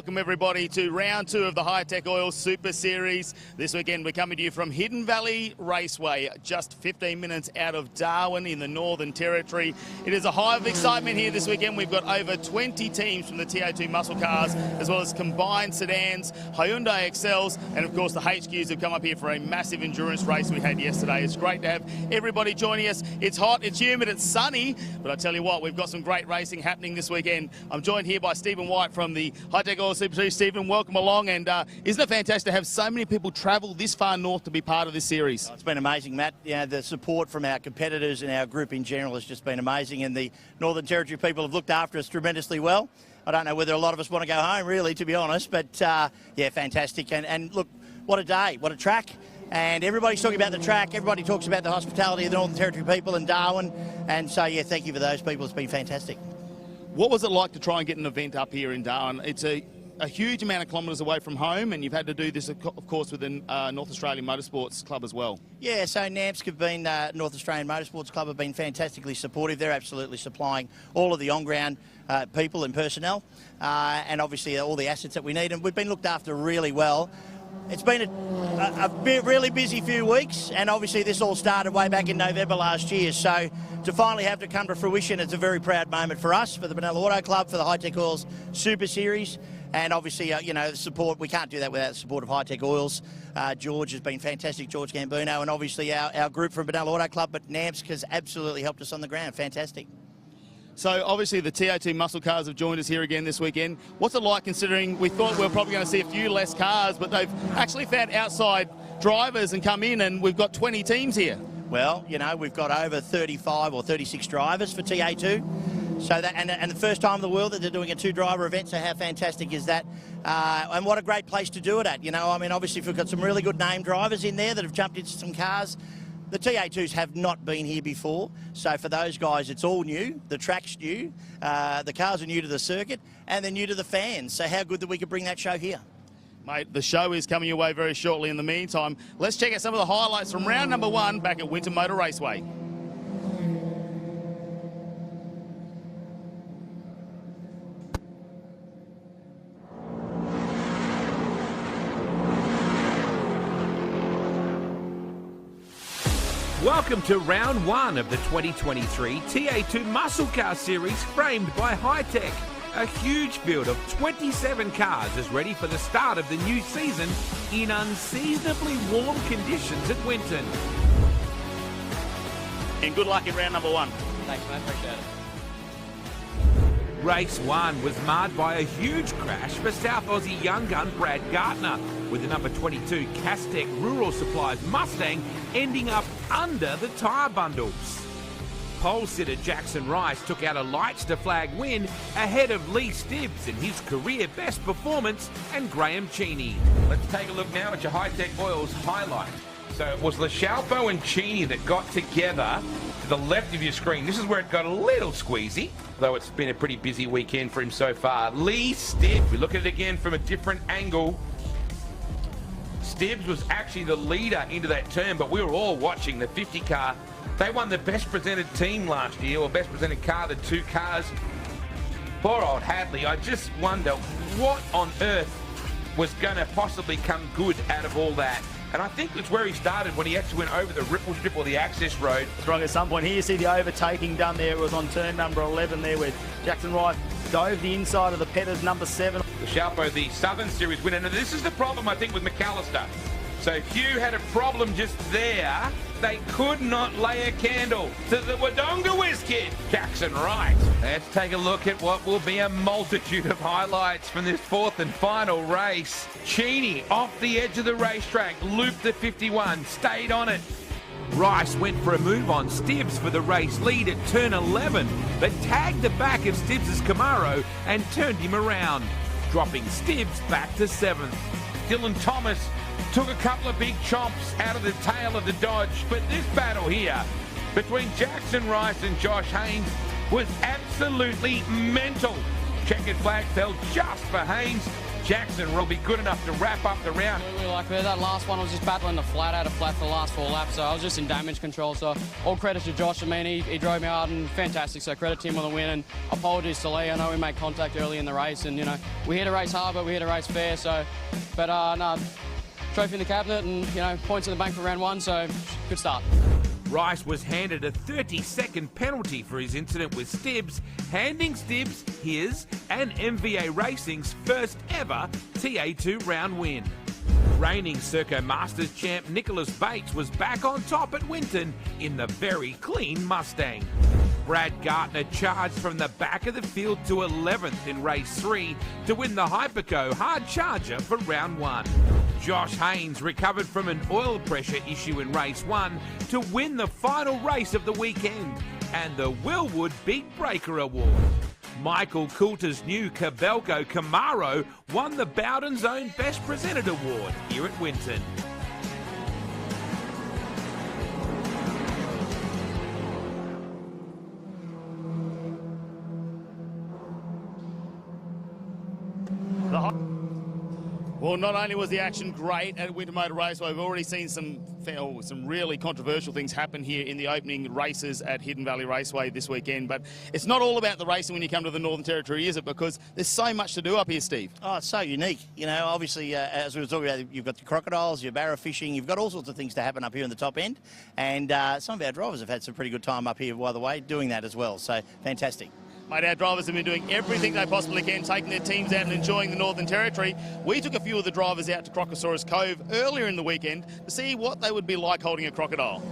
welcome everybody to round 2 of the Hi-Tec Oil Super Series. This weekend we're coming to you from Hidden Valley Raceway, just 15 minutes out of Darwin in the Northern Territory. It is a hive of excitement here this weekend. We've got over 20 teams from the Ta2 Muscle Cars, as well as Combined Sedans, Hyundai Excels, and of course the HQs have come up here for a massive endurance race we had yesterday. It's great to have everybody joining us. It's hot, it's humid, it's sunny, but I tell you what, we've got some great racing happening this weekend. I'm joined here by Stephen White from the Hi-Tec Oil Super Series. Stephen, welcome along, and isn't it fantastic to have so many people travel this far north to be part of this series? It's been amazing, Matt. You know, the support from our competitors and our group in general has just been amazing, and the Northern Territory people have looked after us tremendously well. I don't know whether a lot of us want to go home, really, to be honest, but yeah, fantastic. And look, what a day, what a track. And everybody's talking about the track. Everybody talks about the hospitality of the Northern Territory people and Darwin. And so, yeah, thank you for those people. It's been fantastic. What was it like to try and get an event up here in Darwin? It's a huge amount of kilometres away from home, and you've had to do this, of course, with the North Australian Motorsports Club as well. Yeah, so NAMSC have been, North Australian Motorsports Club have been fantastically supportive. They're absolutely supplying all of the on-ground people and personnel, and obviously all the assets that we need, and we've been looked after really well. It's been a really busy few weeks, and obviously this all started way back in November last year, so to finally have to come to fruition, it's a very proud moment for us, for the Benalla Auto Club, for the Hi-Tec Oils Super Series, and obviously, you know, the support. We can't do that without the support of Hi-Tec Oils. George has been fantastic, George Gambino, and obviously our group from Benalla Auto Club, but NAMSC has absolutely helped us on the ground. Fantastic. So obviously the Ta2 Muscle Cars have joined us here again this weekend. What's it like, considering we thought we were probably going to see a few less cars, but they've actually found outside drivers and come in, and we've got 20 teams here? Well, you know, we've got over 35 or 36 drivers for Ta2. So that, and the first time in the world that they're doing a 2-driver event, so how fantastic is that? And what a great place to do it at. You know, I mean, obviously we've got some really good name drivers in there that have jumped into some cars. The Ta2s have not been here before, so for those guys it's all new. The track's new, the cars are new to the circuit, and they're new to the fans. So how good that we could bring that show here. Mate, the show is coming your way very shortly. In the meantime, let's check out some of the highlights from round number 1 back at Winter Motor Raceway. Welcome to round 1 of the 2023 Ta2 Muscle Car Series, framed by Hi-Tec. A huge field of 27 cars is ready for the start of the new season in unseasonably warm conditions at Winton. And good luck in round number 1. Thanks, mate. Appreciate it. Race 1 was marred by a huge crash for South Aussie young gun Brad Gartner, with the number 22 Castec Rural Supplies Mustang ending up under the tyre bundles. Pole sitter Jackson Rice took out a lights to flag win ahead of Lee Stibbs in his career best performance and Graham Cheney. Let's take a look now at your Hi-Tec Oils highlight. So it was Lechalpo and Cheney that got together to the left of your screen. This is where it got a little squeezy, though it's been a pretty busy weekend for him so far. Lee Stibbs, we look at it again from a different angle. Stibbs was actually the leader into that turn, but we were all watching the 50 car. They won the best presented team last year, or best presented car, the 2 cars. Poor old Hadley, I just wonder what on earth was going to possibly come good out of all that. And I think that's where he started, when he actually went over the ripple strip or the access road. That's right, at some point here you see the overtaking done there. It was on turn number 11 there, where Jackson Rice dove the inside of the Petters number 7. Lechalpo, the Southern Series winner. Now this is the problem, I think, with McAllister. So Hugh had a problem just there. They could not lay a candle to the Wodonga Whiz Kid, Jackson Wright. Let's take a look at what will be a multitude of highlights from this 4th and final race. Cheney off the edge of the racetrack, looped the 51, stayed on it. Rice went for a move on Stibbs for the race lead at turn 11, but tagged the back of Stibbs' Camaro and turned him around, dropping Stibbs back to 7th. Dylan Thomas took a couple of big chomps out of the tail of the Dodge, but this battle here between Jackson Rice and Josh Haynes was absolutely mental. Checkered flag fell just for Haynes, Jackson will be good enough to wrap up the round. Really like that last one, I was just battling the flat. I had a flat for the last 4 laps, so I was just in damage control. So all credit to Josh. I mean, he drove me hard and fantastic. So credit to him on the win, and apologies to Lee. I know we made contact early in the race, and we hit a race hard, but we hit a race fair. So, but no, trophy in the cabinet, and points in the bank for round 1. So good start. Rice was handed a 30-second penalty for his incident with Stibbs, handing Stibbs his and MVA Racing's first ever TA2 round win. Reigning Serco Masters champ Nicholas Bates was back on top at Winton in the very clean Mustang. Brad Gartner charged from the back of the field to 11th in race 3 to win the Hyperco Hard Charger for round 1. Josh Haynes recovered from an oil pressure issue in race 1 to win the final race of the weekend and the Willwood Big Breaker Award. Michael Coulter's new Cabelco Camaro won the Bowden's own Best Presented Award here at Winton. Well, not only was the action great at Winton Motor Raceway, we've already seen some really controversial things happen here in the opening races at Hidden Valley Raceway this weekend. But it's not all about the racing when you come to the Northern Territory, is it? Because there's so much to do up here, Steve. Oh, it's so unique. Obviously, as we were talking about, you've got the crocodiles, your barra fishing, you've got all sorts of things to happen up here in the top end. And some of our drivers have had some pretty good time up here, by the way, doing that as well. So, fantastic. Mate, our drivers have been doing everything they possibly can, taking their teams out and enjoying the Northern Territory. We took a few of the drivers out to Crocosaurus Cove earlier in the weekend to see what they would be like holding a crocodile.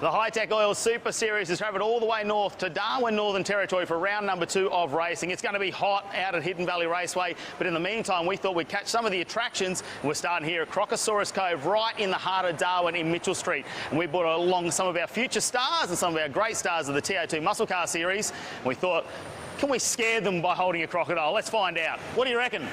The Hi-Tec Oil Super Series has travelled all the way north to Darwin, Northern Territory for round number 2 of racing. It's going to be hot out at Hidden Valley Raceway, but in the meantime, we thought we'd catch some of the attractions. We're starting here at Crocosaurus Cove, right in the heart of Darwin in Mitchell Street. And we brought along some of our future stars and some of our great stars of the Ta2 Muscle Car Series. And we thought, can we scare them by holding a crocodile? Let's find out. What do you reckon?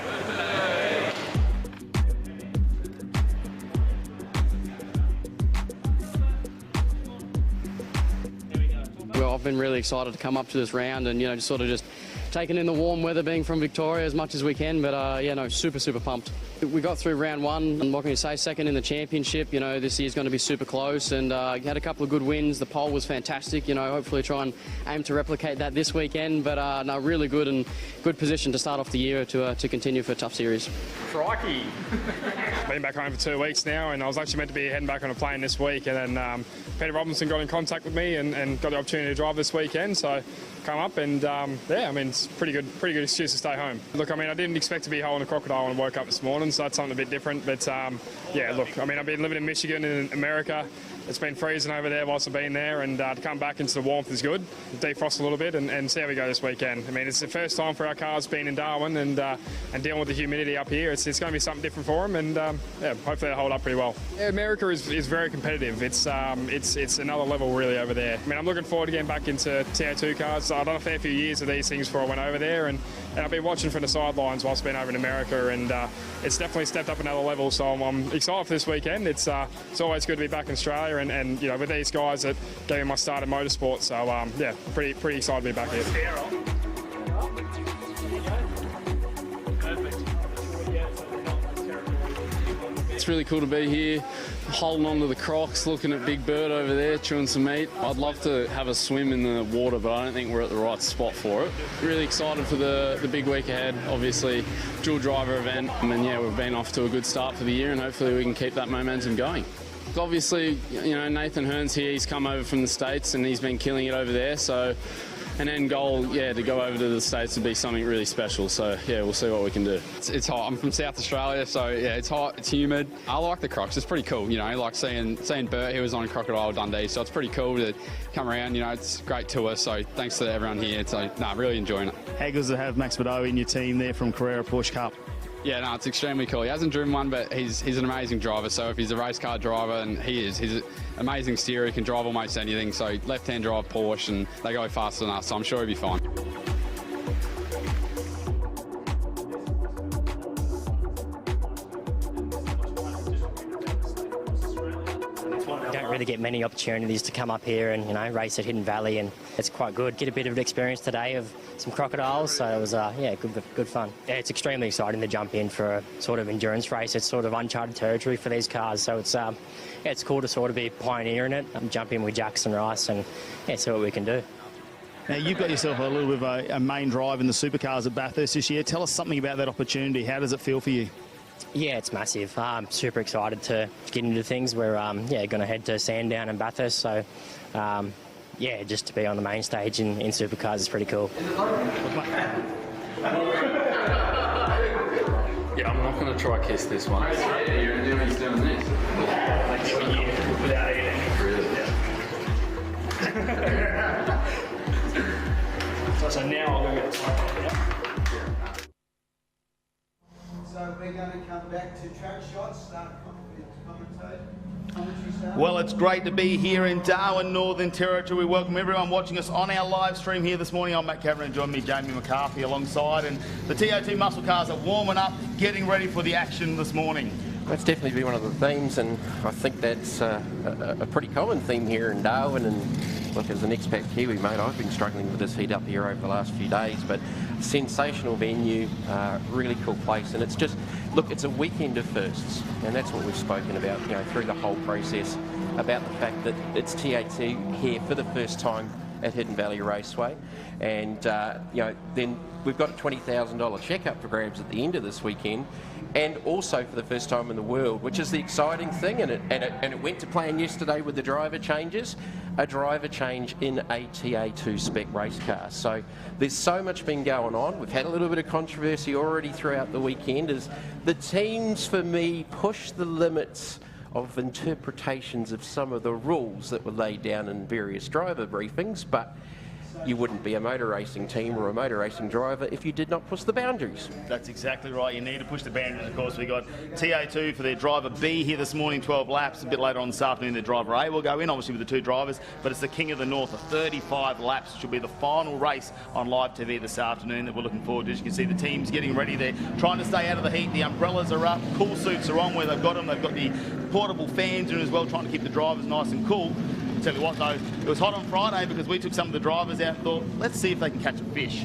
Well, I've been really excited to come up to this round and, just sort of just taking in the warm weather being from Victoria as much as we can. But, super pumped. We got through round 1, and what can you say, second in the championship. This year's going to be super close, and had a couple of good wins. The pole was fantastic. Hopefully try and aim to replicate that this weekend. But, no, really good and good position to start off the year to continue for a tough series. Crikey. Been back home for 2 weeks now, and I was actually meant to be heading back on a plane this week, and then Peter Robinson got in contact with me and got the opportunity to drive this weekend, so come up and it's pretty good excuse to stay home. Look, I didn't expect to be holding a crocodile when I woke up this morning, so that's something a bit different, but look, I've been living in Michigan and in America. It's been freezing over there whilst I've been there, and to come back into the warmth is good. Defrost a little bit and see how we go this weekend. It's the first time for our cars being in Darwin and dealing with the humidity up here. It's going to be something different for them, and hopefully they'll hold up pretty well. Yeah, America is very competitive. It's another level really over there. I'm looking forward to getting back into Ta2 cars. I've done a fair few years of these things before I went over there, and I've been watching from the sidelines whilst being over in America, and it's definitely stepped up another level. So I'm excited for this weekend. It's always good to be back in Australia, and with these guys that gave me my start in motorsport. So pretty excited to be back here. It's really cool to be here, holding on to the crocs, looking at Big Bird over there, chewing some meat. I'd love to have a swim in the water, but I don't think we're at the right spot for it. Really excited for the big week ahead. Obviously, dual driver event, and we've been off to a good start for the year, and hopefully we can keep that momentum going. Obviously, Nathan Hearn's here. He's come over from the States, and he's been killing it over there. So an end goal, to go over to the States would be something really special. So, we'll see what we can do. It's hot. I'm from South Australia, so, it's hot, it's humid. I like the crocs. It's pretty cool, like seeing Bert, he was on Crocodile Dundee, so it's pretty cool to come around, it's a great tour, so thanks to everyone here. So, really enjoying it. How good is it to have Max Beddoe in your team there from Carrera Porsche Cup? Yeah, no, it's extremely cool. He hasn't driven one, but he's an amazing driver. So if he's a race car driver, and he's an amazing steerer, he can drive almost anything. So left-hand drive Porsche, and they go faster than us, so I'm sure he'll be fine. don't really get many opportunities to come up here and, you know, race at Hidden Valley, and it's quite good. Get a bit of experience today of some crocodiles, so it was, yeah, good fun. Yeah, it's extremely exciting to jump in for a sort of endurance race. It's sort of uncharted territory for these cars, so it's, yeah, it's cool to sort of be pioneering it and jump in with Jackson Rice and, yeah, see what we can do. Now, you've got yourself a little bit of a main drive in the supercars at Bathurst this year. Tell us something about that opportunity. How does it feel for you? Yeah, it's massive. I'm super excited to get into things. We're yeah, going to head to Sandown and Bathurst, so yeah, just to be on the main stage in supercars is pretty cool. Yeah, I'm not going to try kiss this one. Yeah, you're doing this. Like doing you without eating. Really? Yeah. So now I'll go get the time. So we're going to come back to track shots, start commentary. Well, it's great to be here in Darwin, Northern Territory. We welcome everyone watching us on our live stream here this morning. I'm Matt Cameron, and join me, Jamie McCarthy, alongside. And the Ta2 Muscle Cars are warming up, getting ready for the action this morning. That's definitely been one of the themes, and I think that's a pretty common theme here in Darwin. And look, as an expat Kiwi, mate, I've been struggling with this heat up here over the last few days, but sensational venue, really cool place, and it's just, look, it's a weekend of firsts, and that's what we've spoken about, you know, through the whole process, about the fact that it's Ta2 here for the first time at Hidden Valley Raceway, and you know, then we've got a $20,000 check up for grabs at the end of this weekend, and also for the first time in the world, which is the exciting thing, and it went to plan yesterday with the driver changes, a driver change in a Ta2 spec race car. So there's so much been going on. We've had a little bit of controversy already throughout the weekend as the teams, for me, push the limits of interpretations of some of the rules that were laid down in various driver briefings, but you wouldn't be a motor racing team or a motor racing driver if you did not push the boundaries. That's exactly right. You need to push the boundaries. Of course, we got Ta2 for their driver B here this morning, 12 laps. A bit later on this afternoon, their driver A will go in, obviously with the two drivers, but it's the King of the North, 35 laps. Should be the final race on live TV this afternoon that we're looking forward to. As you can see, the team's getting ready. They're trying to stay out of the heat. The umbrellas are up. Cool suits are on where they've got them. They've got the portable fans in as well, trying to keep the drivers nice and cool. Tell you what though, it was hot on Friday because we took some of the drivers out and thought, let's see if they can catch a fish.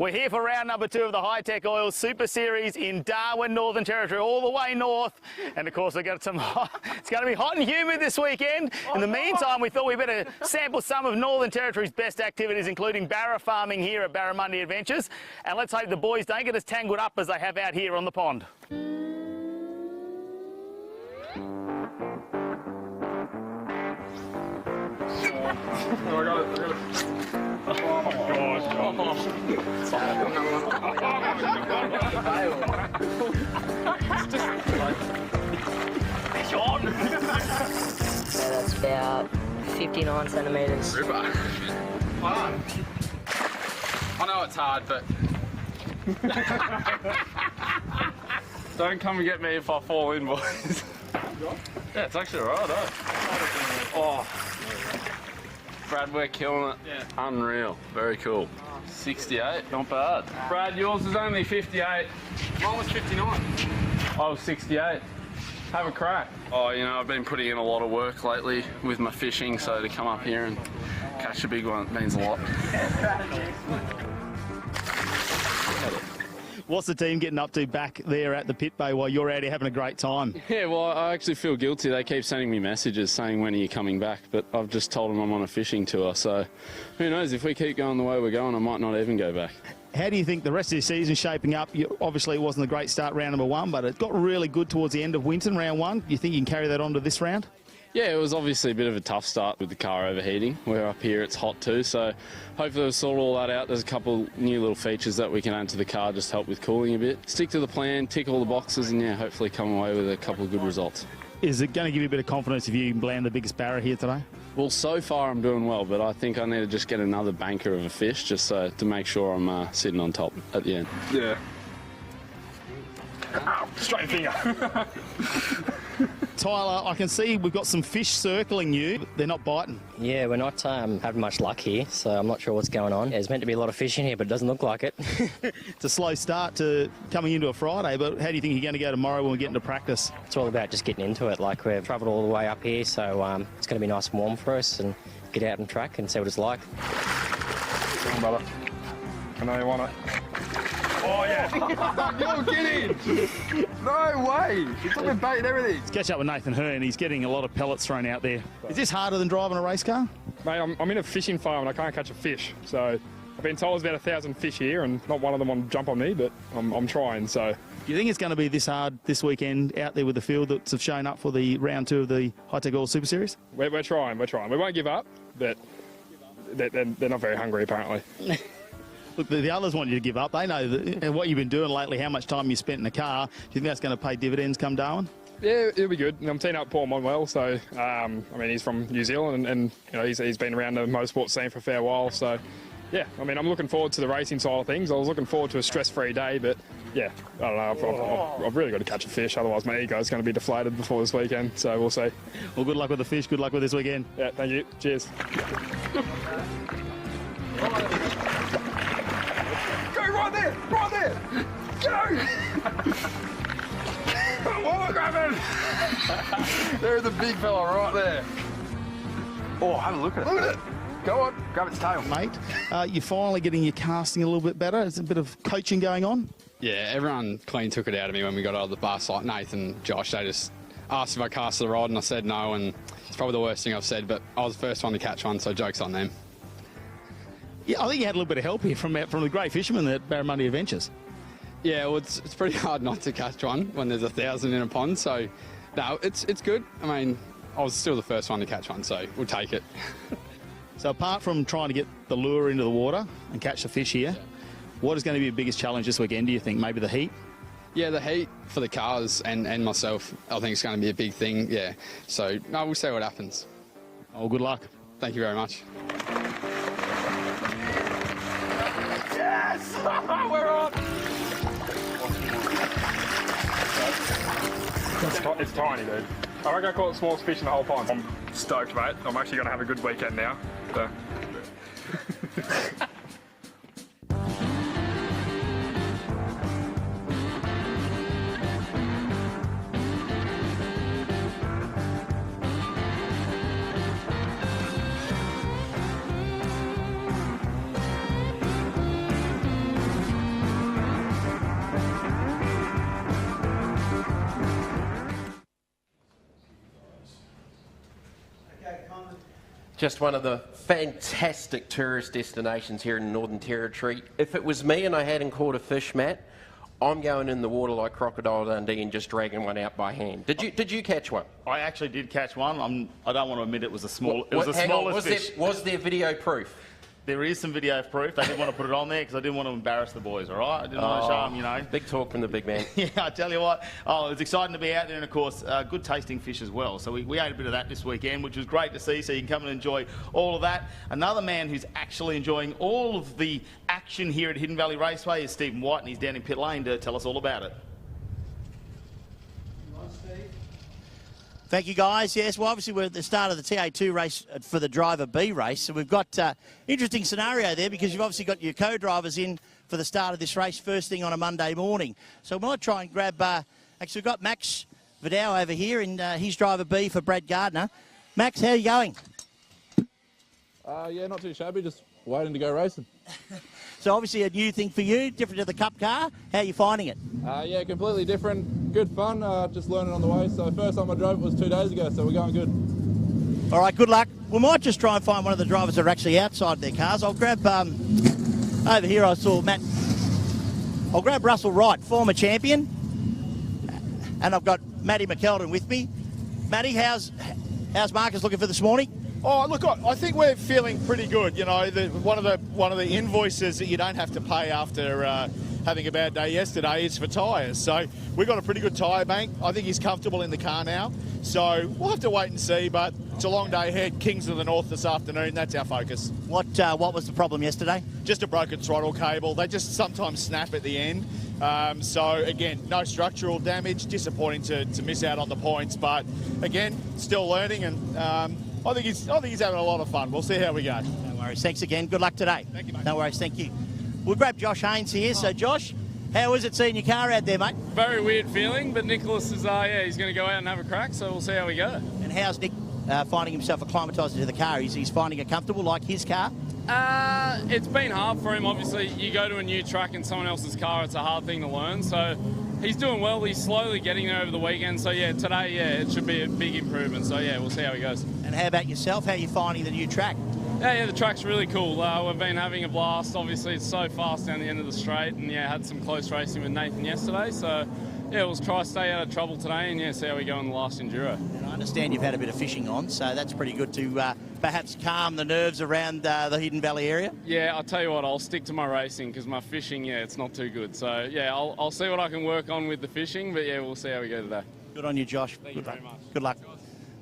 We're here for round number 2 of the Hi-Tec Oil Super Series in Darwin, Northern Territory, all the way north. And of course, we've got some it's going to be hot and humid this weekend. In the meantime, we thought we better sample some of Northern Territory's best activities, including barra farming here at Barramundi Adventures. And let's hope the boys don't get as tangled up as they have out here on the pond. I got it. Oh my gosh. Yeah, that's about 59 centimetres. I know it's hard, but don't come and get me if I fall in, boys. Yeah, it's actually alright, eh? Oh. Brad, we're killing it. Yeah. Unreal. Very cool. 68, not bad. Brad, yours is only 58. Mine was 59. I was 68. Have a crack. Oh, you know, I've been putting in a lot of work lately with my fishing, so to come up here and catch a big one means a lot. What's the team getting up to back there at the pit bay while you're out here having a great time? Yeah, well, I actually feel guilty. They keep sending me messages saying, when are you coming back? But I've just told them I'm on a fishing tour, so who knows, if we keep going the way we're going, I might not even go back. How do you think the rest of the season is shaping up? Obviously, it wasn't a great start round number 1, but it got really good towards the end of Winton, round 1. You think you can carry that on to this round? Yeah, it was obviously a bit of a tough start with the car overheating. We're up here, it's hot too, so hopefully we'll sort all that out. There's a couple new little features that we can add to the car, just help with cooling a bit. Stick to the plan, tick all the boxes, and yeah, hopefully come away with a couple of good results. Is it going to give you a bit of confidence if you land the biggest barra here today? Well, so far I'm doing well, but I think I need to just get another banker of a fish just to make sure I'm sitting on top at the end. Yeah. Straight finger. Tyler, I can see we've got some fish circling you. They're not biting. Yeah, we're not having much luck here, so I'm not sure what's going on. There's meant to be a lot of fish in here, but it doesn't look like it. It's a slow start to coming into a Friday, but how do you think you're going to go tomorrow when we get into practice? It's all about just getting into it. Like, we've travelled all the way up here, so it's going to be nice and warm for us and get out and track and see what it's like. Come on, brother. I know you want it. Oh, yeah. You're kidding. No way. He took the bait and everything. Let's catch up with Nathan Hearn. He's getting a lot of pellets thrown out there. Is this harder than driving a race car? Mate, I'm in a fishing farm and I can't catch a fish. So I've been told there's about 1,000 fish here and not one of them want to jump on me, but I'm trying, so. Do you think it's going to be this hard this weekend out there with the field that's have shown up for the round 2 of the Hi-Tec Oil Super Series? We're trying. We won't give up, but they're not very hungry, apparently. Look, the others want you to give up. They know that, what you've been doing lately, how much time you spent in the car. Do you think that's going to pay dividends come Darwin? Yeah, it'll be good. I'm teaming up Paul Monwell, so, I mean, he's from New Zealand and you know, he's been around the motorsport scene for a fair while, so, yeah, I mean, I'm looking forward to the racing side of things. I was looking forward to a stress-free day, but, yeah, I don't know, I've really got to catch a fish, otherwise my ego's going to be deflated before this weekend, so we'll see. Well, good luck with the fish, good luck with this weekend. Yeah, thank you. Cheers. Right there! Right there! Go! Oh, grab him! There's a big fella right there. Oh, have a look at it. Look at it! Go on, grab its tail. Mate, you're finally getting your casting a little bit better. There's a bit of coaching going on. Yeah, everyone clean took it out of me when we got out of the bus. Like Nathan, Josh, they just asked if I cast the rod and I said no, and it's probably the worst thing I've said, but I was the first one to catch one, so joke's on them. Yeah, I think you had a little bit of help here from the great fishermen at Barramundi Adventures. Yeah, well, it's pretty hard not to catch one when there's 1,000 in a pond, so no, it's good. I mean, I was still the first one to catch one, so we'll take it. So apart from trying to get the lure into the water and catch the fish here, what is going to be the biggest challenge this weekend, do you think? Maybe the heat? Yeah, the heat for the cars and myself, I think it's going to be a big thing, yeah. So, no, we'll see what happens. Oh, good luck. Thank you very much. Yes! We're on! It's tiny, dude. I reckon I caught the smallest fish in the whole pond. I'm stoked, mate. I'm actually going to have a good weekend now. So. Just one of the fantastic tourist destinations here in the Northern Territory. If it was me and I hadn't caught a fish, Matt, I'm going in the water like Crocodile Dundee and just dragging one out by hand. Did you catch one? I actually did catch one. I don't want to admit it was a small. It was the smallest fish. Was there video proof? There is some video proof. They didn't want to put it on there because I didn't want to embarrass the boys, all right? I didn't want to show them, you know. Big talk from the big man. Yeah, I tell you what. Oh, it was exciting to be out there and, of course, good tasting fish as well. So we ate a bit of that this weekend, which was great to see, so you can come and enjoy all of that. Another man who's actually enjoying all of the action here at Hidden Valley Raceway is Stephen White, and he's down in pit lane to tell us all about it. Thank you, guys. Yes, well, obviously we're at the start of the Ta2 race for the Driver B race. So we've got interesting scenario there because you've obviously got your co-drivers in for the start of this race first thing on a Monday morning. So we might try and grab, actually we've got Max Vidal over here and he's Driver B for Brad Gardner. Max, how are you going? Yeah, not too shabby, just waiting to go racing. So obviously a new thing for you, different to the Cup car. How are you finding it? Yeah, completely different. Good fun, just learning on the way. So first time I drove it was 2 days ago, so we're going good. All right, good luck. We might just try and find one of the drivers that are actually outside their cars. I'll grab, over here I saw Matt. I'll grab Russell Wright, former champion. And I've got Matty McKeldin with me. Matty, how's Marcus looking for this morning? Oh, look, I think we're feeling pretty good. You know, one of the invoices that you don't have to pay after having a bad day yesterday is for tyres. So we've got a pretty good tyre bank. I think he's comfortable in the car now. So we'll have to wait and see, but it's a long day ahead. Kings of the North this afternoon, that's our focus. What was the problem yesterday? Just a broken throttle cable. They just sometimes snap at the end. So again, no structural damage. Disappointing to miss out on the points, but again, still learning, and I think he's having a lot of fun. We'll see how we go. No worries. Thanks again. Good luck today. Thank you, mate. No worries. Thank you. We'll grab Josh Haynes here. So Josh, how is it seeing your car out there, mate? Very weird feeling, but Nicholas is, he's going to go out and have a crack, so we'll see how we go. And how's Nick finding himself acclimatised to the car? He's finding it comfortable, like his car? It's been hard for him. Obviously, you go to a new track in someone else's car, it's a hard thing to learn. So he's doing well. He's slowly getting there over the weekend. So, yeah, today, it should be a big improvement. So, yeah, we'll see how he goes. And how about yourself? How are you finding the new track? Yeah, the track's really cool. We've been having a blast. Obviously, it's so fast down the end of the straight. And, yeah, had some close racing with Nathan yesterday. So, yeah, we'll try to stay out of trouble today and, yeah, see how we go in the last Enduro. And I understand you've had a bit of fishing on, so that's pretty good to perhaps calm the nerves around the Hidden Valley area. Yeah, I'll tell you what, I'll stick to my racing because my fishing, it's not too good. So, yeah, I'll see what I can work on with the fishing, but, yeah, we'll see how we go today. Good on you, Josh. Thank you very much. Good luck.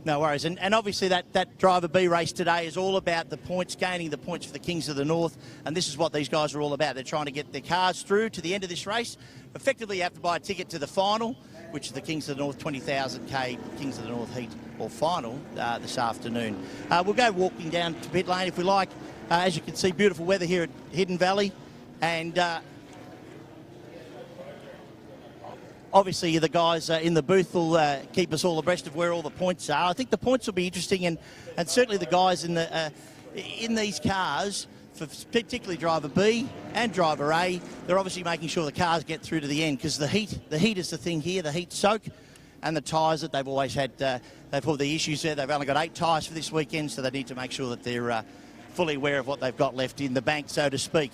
No worries. And obviously that Driver B race today is all about the points, gaining the points for the Kings of the North, and this is what these guys are all about. They're trying to get their cars through to the end of this race. Effectively, you have to buy a ticket to the final, which is the Kings of the North 20,000k Kings of the North heat or final this afternoon. We'll go walking down to pit lane if we like. As you can see, beautiful weather here at Hidden Valley, and obviously the guys in the booth will keep us all abreast of where all the points are. I think the points will be interesting, and certainly the guys in these cars, for particularly Driver B and Driver A, they're obviously making sure the cars get through to the end, because the heat is the thing here, the heat soak, and the tyres that they've always had, they've had the issues there. They've only got 8 tyres for this weekend, so they need to make sure that they're fully aware of what they've got left in the bank, so to speak.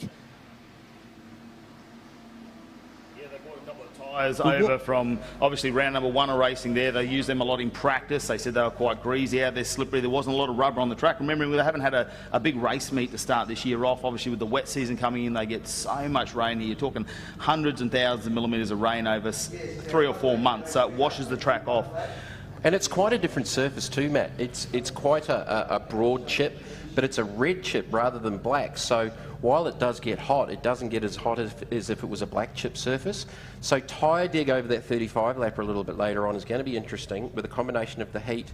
Tyres over from obviously round number 1 of racing there. They use them a lot in practice. They said they were quite greasy out there, slippery. There wasn't a lot of rubber on the track. Remembering they haven't had a big race meet to start this year off. Obviously with the wet season coming in, they get so much rain here. You're talking hundreds and thousands of millimetres of rain over 3 or 4 months, so it washes the track off. And it's quite a different surface too, Matt. It's quite a broad chip, but it's a red chip rather than black. So while it does get hot, it doesn't get as hot as if it was a black chip surface. So tyre dig over that 35 lapper a little bit later on is going to be interesting with a combination of the heat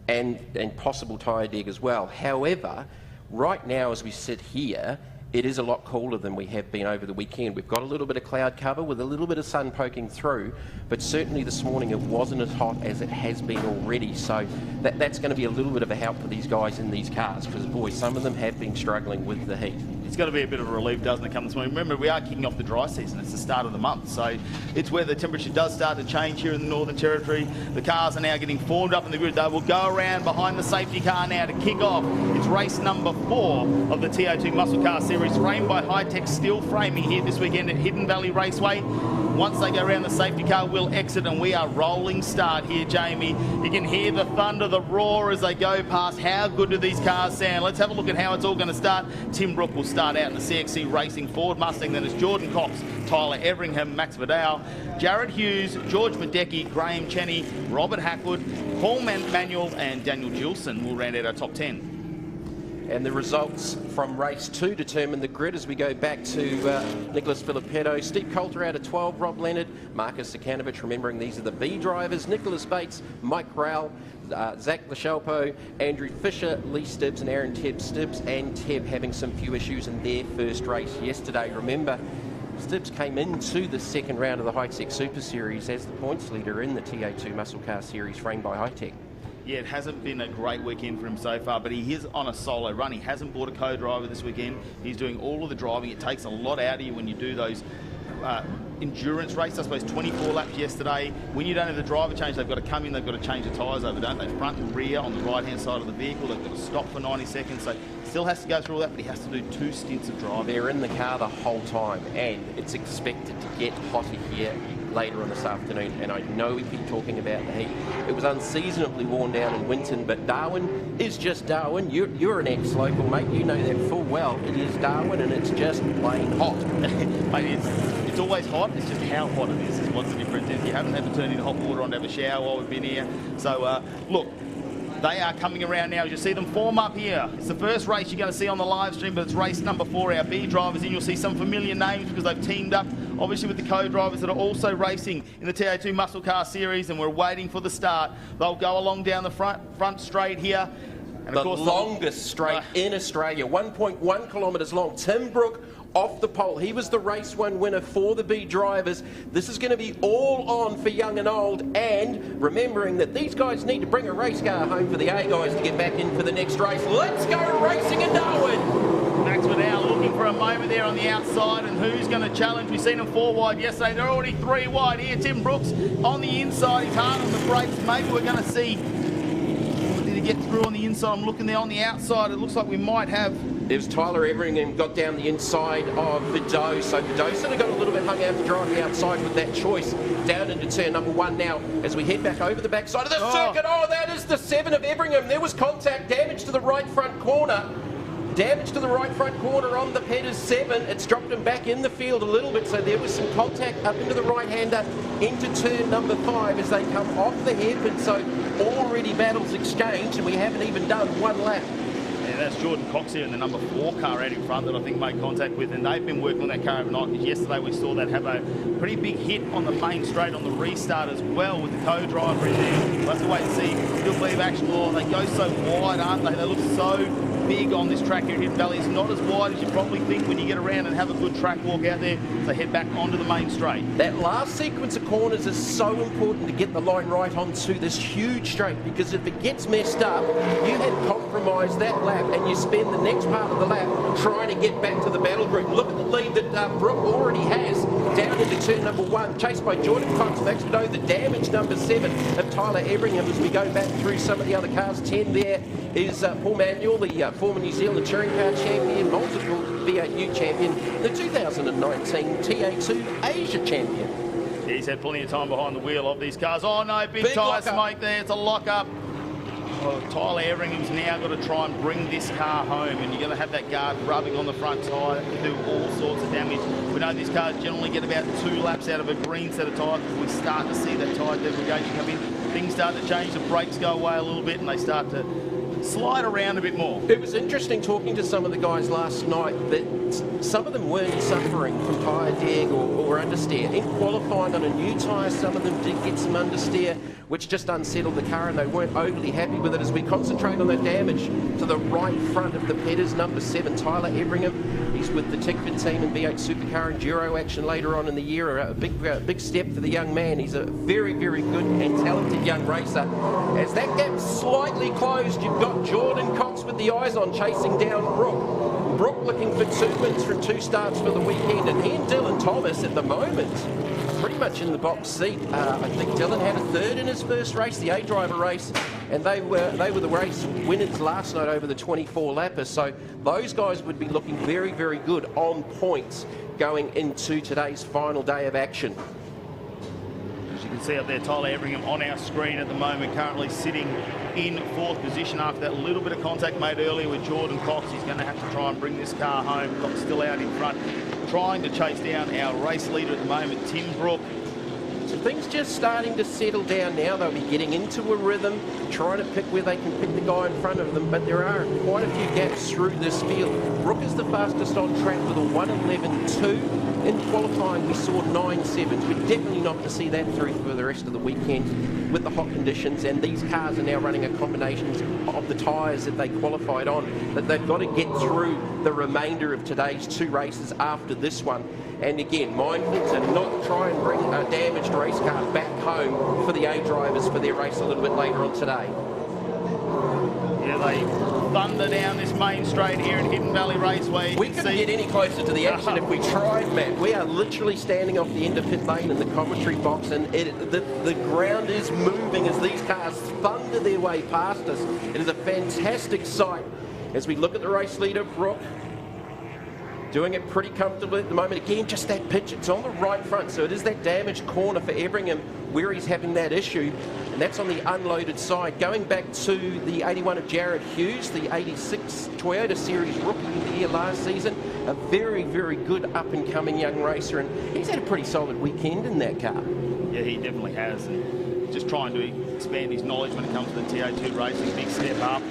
and possible tyre dig as well. However, right now as we sit here, it is a lot cooler than we have been over the weekend. We've got a little bit of cloud cover with a little bit of sun poking through, but certainly this morning it wasn't as hot as it has been already. So that's going to be a little bit of a help for these guys in these cars, because, boy, some of them have been struggling with the heat. It's got to be a bit of a relief, doesn't it, come this morning? Remember, we are kicking off the dry season. It's the start of the month, so it's where the temperature does start to change here in the Northern Territory. The cars are now getting formed up in the grid. They will go around behind the safety car now to kick off. It's race number 4 of the Ta2 Muscle Car Series, framed by Hi-Tec steel framing here this weekend at Hidden Valley Raceway. Once they go around, the safety car will exit, and we are rolling start here, Jamie. You can hear the thunder, the roar as they go past. How good do these cars sound? Let's have a look at how it's all going to start. Tim Brook will start out in the CXC Racing Ford Mustang. Then it's Jordan Cox, Tyler Everingham, Max Vidal, Jared Hughes, George Madecki, Graham Cheney, Robert Hackwood, Paul Manuel, and Daniel Gilson will round out our top 10. And the results from race 2 determine the grid as we go back to Nicholas Filippetto, Steve Coulter out of 12, Rob Leonard, Marcus Sakanovich, remembering these are the B drivers, Nicholas Bates, Mike Rowell, Zach Lachalpo, Andrew Fisher, Lee Stibbs and Aaron Stibbs and Teb having some few issues in their first race yesterday. Remember, Stibbs came into the second round of the Hi-Tec Super Series as the points leader in the Ta2 Muscle Car Series framed by Hi-Tec. Yeah, it hasn't been a great weekend for him so far, but he is on a solo run. He hasn't bought a co-driver this weekend. He's doing all of the driving. It takes a lot out of you when you do those endurance races. I suppose 24 laps yesterday. When you don't have the driver change, they've got to come in, they've got to change the tyres over, don't they? Front and rear on the right-hand side of the vehicle. They've got to stop for 90 seconds. So still has to go through all that, but he has to do 2 stints of driving. They're in the car the whole time, and it's expected to get hotter here later on this afternoon, and I know we keep talking about the heat. It was unseasonably worn down in Winton, but Darwin is just Darwin. You're an ex-local, mate. You know that full well. It is Darwin, and it's just plain hot. Mate, it's always hot, It's just how hot it is what's the difference. If you haven't had to turn into hot water on to have a shower while we've been here. So, look, they are coming around now. You see them form up here. It's the first race you're going to see on the live stream, but it's race number 4. Our B drivers in. You'll see some familiar names because they've teamed up, obviously, with the co-drivers that are also racing in the Ta2 Muscle Car Series, and we're waiting for the start. They'll go along down the front straight here. And of course, the longest straight in Australia, 1.1 kilometres long. Tim Brook off the pole. He was the race 1 winner for the B drivers. This is going to be all on for young and old, and remembering that these guys need to bring a race car home for the A guys to get back in for the next race. Let's go racing in Darwin. Max Vidal looking for a moment there on the outside, and who's going to challenge? We've seen them 4 wide yesterday. They're already 3 wide here. Tim Brooks on the inside. He's hard on the brakes. Maybe we're going to see. Did he get through on the inside? I'm looking there on the outside. It looks like we might have. There's Tyler Everingham got down the inside of Vidal. So Vidal sort of got a little bit hung out to drive the outside with that choice. Down into turn number 1 now as we head back over the backside of the circuit. Oh, that is the 7 of Everingham. There was contact, damage to the right front corner. Damage to the right front corner on the Peters 7. It's dropped him back in the field a little bit, so there was some contact up into the right-hander into turn number 5 as they come off the hairpin. So already battles exchanged, and we haven't even done 1 lap. Yeah, that's Jordan Cox here in the number 4 car out in front that I think made contact with, and they've been working on that car overnight, because yesterday we saw that have a pretty big hit on the main straight on the restart as well with the co-driver in there. We'll have to wait and see. Still believe action law. They go so wide, aren't they? They look so big on this track here at Hidden Valley. It's not as wide as you probably think when you get around and have a good track walk out there. So head back onto the main straight. That last sequence of corners is so important to get the line right onto this huge straight, because if it gets messed up, you had compromised that lap and you spend the next part of the lap trying to get back to the battle group. Look at the lead that Brooke already has down into turn number 1, chased by Jordan Cox. Max Vidal, the damage number 7 of Tyler Everingham as we go back through some of the other cars. 10 there is Paul Manuel, the former New Zealand Touring Car champion, multiple V8U champion, the 2019 Ta2 Asia champion. He's had plenty of time behind the wheel of these cars. Oh no, big tyre smoke there. It's a lock-up. Well, Tyler Everingham's now got to try and bring this car home, and you're going to have that guard rubbing on the front tyre. It can do all sorts of damage. We know these cars generally get about 2 laps out of a green set of tyres. We start to see that tyre degradation come in. Things start to change. The brakes go away a little bit, and they start to slide around a bit more. It was interesting talking to some of the guys last night that some of them weren't suffering from tyre deg or understeer. In qualifying on a new tyre, some of them did get some understeer, which just unsettled the car, and they weren't overly happy with it. As we concentrate on the damage to the right front of the Petters, number 7, Tyler Everingham. He's with the Tickford team in V8 Supercar Enduro action later on in the year. A big step for the young man. He's a very, very good and talented young racer. As that gap's slightly closed, you've got Jordan Cox with the eyes on, chasing down Brooke. Brooke looking for 2 wins from 2 starts for the weekend, and he and Dylan Thomas at the moment are pretty much in the box seat. I think Dylan had a 3rd in his first race, the A driver race, and they were the race winners last night over the 24 lappers. So those guys would be looking very, very good on points going into today's final day of action. As you can see up there, Tyler Everingham on our screen at the moment, currently sitting in 4th position after that little bit of contact made earlier with Jordan Cox. He's going to have to try and bring this car home. Cox still out in front, trying to chase down our race leader at the moment, Tim Brook. So things just starting to settle down now. They'll be getting into a rhythm, trying to pick where they can pick the guy in front of them, but there are quite a few gaps through this field. Brook is the fastest on track with a 1:11.2. In qualifying, we saw 9.7s. We're definitely not going to see that through for the rest of the weekend with the hot conditions, and these cars are now running a combination of the tyres that they qualified on, that they've got to get through the remainder of today's 2 races after this one. And again, mindful to not try and bring a damaged race car back home for the A drivers for their race a little bit later on today. Yeah, they thunder down this main straight here at Hidden Valley Raceway. We couldn't get any closer to the action if we tried, Matt. We are literally standing off the end of pit lane in the commentary box, and the ground is moving as these cars thunder their way past us. It is a fantastic sight as we look at the race leader, Brooke, doing it pretty comfortably at the moment. Again, just that pitch, it's on the right front, so it is that damaged corner for Everingham where he's having that issue, and that's on the unloaded side. Going back to the 81 of Jared Hughes, the 86 Toyota Series Rookie of the Year last season, a very, very good up-and-coming young racer, and he's had a pretty solid weekend in that car. Yeah, he definitely has, and just trying to expand his knowledge when it comes to the Ta2 racing, big step up.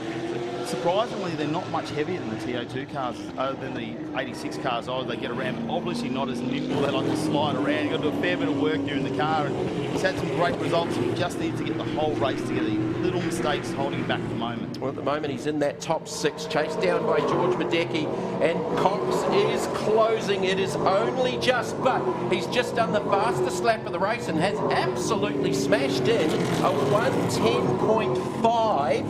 Surprisingly, they're not much heavier than the Ta2 cars, other than the 86 cars. They get around, but obviously not as nimble. They like to slide around. You've got to do a fair bit of work during the car, and he's had some great results. He just needs to get the whole race together. Little mistakes holding him back at the moment. Well, at the moment, he's in that top 6, chased down by George Madecki, and Cox is closing. It is only just, but he's just done the fastest lap of the race and has absolutely smashed in a 1:10.5.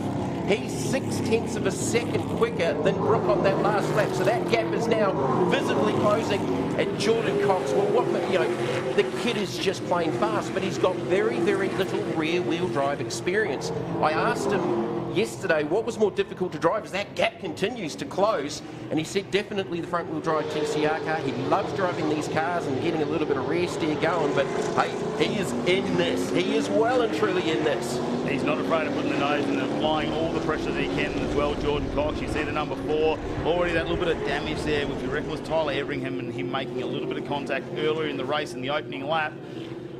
He's 0.6 of a second quicker than Brooke on that last lap, so that gap is now visibly closing. And Jordan Cox, well, the kid is just playing fast, but he's got very, very little rear-wheel drive experience. I asked him yesterday what was more difficult to drive as that gap continues to close, and he said definitely the front-wheel drive TCR car. He loves driving these cars and getting a little bit of rear steer going, but hey, he is in this. He is well and truly in this. He's not afraid of putting the nose and applying all the pressure that he can as well, Jordan Cox. You see the number 4, already that little bit of damage there, which you reckon was Tyler Everingham and him making a little bit of contact earlier in the race in the opening lap.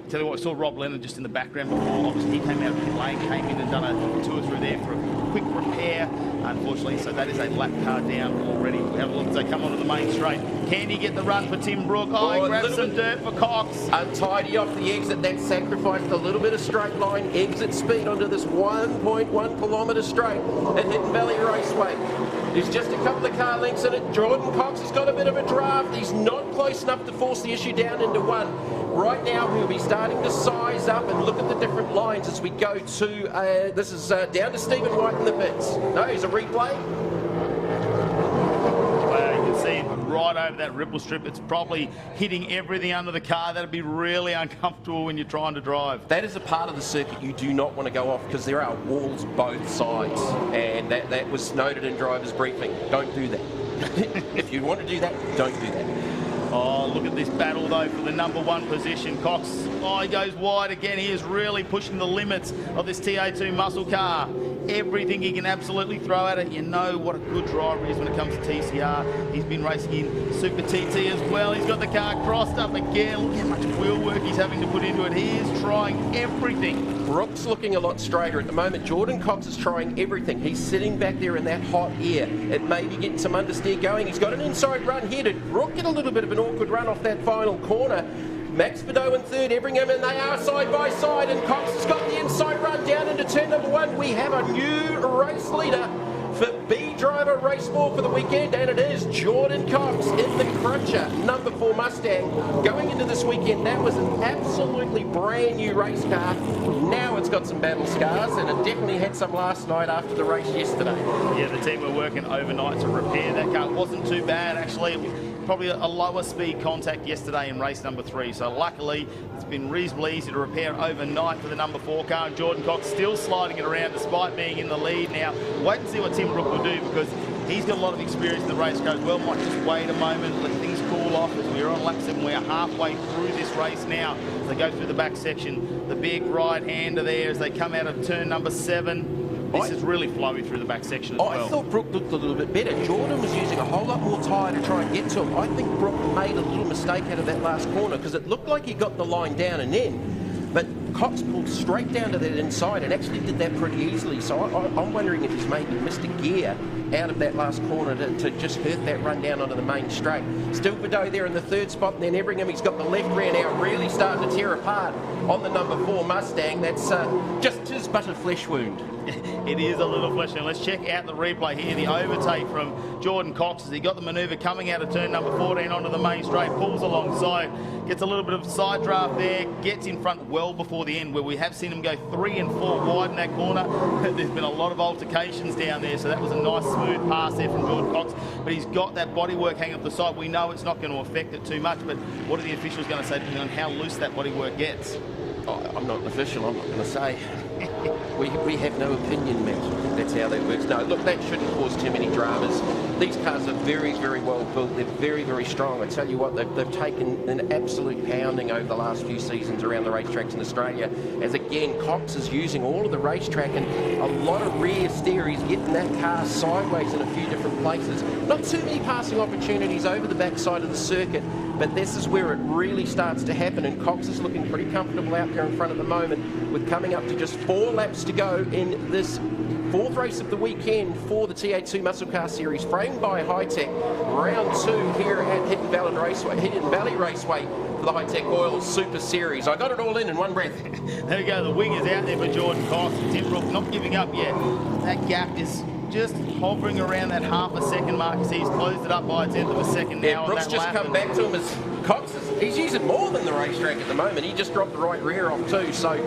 Tell you what, I saw Rob Leonard just in the background before. Obviously, he came out of the lane, came in and done a 2 or 3 there for a quick repair, unfortunately. So that is a lap car down already. We'll have a look as they come onto the main straight. Can he get the run for Tim Brooke? Oh, he grabs some dirt for Cox. Untidy off the exit. That sacrificed a little bit of straight line exit speed onto this 1.1 kilometre straight at Hidden Valley Raceway. There's just a couple of car lengths in it. Jordan Cox has got a bit of a draft. He's not close enough to force the issue down into 1. Right now, we'll be starting to size up and look at the different lines as we go to, this is down to Stephen White in the pits. No, here's a replay. Well, you can see right over that ripple strip. It's probably hitting everything under the car. That'd be really uncomfortable when you're trying to drive. That is a part of the circuit you do not want to go off because there are walls both sides, and that was noted in driver's briefing. Don't do that. If you want to do that, don't do that. Oh, look at this battle, though, for the number 1 position. Cox, he goes wide again. He is really pushing the limits of this Ta2 muscle car. Everything he can absolutely throw at it. You know what a good driver is when it comes to TCR. He's been racing in Super TT as well. He's got the car crossed up again. Look how much wheel work he's having to put into it. He is trying everything. Brooke's looking a lot straighter at the moment. Jordan Cox is trying everything. He's sitting back there in that hot air. It may be getting some understeer going. He's got an inside run here. Did Brooke get a little bit of an awkward run off that final corner? Max Beddoe in 3rd, Everingham, and they are side by side, and Cox has got the inside run down into turn number 1. We have a new race leader for B Driver Race 4 for the weekend, and it is Jordan Cox in the Cruncher, number 4 Mustang. Going into this weekend, that was an absolutely brand new race car. Now it's got some battle scars, and it definitely had some last night after the race yesterday. Yeah, the team were working overnight to repair that car. It wasn't too bad, actually. It was probably a lower speed contact yesterday in race number 3. So luckily, it's been reasonably easy to repair overnight for the number 4 car. And Jordan Cox still sliding it around despite being in the lead now. Wait and see what Tim Brooke will do because he's got a lot of experience in the race. Goes, well, might just wait a moment, let things cool off as we're on lap 7. We're halfway through this race now. As they go through the back section, the big right-hander there as they come out of turn number 7. This is really flowy through the back section as well. I thought Brooke looked a little bit better. Jordan was using a whole lot more tyre to try and get to him. I think Brooke made a little mistake out of that last corner because it looked like he got the line down and in. But Cox pulled straight down to that inside and actually did that pretty easily. So I'm wondering if he's maybe missed a gear out of that last corner to just hurt that run down onto the main straight. Still Beddoe there in the 3rd spot, and then Everingham, he's got the left rear now really starting to tear apart on the number 4 Mustang. That's just his but a flesh wound. It is a little flesh wound. Let's check out the replay here. The overtake from Jordan Cox as he got the manoeuvre coming out of turn number 14 onto the main straight, pulls alongside, gets a little bit of side draft there, gets in front well before the end where we have seen him go 3 and 4 wide in that corner. There's been a lot of altercations down there, so that was a nice smooth pass there from Jordan Cox, but he's got that bodywork hanging up the side. We know it's not going to affect it too much, but what are the officials going to say depending on how loose that bodywork gets? I'm not an official, I'm not going to say. We have no opinion, Matt. That's how that works. No, look, that shouldn't cause too many dramas. These cars are very, very well built. They're very, very strong. I tell you what, they've taken an absolute pounding over the last few seasons around the racetracks in Australia, as again, Cox is using all of the racetrack and a lot of rear steer. He's getting that car sideways in a few different places. Not too many passing opportunities over the backside of the circuit, but this is where it really starts to happen, and Cox is looking pretty comfortable out there in front at the moment, with coming up to just 4 laps to go in this 4th race of the weekend for the Ta2 Muscle Car Series, framed by Hi-Tec. Round 2 here at Hidden Valley Raceway for the Hi-Tec Oil Super Series. I got it all in one breath. There we go, the wing is out there for Jordan Cox. Tim Brooks not giving up yet. That gap is just hovering around that half a second mark. You see he's closed it up by a 10th of a second now. Yeah, Brooks just come back to him as Cox he's using more than the racetrack at the moment. He just dropped the right rear off too, so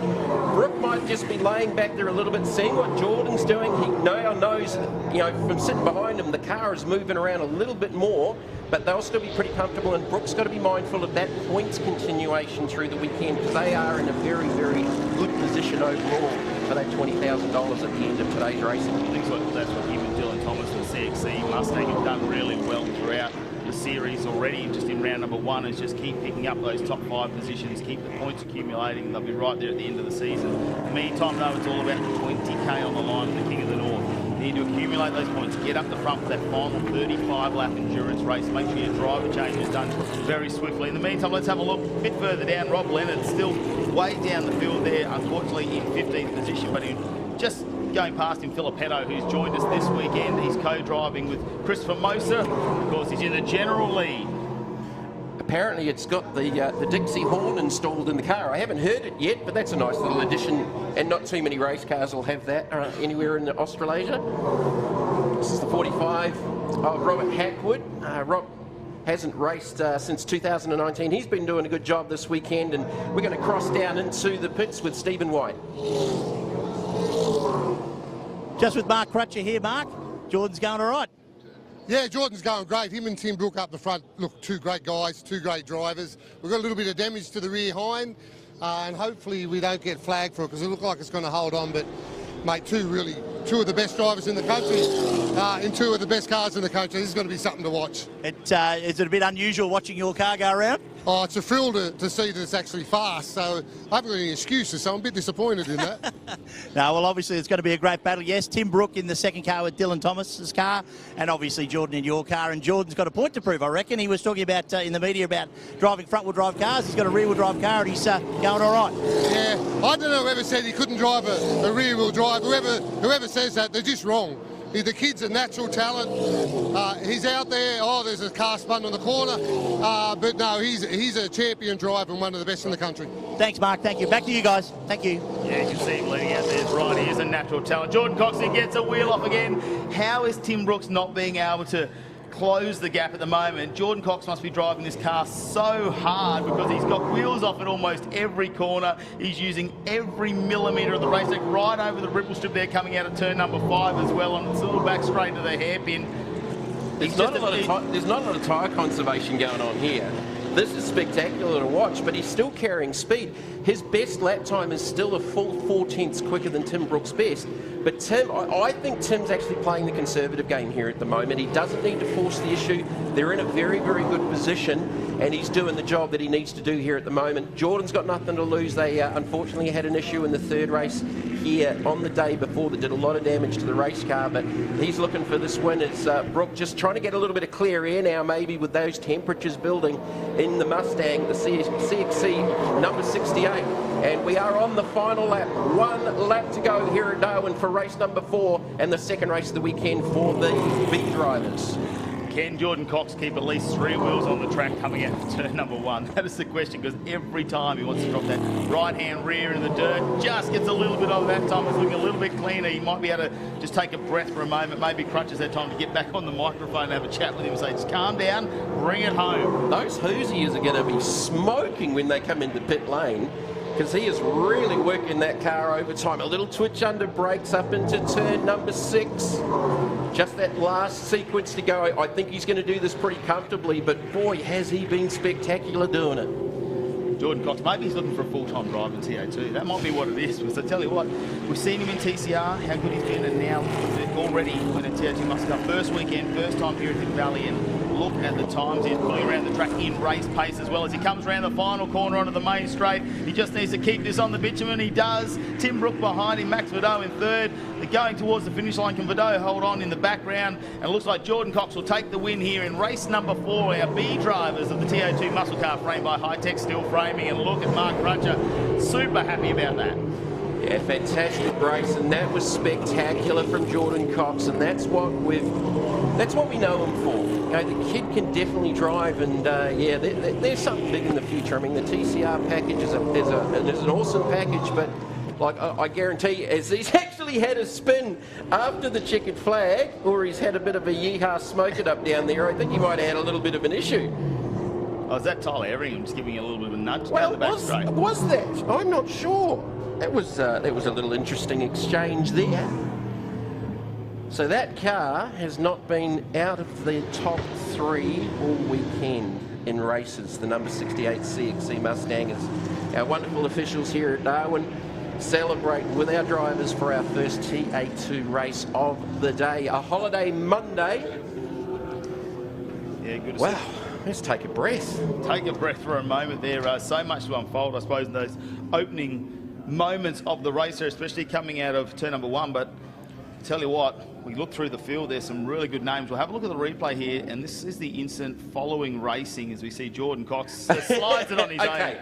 Brooke might just be laying back there a little bit, seeing what Jordan's doing. He now knows, you know, from sitting behind him, the car is moving around a little bit more, but they'll still be pretty comfortable, and Brooke's got to be mindful of that points continuation through the weekend, because they are in a very, very good position overall for that $20,000 at the end of today's racing. I think that's what him and Dylan Thomas and CXC Mustang have done really well throughout the series already. Just in round number 1 is just keep picking up those top 5 positions, keep the points accumulating. They'll be right there at the end of the season. In the meantime, though, it's all about 20k on the line for the King of the North. You need to accumulate those points, get up the front for that final 35-lap endurance race. Make sure your driver change is done very swiftly. In the meantime, let's have a look a bit further down. Rob Leonard's still way down the field there, unfortunately in 15th position, but in just going past him, Filippetto, who's joined us this weekend. He's co-driving with Christopher Moser. Of course, he's in the general lead. Apparently it's got the Dixie horn installed in the car. I haven't heard it yet, but that's a nice little addition, and not too many race cars will have that anywhere in Australasia. This is the 45 of Robert Hackwood. Rob hasn't raced since 2019. He's been doing a good job this weekend, and we're going to cross down into the pits with Stephen White. Just with Mark Crutcher here, Mark. Jordan's going all right. Yeah, Jordan's going great. Him and Tim Brook up the front. Look, 2 great guys, 2 great drivers. We've got a little bit of damage to the rear hind, and hopefully we don't get flagged for it, because it looks like it's going to hold on. But, mate, 2 of the best drivers in the country, and 2 of the best cars in the country. This is going to be something to watch. Is it a bit unusual watching your car go around? Oh, it's a thrill to see that it's actually fast, so I haven't got any excuses, so I'm a bit disappointed in that. No, well, obviously it's going to be a great battle. Yes, Tim Brook in the second car with Dylan Thomas's car, and obviously Jordan in your car, and Jordan's got a point to prove, I reckon. He was talking about in the media about driving front-wheel drive cars. He's got a rear-wheel drive car, and he's going all right. Yeah, I don't know whoever said he couldn't drive a rear-wheel drive. Whoever says that, they're just wrong. The kid's a natural talent. He's out there. Oh, there's a car spun on the corner. But no, he's a champion driver and one of the best in the country. Thanks, Mark. Thank you. Back to you guys. Thank you. Yeah, you can see him leading out there. Right, he is a natural talent. Jordan Cox gets a wheel off again. How is Tim Brooks not being able to close the gap at the moment? Jordan Cox must be driving this car so hard, because he's got wheels off at almost every corner. He's using every millimetre of the racetrack, right over the ripple strip there, coming out of turn number 5 as well, and it's a little back straight to the hairpin. There's not a lot of tyre conservation going on here. This is spectacular to watch, but he's still carrying speed. His best lap time is still a full 4/10 quicker than Tim Brooks' best. But Tim, I think Tim's actually playing the conservative game here at the moment. He doesn't need to force the issue. They're in a very, very good position, and he's doing the job that he needs to do here at the moment. Jordan's got nothing to lose. They unfortunately had an issue in the 3rd race here on the day before that did a lot of damage to the race car, but he's looking for this win. It's Brooke just trying to get a little bit of clear air now, maybe with those temperatures building in the Mustang, the CXC number 68. And we are on the final lap. 1 lap to go here at Darwin for race number 4, and the second race of the weekend for the big drivers. Can Jordan Cox keep at least 3 wheels on the track coming out of turn number 1? That is the question, because every time he wants to drop that right-hand rear in the dirt, just gets a little bit of that time. It's looking a little bit cleaner. He might be able to just take a breath for a moment. Maybe Crutcher's that time to get back on the microphone and have a chat with him and say, just calm down, bring it home. Those Hoosiers are going to be smoking when they come into pit lane, because he is really working that car over time. A little twitch under brakes up into turn number 6. Just that last sequence to go. I think he's going to do this pretty comfortably, but boy, has he been spectacular doing it. Jordan Cox, maybe he's looking for a full-time drive in Ta2. That might be what it is, because I tell you what, we've seen him in TCR, how good he's been, and now already winning Ta2 Muscle Car. First weekend, first time here at Hidden Valley, and look at the times he's pulling around the track in race pace as well as he comes around the final corner onto the main straight. He just needs to keep this on the bitumen. He does. Tim Brook behind him, Max Vidot in third. They're going towards the finish line. Can Vidot hold on in the background? And it looks like Jordan Cox will take the win here in race number 4. Our B drivers of the Ta2 Muscle Car, framed by Hi-Tec steel framing. And look at Mark Crutcher, super happy about that. Yeah, fantastic race, and that was spectacular from Jordan Cox, and that's what we know him for. You know, the kid can definitely drive, and yeah, there's something big in the future. I mean, the TCR package is an awesome package, but like I guarantee, as he's actually had a spin after the checkered flag, or he's had a bit of a yeehaw smoke it up down there, I think he might have had a little bit of an issue. Oh, is that Tyler Everingham just giving a little bit of a nudge well, down the back straight? Was that? I'm not sure. That was a little interesting exchange there. So that car has not been out of the top 3 all weekend in races. The number 68 CXC Mustang is our wonderful officials here at Darwin celebrating with our drivers for our first Ta2 race of the day. A holiday Monday. Yeah, good to wow. see. Let's take a breath. Take a breath for a moment there. So much to unfold, I suppose, in those opening moments of the race there, especially coming out of turn number 1. But tell you what, we look through the field, there's some really good names. We'll have a look at the replay here, and this is the instant following racing as we see Jordan Cox slides it on his own.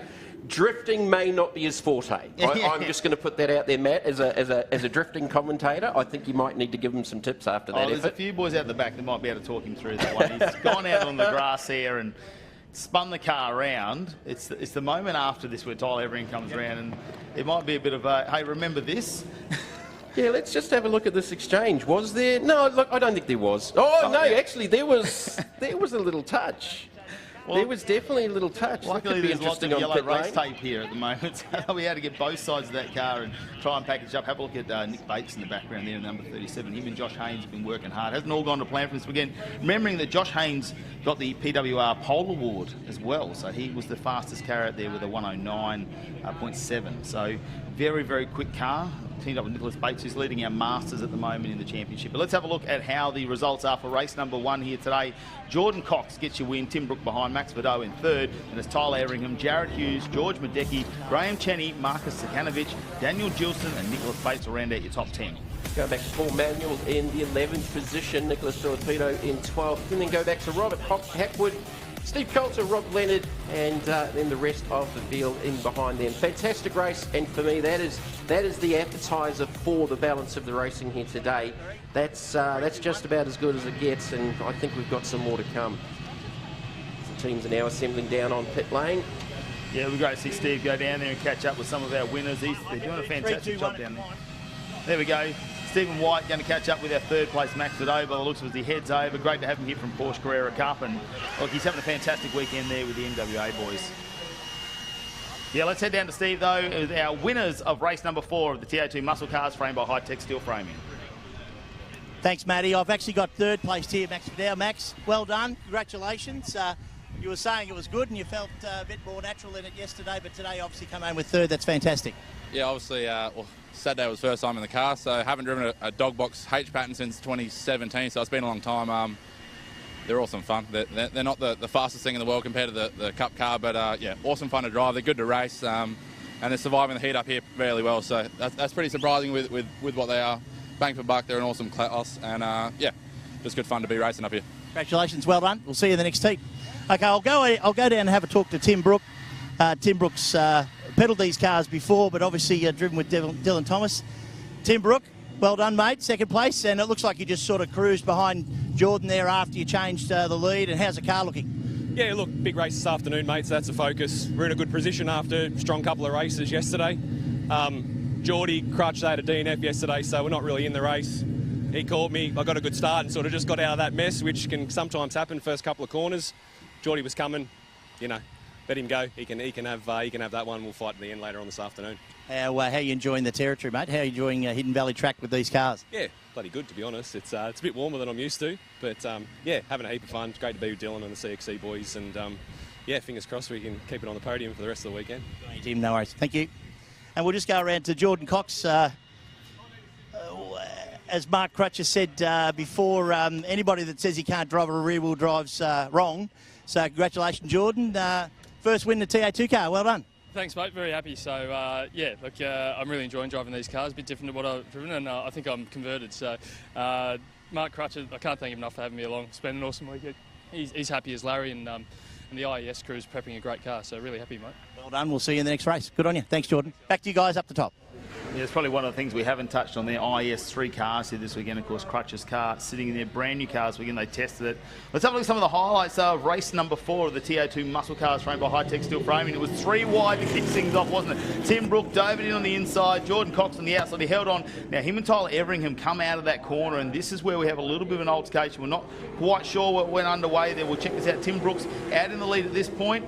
Drifting may not be his forte. I'm just going to put that out there, Matt, as a drifting commentator. I think you might need to give him some tips after that. There's a few boys out the back that might be able to talk him through that one. He's gone out on the grass here and spun the car around. It's the moment after this where Tyler Everingham comes around, and it might be a bit of a, hey, remember this? Yeah, let's just have a look at this exchange. Was there? No, look, I don't think there was. Oh, no, yeah. Actually, there was a little touch. Well, there was definitely a little touch. Luckily, there's lots of yellow race tape here at the moment. So we had to get both sides of that car and try and package up. Have a look at Nick Bates in the background there, number 37. Him and Josh Haynes have been working hard. Hasn't all gone to plan for this weekend. Remembering that Josh Haynes got the PWR Pole Award as well. So he was the fastest car out there with a 109.7. So very, very quick car. Teamed up with Nicholas Bates, who's leading our Masters at the moment in the championship. But let's have a look at how the results are for race number 1 here today. Jordan Cox gets your win, Tim Brook behind, Max Vidot in third, and it's Tyler Everingham, Jared Hughes, George Madecki, Graham Cheney, Marcus Sakanovich, Daniel Gilson, and Nicholas Bates will round out your top 10. Go back to Paul Manuel in the 11th position, Nicholas Filipino in 12th, and then go back to Robert Hackwood, Steve Coulter, Rob Leonard, and then the rest of the field in behind them. Fantastic race, and for me, that is the appetizer for the balance of the racing here today. That's just about as good as it gets, and I think we've got some more to come. The teams are now assembling down on pit lane. Yeah, we're great to see Steve go down there and catch up with some of our winners. They're doing a fantastic job down there. There we go. Stephen White going to catch up with our third place Max Vidot. By the looks of it, he heads over. Great to have him here from Porsche Carrera Cup, and look, he's having a fantastic weekend there with the NWA boys. Yeah, let's head down to Steve though, with our winners of race number 4 of the Ta2 Muscle Cars, framed by Hi-Tec steel framing. Thanks, Matty. I've actually got third place here, Max Vidot. Max, well done. Congratulations. You were saying it was good and you felt a bit more natural in it yesterday, but today obviously come home with third. That's fantastic. Yeah, obviously, Saturday was first time in the car, so I haven't driven a dog box H pattern since 2017, so it's been a long time. They're awesome fun. They're not the fastest thing in the world compared to the Cup car, but yeah, awesome fun to drive. They're good to race, and they're surviving the heat up here fairly well, so that's pretty surprising with what they are. Bang for buck, they're an awesome class, and yeah, just good fun to be racing up here. Congratulations, well done. We'll see you in the next heat. Okay, I'll go down and have a talk to Tim Brook. Tim Brook's pedalled these cars before, but obviously driven with Dylan Thomas. Tim Brook, well done, mate. Second place, and it looks like you just sort of cruised behind Jordan there after you changed the lead. And how's the car looking? Yeah, look, big race this afternoon, mate, so that's the focus. We're in a good position after a strong couple of races yesterday. Geordie Crutch, they had a DNF yesterday, so we're not really in the race. He called me, I got a good start and sort of just got out of that mess, which can sometimes happen first couple of corners. Geordie was coming, you know, let him go. He can have that one. We'll fight at the end later on this afternoon. How are you enjoying the territory, mate? How are you enjoying Hidden Valley track with these cars? Yeah, bloody good, to be honest. It's a bit warmer than I'm used to, but yeah, having a heap of fun. It's great to be with Dylan and the CXC boys, and yeah, fingers crossed we can keep it on the podium for the rest of the weekend. Tim, no worries. Thank you. And we'll just go around to Jordan Cox. As Mark Crutcher said before, anybody that says he can't drive a rear-wheel drive's wrong. So congratulations, Jordan. First win in the Ta2 car. Well done. Thanks, mate. Very happy. So, yeah, look, I'm really enjoying driving these cars. A bit different to what I've driven, and I think I'm converted. So, Mark Crutcher, I can't thank him enough for having me along. It's been an awesome weekend. He's happy as Larry, and the IES crew is prepping a great car. So, really happy, mate. Well done. We'll see you in the next race. Good on you. Thanks, Jordan. Back to you guys up the top. Yeah, it's probably one of the things we haven't touched on there. IES 3 cars here this weekend. Of course, Crutcher's car sitting in their brand new cars. Weekend they tested it. Let's have a look at some of the highlights of race number 4 of the Ta2 Muscle Cars framed by Hi-Tec steel framing. It was 3 wide to kick things off, wasn't it? Tim Brook dove it in on the inside. Jordan Cox on the outside. He held on. Now, him and Tyler Everingham come out of that corner, and this is where we have a little bit of an altercation. We're not quite sure what went underway there. We'll check this out. Tim Brook's out in the lead at this point.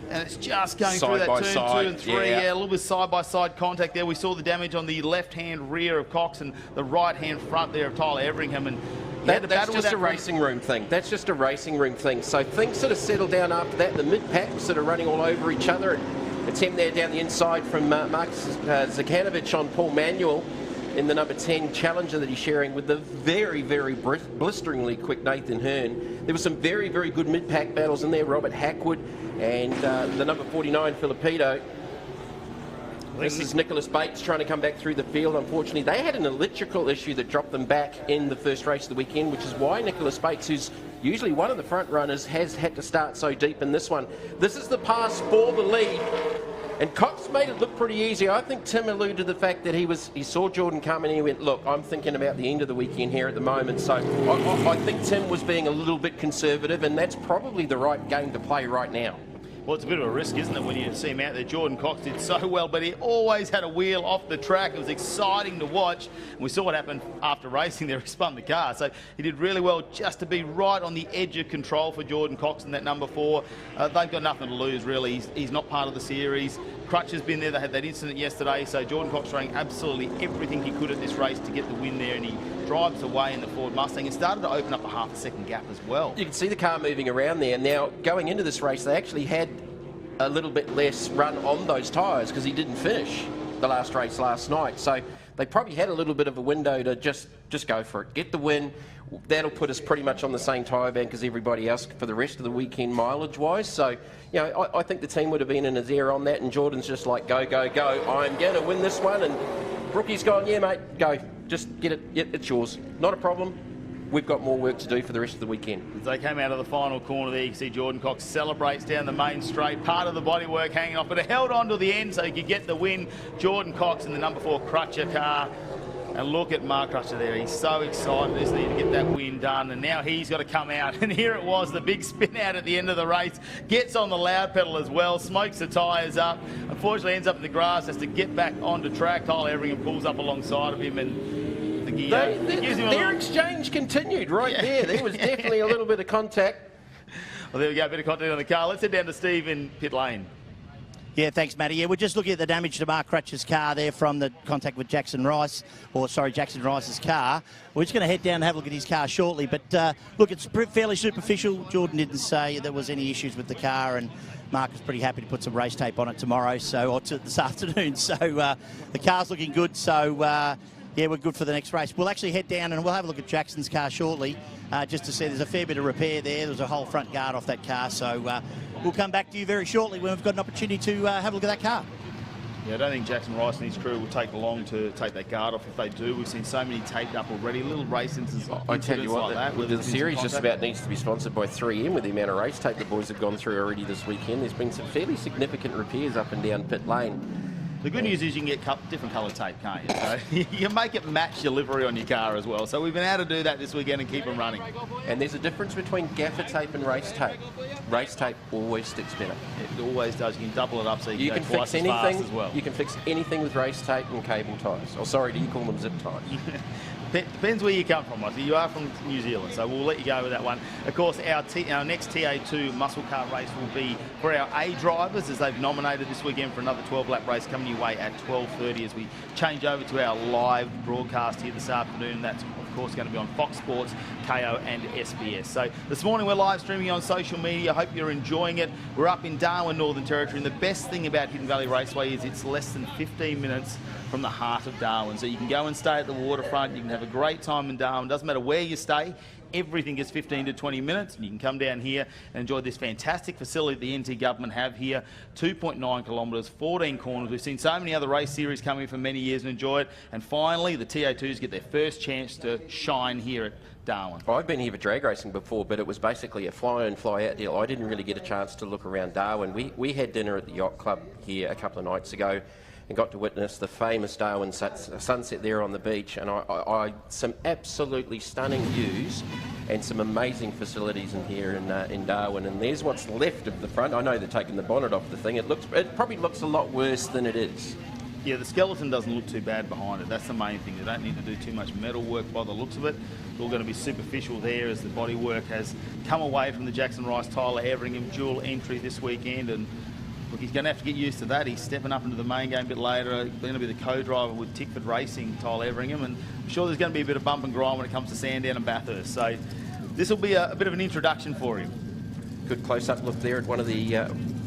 And it's just going through that turn 2 and 3. Yeah, a little bit side-by-side contact there. We saw the damage on the left-hand rear of Cox and the right-hand front there of Tyler Everingham. And that's just a racing room thing. That's just a racing room thing. So things sort of settled down after that. The mid-pack was sort of running all over each other. And attempt there down the inside from Marcus Zakanovic on Paul Manuel in the number 10 Challenger that he's sharing with the very, very blisteringly quick Nathan Hearn. There were some very, very good mid-pack battles in there. Robert Hackwood and the number 49 Filipino. This is Nicholas Bates trying to come back through the field. Unfortunately, they had an electrical issue that dropped them back in the first race of the weekend, which is why Nicholas Bates, who's usually one of the front runners, has had to start so deep in this one. This is the pass for the lead. And Cox made it look pretty easy. I think Tim alluded to the fact that he saw Jordan come and he went, look, I'm thinking about the end of the weekend here at the moment. So I think Tim was being a little bit conservative, and that's probably the right game to play right now. Well, it's a bit of a risk, isn't it, when you see him out there? Jordan Cox did so well, but he always had a wheel off the track. It was exciting to watch. And we saw what happened after racing there. He spun the car. So he did really well just to be right on the edge of control for Jordan Cox in that number 4. They've got nothing to lose, really. He's not part of the series. Crutcher's been there. They had that incident yesterday. So Jordan Cox trying absolutely everything he could at this race to get the win there. And he drives away in the Ford Mustang. It started to open up a half a second gap as well. You can see the car moving around there. Now, going into this race, they actually had a little bit less run on those tyres because he didn't finish the last race last night. So they probably had a little bit of a window to just go for it. Get the win. That'll put us pretty much on the same tyre bank as everybody else for the rest of the weekend mileage-wise. So, you know, I think the team would have been in his ear on that, and Jordan's just like, go, go, go. I'm going to win this one. And Brookie's gone, yeah, mate, go. Just get it. Yeah, it's yours. Not a problem. We've got more work to do for the rest of the weekend. As they came out of the final corner there, you can see Jordan Cox celebrates down the main straight, part of the bodywork hanging off, but it held on to the end so he could get the win. Jordan Cox in the number 4 Crutcher car. And look at Mark Crutcher there. He's so excited, isn't he, to get that win done. And now he's got to come out. And here it was, the big spin out at the end of the race. Gets on the loud pedal as well, smokes the tyres up. Unfortunately, ends up in the grass, has to get back onto track. Tyler Everingham pulls up alongside of him, and their exchange continued there. There was definitely a little bit of contact. Well, there we go, a bit of contact on the car. Let's head down to Steve in pit lane. Yeah, thanks, Matty. Yeah, we're just looking at the damage to Mark Crutcher's car there from the contact with Jackson Rice's car. We're just going to head down and have a look at his car shortly. But look, it's fairly superficial. Jordan didn't say there was any issues with the car, and Mark was pretty happy to put some race tape on it tomorrow, or this afternoon. So the car's looking good. So yeah, we're good for the next race. We'll actually head down and we'll have a look at Jackson's car shortly, just to see there's a fair bit of repair there. There's a whole front guard off that car. So we'll come back to you very shortly when we've got an opportunity to have a look at that car. Yeah, I don't think Jackson Rice and his crew will take long to take that guard off. If they do, we've seen so many taped up already. Little race incidents I tell you what, like the series just about needs to be sponsored by 3M with the amount of race tape the boys have gone through already this weekend. There's been some fairly significant repairs up and down pit lane. The good news is you can get different colour tape, can't you? So you can make it match your livery on your car as well. So we've been able to do that this weekend and keep them running. And there's a difference between gaffer tape and race tape. Race tape always sticks better. It always does. You can double it up so you can go twice fix anything, as fast as well. You can fix anything with race tape and cable ties. Or sorry, do you call them zip ties? Depends where you come from, Ross. You are from New Zealand, so we'll let you go with that one. Of course, our next Ta2 muscle car race will be for our A drivers, as they've nominated this weekend for another 12-lap race coming your way at 12:30 as we change over to our live broadcast here this afternoon. That's, of course, going to be on Fox Sports, KO and SBS. So this morning we're live streaming on social media. Hope you're enjoying it. We're up in Darwin, Northern Territory, and the best thing about Hidden Valley Raceway is it's less than 15 minutes from the heart of Darwin. So you can go and stay at the waterfront. You can have a great time in Darwin. Doesn't matter where you stay. Everything is 15 to 20 minutes, and you can come down here and enjoy this fantastic facility the NT government have here. 2.9 kilometres, 14 corners. We've seen so many other race series coming for many years and enjoy it. And finally, the Ta2s get their first chance to shine here at Darwin. I've been here for drag racing before, but it was basically a fly-in, fly-out deal. I didn't really get a chance to look around Darwin. We had dinner at the Yacht Club here a couple of nights ago and got to witness the famous Darwin sunset there on the beach, and some absolutely stunning views and some amazing facilities in here in Darwin. And there's what's left of the front. I know they're taking the bonnet off the thing. It probably looks a lot worse than it is. Yeah, the skeleton doesn't look too bad behind it. That's the main thing. They don't need to do too much metal work by the looks of it. It's all going to be superficial there as the bodywork has come away from the Jackson Rice Tyler Everingham dual entry this weekend. And look, he's going to have to get used to that. He's stepping up into the main game a bit later. He's going to be the co-driver with Tickford Racing, Tyler Everingham, and I'm sure there's going to be a bit of bump and grind when it comes to Sandown and Bathurst. So this will be a bit of an introduction for him. Good close-up look there at one of the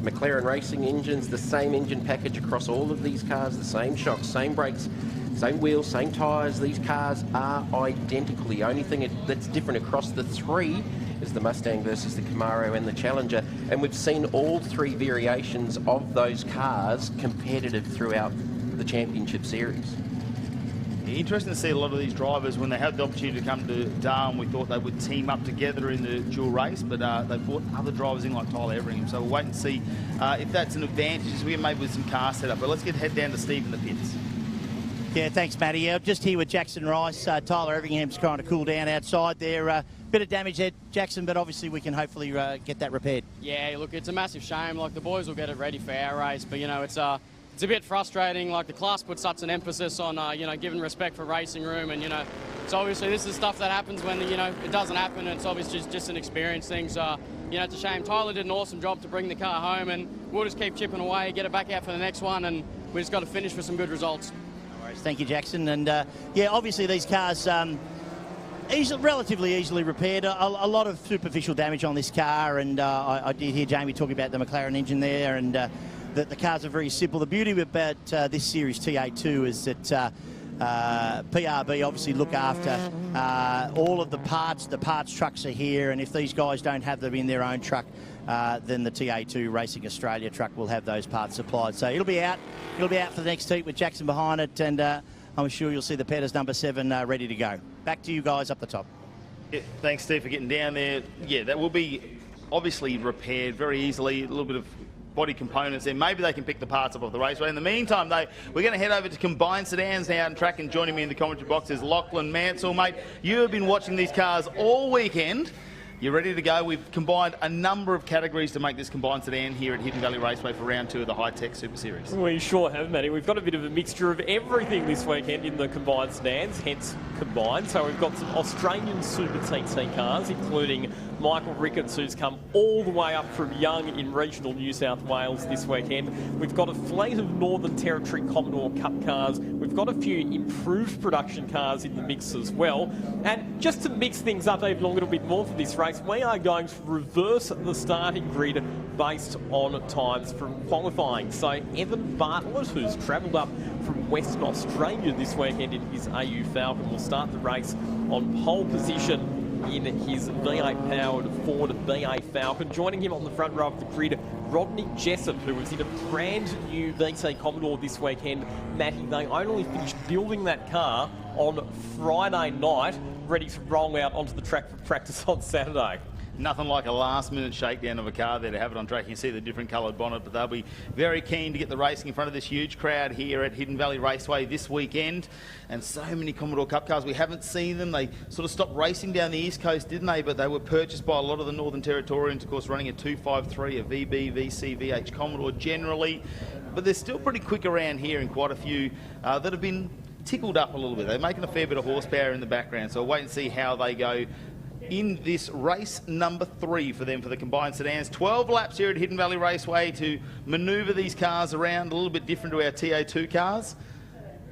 McLaren Racing engines. The same engine package across all of these cars, the same shocks, same brakes, same wheels, same tyres. These cars are identical. The only thing that's different across the three is the Mustang versus the Camaro and the Challenger, and we've seen all three variations of those cars competitive throughout the championship series. Interesting to see a lot of these drivers, when they had the opportunity to come to Darwin, we thought they would team up together in the dual race, but they brought other drivers in like Tyler Everingham, so we'll wait and see if that's an advantage as we maybe with some car setup. But let's head down to Steve in the pits. Yeah, thanks, Matty. Just here with Jackson Rice. Tyler Everingham's trying to cool down outside there. Bit of damage there, Jackson, but obviously we can hopefully get that repaired. Yeah, look, it's a massive shame. Like, the boys will get it ready for our race, but, you know, it's a bit frustrating. Like, the class puts such an emphasis on, you know, giving respect for racing room, and, you know, it's obviously this is stuff that happens when, you know, it doesn't happen, and it's obviously just an experience thing. So, you know, it's a shame. Tyler did an awesome job to bring the car home, and we'll just keep chipping away, get it back out for the next one, and we just got to finish with some good results. Thank you, Jackson. And yeah, obviously these cars relatively easily repaired. A lot of superficial damage on this car, and I did hear Jamie talking about the McLaren engine there, and the cars are very simple. The beauty about this series Ta2 is that PRB obviously look after all of the parts. The parts trucks are here, and if these guys don't have them in their own truck, then the Ta2 Racing Australia truck will have those parts supplied. So it'll be out for the next heat with Jackson behind it, and I'm sure you'll see the Petters number 7 ready to go. Back to you guys up the top. Yeah, thanks, Steve, for getting down there. Yeah, that will be obviously repaired very easily. A little bit of body components there. Maybe they can pick the parts up off the raceway. In the meantime, though, we're going to head over to Combined Sedans now and track, and joining me in the commentary box is Lachlan Mansell. Mate, you have been watching these cars all weekend. You're ready to go. We've combined a number of categories to make this combined sedan here at Hidden Valley Raceway for round 2 of the Hi-Tec Super Series. We sure have, Matty. We've got a bit of a mixture of everything this weekend in the combined sedans, hence combined. So we've got some Australian Super TT cars, including Michael Ricketts, who's come all the way up from Young in regional New South Wales this weekend. We've got a fleet of Northern Territory Commodore Cup cars. We've got a few improved production cars in the mix as well. And just to mix things up even a little bit more for this race, we are going to reverse the starting grid based on times from qualifying. So Evan Bartlett, who's travelled up from Western Australia this weekend in his AU Falcon, will start the race on pole position in his V8-powered Ford BA Falcon. Joining him on the front row of the grid, Rodney Jessup, who was in a brand new VT Commodore this weekend. Matty, they only finished building that car on Friday night, ready to roll out onto the track for practice on Saturday. Nothing like a last-minute shakedown of a car there to have it on track. You can see the different coloured bonnet, but they'll be very keen to get the racing in front of this huge crowd here at Hidden Valley Raceway this weekend. And so many Commodore Cup cars, we haven't seen them. They sort of stopped racing down the East Coast, didn't they? But they were purchased by a lot of the Northern Territorians, of course, running a 253, a VB, VC, VH Commodore generally. But they're still pretty quick around here, and quite a few that have been tickled up a little bit. They're making a fair bit of horsepower in the background, so we'll wait and see how they go in this race number 3 for them for the combined sedans. 12 laps here at Hidden Valley Raceway to manoeuvre these cars around, a little bit different to our Ta2 cars.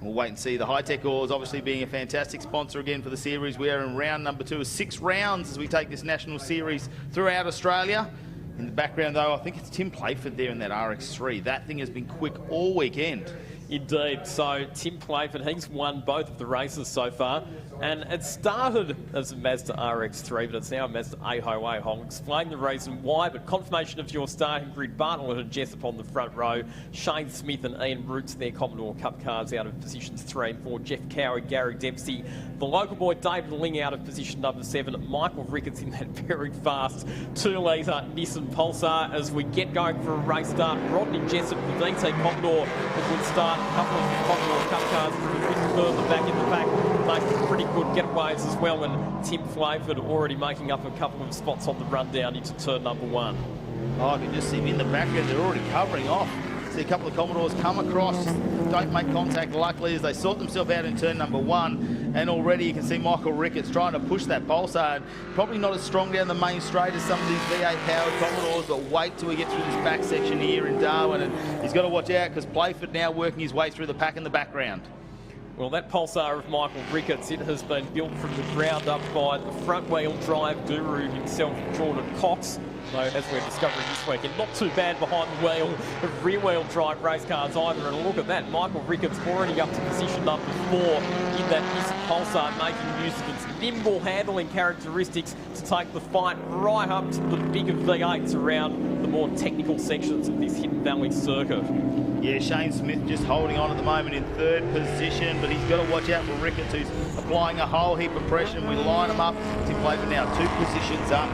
We'll wait and see. The Hi-Tec Oars obviously being a fantastic sponsor again for the series. We are in round number 2 of 6 rounds as we take this national series throughout Australia. In the background, though, I think it's Tim Playford there in that RX3. That thing has been quick all weekend. Indeed. So Tim Playford, he's won both of the races so far. And it started as a Mazda RX3, but it's now a Mazda A-Highway. I'll explain the reason why, but confirmation of your starting grid. Bartlett and Jessup on the front row. Shane Smith and Ian Roots, their Commodore Cup cars, out of positions 3 and 4. Jeff Cowie, Gary Dempsey. The local boy David Ling out of position number 7. Michael Ricketts in that very fast 2-litre Nissan Pulsar as we get going for a race start. Rodney Jessup, the VT Commodore, a good start. A couple of Commodore Cup cars from a bit further back in the pack, making pretty good getaways as well, and Tim Playford already making up a couple of spots on the run down into turn number 1. Oh, I can just see them in the background. They're already covering off. See a couple of Commodores come across, don't make contact luckily as they sort themselves out in turn number 1, and already you can see Michael Ricketts trying to push that Pulsar. Probably not as strong down the main straight as some of these V8 powered Commodores, but wait till we get through this back section here in Darwin, and he's got to watch out because Playford now working his way through the pack in the background. Well, that Pulsar of Michael Ricketts, it has been built from the ground up by the front-wheel drive guru himself, Jordan Cox. So, as we're discovering this weekend, not too bad behind the wheel of rear-wheel drive race cars either. And look at that, Michael Ricketts already up to position number 4 in that Nissan Pulsar, making use of its nimble handling characteristics to take the fight right up to the bigger V8s around the more technical sections of this Hidden Valley circuit. Yeah, Shane Smith just holding on at the moment in 3rd position, but he's got to watch out for Ricketts, who's applying a whole heap of pressure. We line them up. Tim Playford now 2 positions up,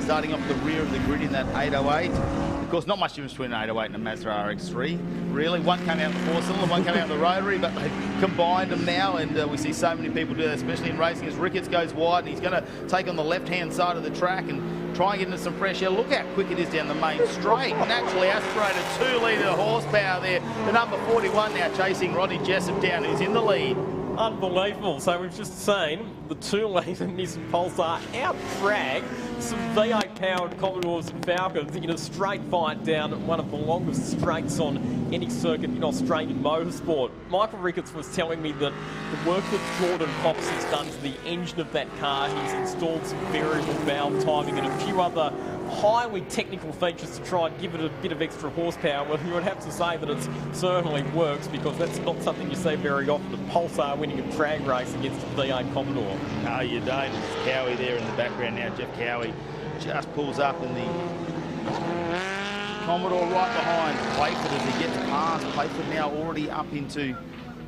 starting off the rear of the grid in that 808. Of course, not much difference between an 808 and a Mazda RX3, really. One came out the 4-cylinder, one came out the rotary, but they've combined them now, and we see so many people do that, especially in racing, as Ricketts goes wide, and he's going to take on the left-hand side of the track and try and get into some fresh air. Look how quick it is down the main straight. Naturally aspirated 2-litre horsepower there. The number 41 now chasing Rodney Jessup down, who's in the lead. Unbelievable. So we've just seen the 2-litre Nissan Pulsar out-drag some V8 powered Commodores and Falcons in a straight fight down one of the longest straights on any circuit in Australian motorsport. Michael Ricketts was telling me that the work that Jordan Cox has done to the engine of that car, he's installed some variable valve timing and a few other highly technical features to try and give it a bit of extra horsepower. Well, you would have to say that it certainly works, because that's not something you see very often. A Pulsar winning a drag race against a V8 Commodore. No, you don't. It's Cowie there in the background now. Jeff Cowie just pulls up in the Commodore right behind Playford as he gets past. Playford now already up into,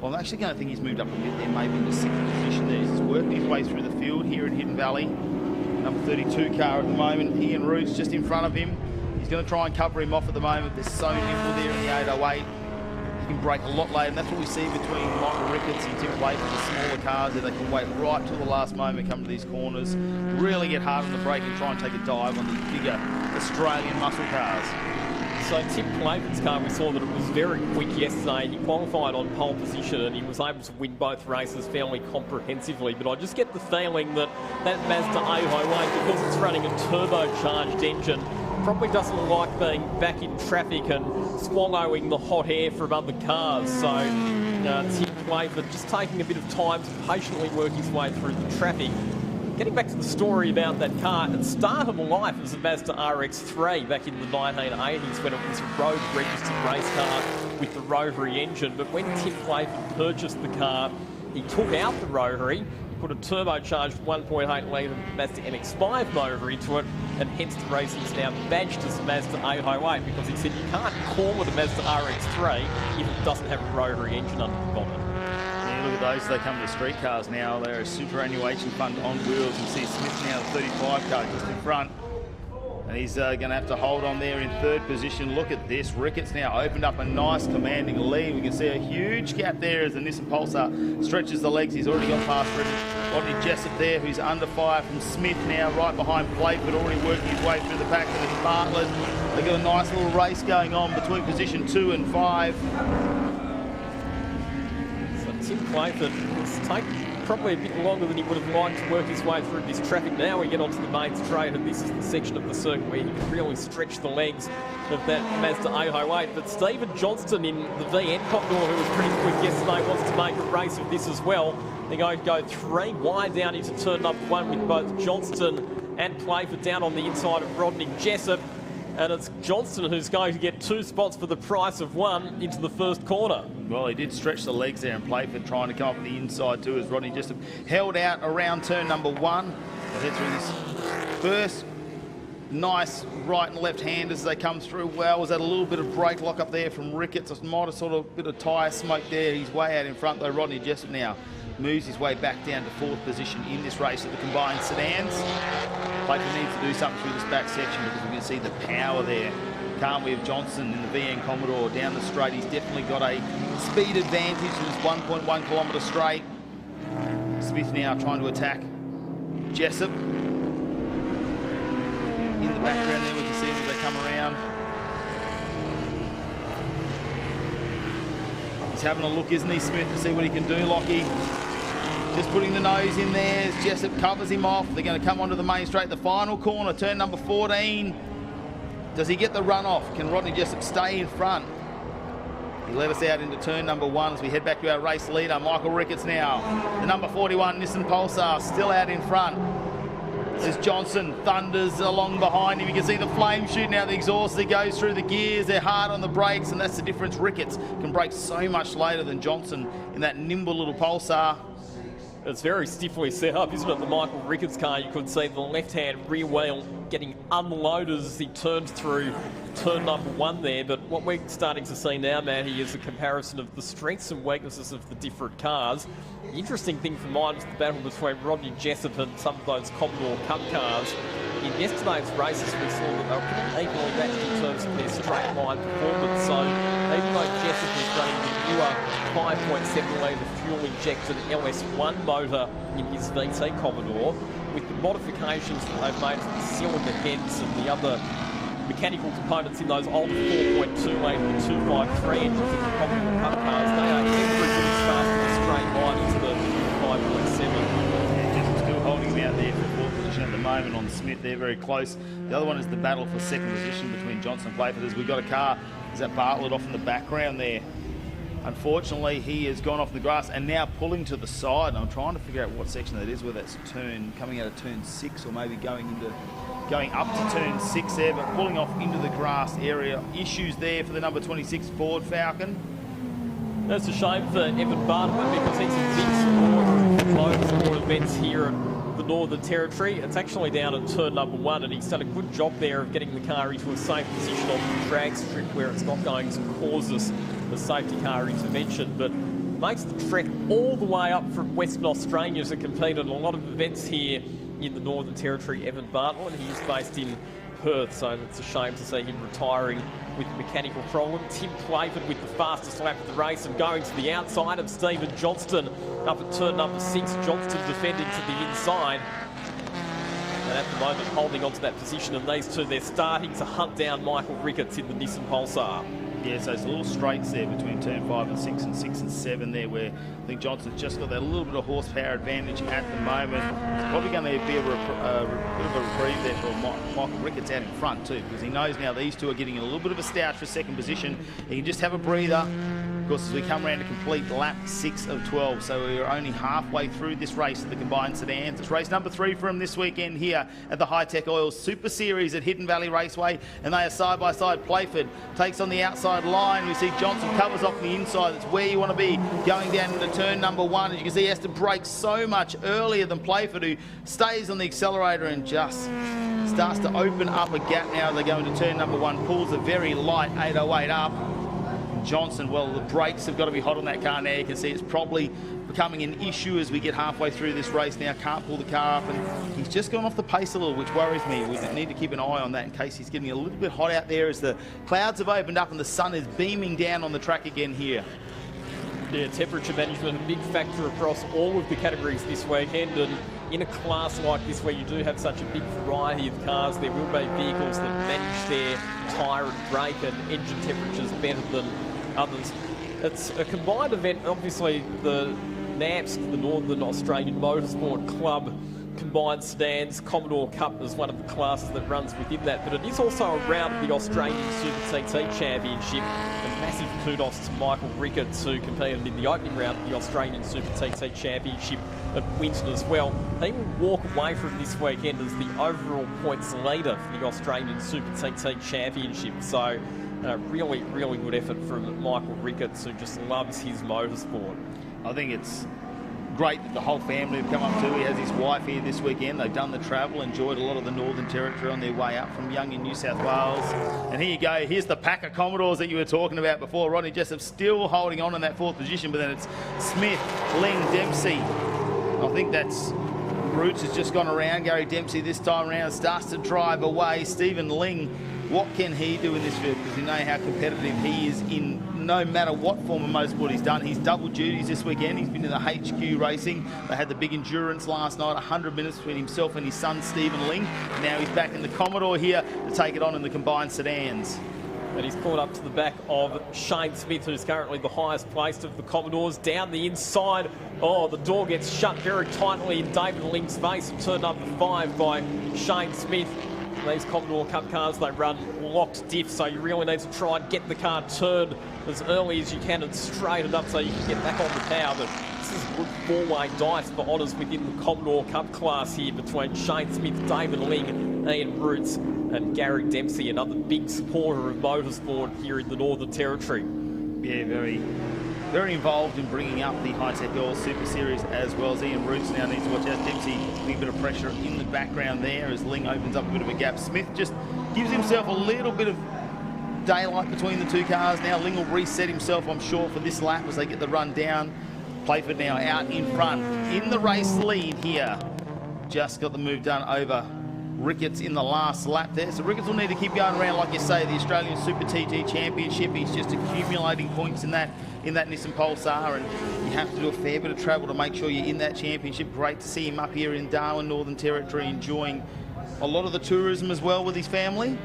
well, I'm actually going to think he's moved up a bit there, maybe into 6th position there. He's working his way through the field here at Hidden Valley. Number 32 car at the moment. Ian Roots just in front of him. He's going to try and cover him off at the moment. They're so nimble there in the 808. He can brake a lot later, and that's what we see between Michael Ricketts and Tim Playford, the smaller cars, that they can wait right till the last moment, come to these corners, really get hard on the brake and try and take a dive on these bigger Australian muscle cars. So Tim Playford's car, we saw that it was very quick yesterday. He qualified on pole position and he was able to win both races fairly comprehensively. But I just get the feeling that that Mazda A-Highway, because it's running a turbocharged engine, probably doesn't like being back in traffic and swallowing the hot air from other cars. So Tim Playford just taking a bit of time to patiently work his way through the traffic. Getting back to the story about that car, it started life as a Mazda RX3 back in the 1980s when it was a road-registered race car with the rotary engine. But when Tim Playford purchased the car, he took out the rotary, put a turbocharged 1.8-litre Mazda MX-5 motor into it, and hence the racing's now badged as a Mazda A-Highway, because he said you can't call it a Mazda RX3 if it doesn't have a rotary engine under the bonnet. Look at those, they come to street cars now. They're a superannuation fund on wheels. You see Smith now, the 35 car just in front. And he's going to have to hold on there in 3rd position. Look at this. Ricketts now opened up a nice commanding lead. We can see a huge gap there as the Nissan Pulsar stretches the legs. He's already got past Rodney Jessup there, who's under fire from Smith now, right behind Playford, already working his way through the pack to the Bartlett. They've got a nice little race going on between position 2 and 5. Tim Playford has taken probably a bit longer than he would have liked to work his way through this traffic. Now we get onto the main straight, and this is the section of the circuit where he can really stretch the legs of that Mazda 808. But Stephen Johnston in the VN Commodore, who was pretty quick yesterday, wants to make a race of this as well. They're going to go 3 wide down into turn number 1 with both Johnston and Playford down on the inside of Rodney Jessup. And it's Johnston who's going to get 2 spots for the price of 1 into the first corner. Well, he did stretch the legs there and Playford trying to come up the inside too as Rodney just held out around turn number 1. They'll head through this first nice right and left handers as they come through well. Was that a little bit of brake lock up there from Ricketts? Might have sort of a bit of tyre smoke there. He's way out in front though. Rodney Jessup now moves his way back down to 4th position in this race at the Combined Sedans. Playford needs to do something through this back section because we can see the power there. Can't we have Johnson in the VN Commodore down the straight? He's definitely got a speed advantage in this 1.1 kilometre straight. Smith now trying to attack Jessup. In the background there we can see as they come around. He's having a look, isn't he, Smith, to see what he can do, Lockie. Just putting the nose in there as Jessup covers him off. They're going to come onto the main straight, the final corner, turn number 14. Does he get the run off? Can Rodney Jessup stay in front? He led us out into turn number 1 as we head back to our race leader, Michael Ricketts now. The number 41 Nissan Pulsar still out in front. As Johnson thunders along behind him. You can see the flame shooting out the exhaust as he goes through the gears. They're hard on the brakes, and that's the difference. Ricketts can brake so much later than Johnson in that nimble little Pulsar. It's very stiffly set up, isn't it? The Michael Ricketts car, you could see the left-hand rear wheel getting unloaded as he turned through turn number 1 there. But what we're starting to see now, Matty, is a comparison of the strengths and weaknesses of the different cars. The interesting thing for mine was the battle between Rodney Jessup and some of those Commodore Cup cars. In yesterday's races, we saw that they were pretty equally matched in terms of their straight line performance. So even though Jessup is running the newer 5.7 litre fuel-injected LS1 motor in his VT Commodore, with the modifications that they've made to the cylinder heads and the other mechanical components in those old 4.2 litre and 253 engines in the Commodore Cup cars, they are every bit as fast as a straight line into the 5.7. Jessup still holding him out there for 4th position at the moment on Smith. They're very close. The other one is the battle for 2nd position between Johnson and Playford. As we've got a car, is that Bartlett off in the background there? Unfortunately, he has gone off the grass and now pulling to the side. And I'm trying to figure out what section that is, whether that's turn coming out of turn 6 or maybe going up to turn 6 there, but pulling off into the grass area. Issues there for the number 26 Ford Falcon. That's a shame for Evan Bartlett because he's a big supporter of motorsport events here at the Northern Territory. It's actually down at turn number 1, and he's done a good job there of getting the car into a safe position on the drag strip where it's not going to cause us a safety car intervention, but makes the trek all the way up from Western Australia to compete in a lot of events here in the Northern Territory. Evan Bartlett, he is based in Perth, so it's a shame to see him retiring with a mechanical problem. Tim Playford with the fastest lap of the race and going to the outside of Stephen Johnston up at turn number 6. Johnston defending to the inside. And at the moment holding onto that position, and these two, they're starting to hunt down Michael Ricketts in the Nissan Pulsar. Yeah, so it's a little straights there between turn 5 and 6 and 6 and 7 there, where I think Johnson's just got that little bit of horsepower advantage at the moment. It's probably going to be a bit of a reprieve there for Michael Ricketts out in front too, because he knows now these two are getting a little bit of a stouch for 2nd position. He can just have a breather. Of course, as we come around to complete lap 6 of 12, so we're only halfway through this race at the Combined Sedans. It's race number 3 for him this weekend here at the Hi-Tec Oil Super Series at Hidden Valley Raceway, and they are side by side. Playford takes on the outside line. We see Johnson covers off the inside. That's where you want to be going down into turn number 1. As you can see, he has to brake so much earlier than Playford, who stays on the accelerator and just starts to open up a gap now as they go into turn number 1. Pulls a very light 808 up. Johnson, well, the brakes have got to be hot on that car now. You can see it's probably becoming an issue as we get halfway through this race now. Can't pull the car up, and he's just gone off the pace a little, which worries me. We need to keep an eye on that in case he's getting a little bit hot out there as the clouds have opened up and the sun is beaming down on the track again here. Yeah, temperature management, a big factor across all of the categories this weekend, and in a class like this where you do have such a big variety of cars, there will be vehicles that manage their tyre and brake and engine temperatures better than others. It's a combined event. Obviously, the NAMS, the Northern Australian Motorsport Club Combined Sedans. Commodore Cup is one of the classes that runs within that, but it is also a round of the Australian Super TT Championship. And massive kudos to Michael Ricketts, who competed in the opening round of the Australian Super TT Championship at Winton as well. They will walk away from this weekend as the overall points leader for the Australian Super TT Championship. So really, really good effort from Michael Ricketts, who just loves his motorsport. I think it's great that the whole family have come up too. He has his wife here this weekend. They've done the travel, enjoyed a lot of the Northern Territory on their way up from Young in New South Wales. And here you go. Here's the pack of Commodores that you were talking about before. Rodney Jessup still holding on in that 4th position, but then it's Smith, Ling, Dempsey. I think that's Roots has just gone around. Gary Dempsey this time around starts to drive away. Stephen Ling, what can he do in this field? Because you know how competitive he is in no matter what form of motorsport he's done. He's double duties this weekend. He's been in the HQ racing. They had the big endurance last night, 100 minutes between himself and his son, Stephen Ling. Now he's back in the Commodore here to take it on in the Combined Sedans. And he's caught up to the back of Shane Smith, who's currently the highest placed of the Commodores. Down the inside, oh, the door gets shut very tightly in David Ling's face and turned number 5 by Shane Smith. These Commodore Cup cars, they run locked diff, so you really need to try and get the car turned as early as you can and straighten up so you can get back on the power. But this is a good 4-way dice for honours within the Commodore Cup class here between Shane Smith, David Ling, Ian Roots and Gary Dempsey, another big supporter of motorsport here in the Northern Territory. Yeah, very involved in bringing up the Hi-Tec Oil Super Series, as well as Ian Roots now needs to watch out. Dempsey, a bit of pressure in the background there as Ling opens up a bit of a gap. Smith just gives himself a little bit of daylight between the two cars. Now Ling will reset himself, I'm sure, for this lap as they get the run down. Playford now out in front, in the race lead here. Just got the move done over Ricketts in the last lap there. So Ricketts will need to keep going around, like you say, the Australian Super TT Championship. He's just accumulating points in that Nissan Pulsar, and you have to do a fair bit of travel to make sure you're in that championship. Great to see him up here in Darwin, Northern Territory, enjoying a lot of the tourism as well with his family.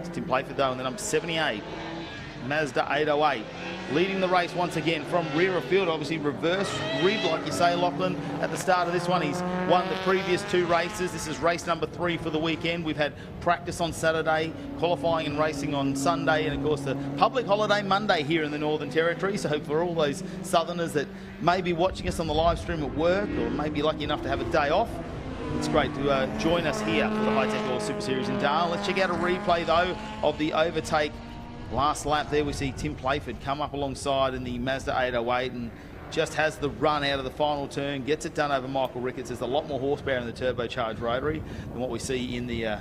It's Tim Playford though in the number 78. Mazda 808, leading the race once again from rear of field, obviously reverse grid, like you say, Lachlan, at the start of this one. He's won the previous 2 races. This is race number 3 for the weekend. We've had practice on Saturday, qualifying and racing on Sunday, and of course the public holiday Monday here in the Northern Territory. So for all those Southerners that may be watching us on the live stream at work, or may be lucky enough to have a day off, it's great to join us here for the Hi-Tec Oil Super Series in Darwin. Let's check out a replay though of the overtake. Last lap there, we see Tim Playford come up alongside in the Mazda 808 and just has the run out of the final turn, gets it done over Michael Ricketts. There's a lot more horsepower in the turbocharged rotary than what we see in the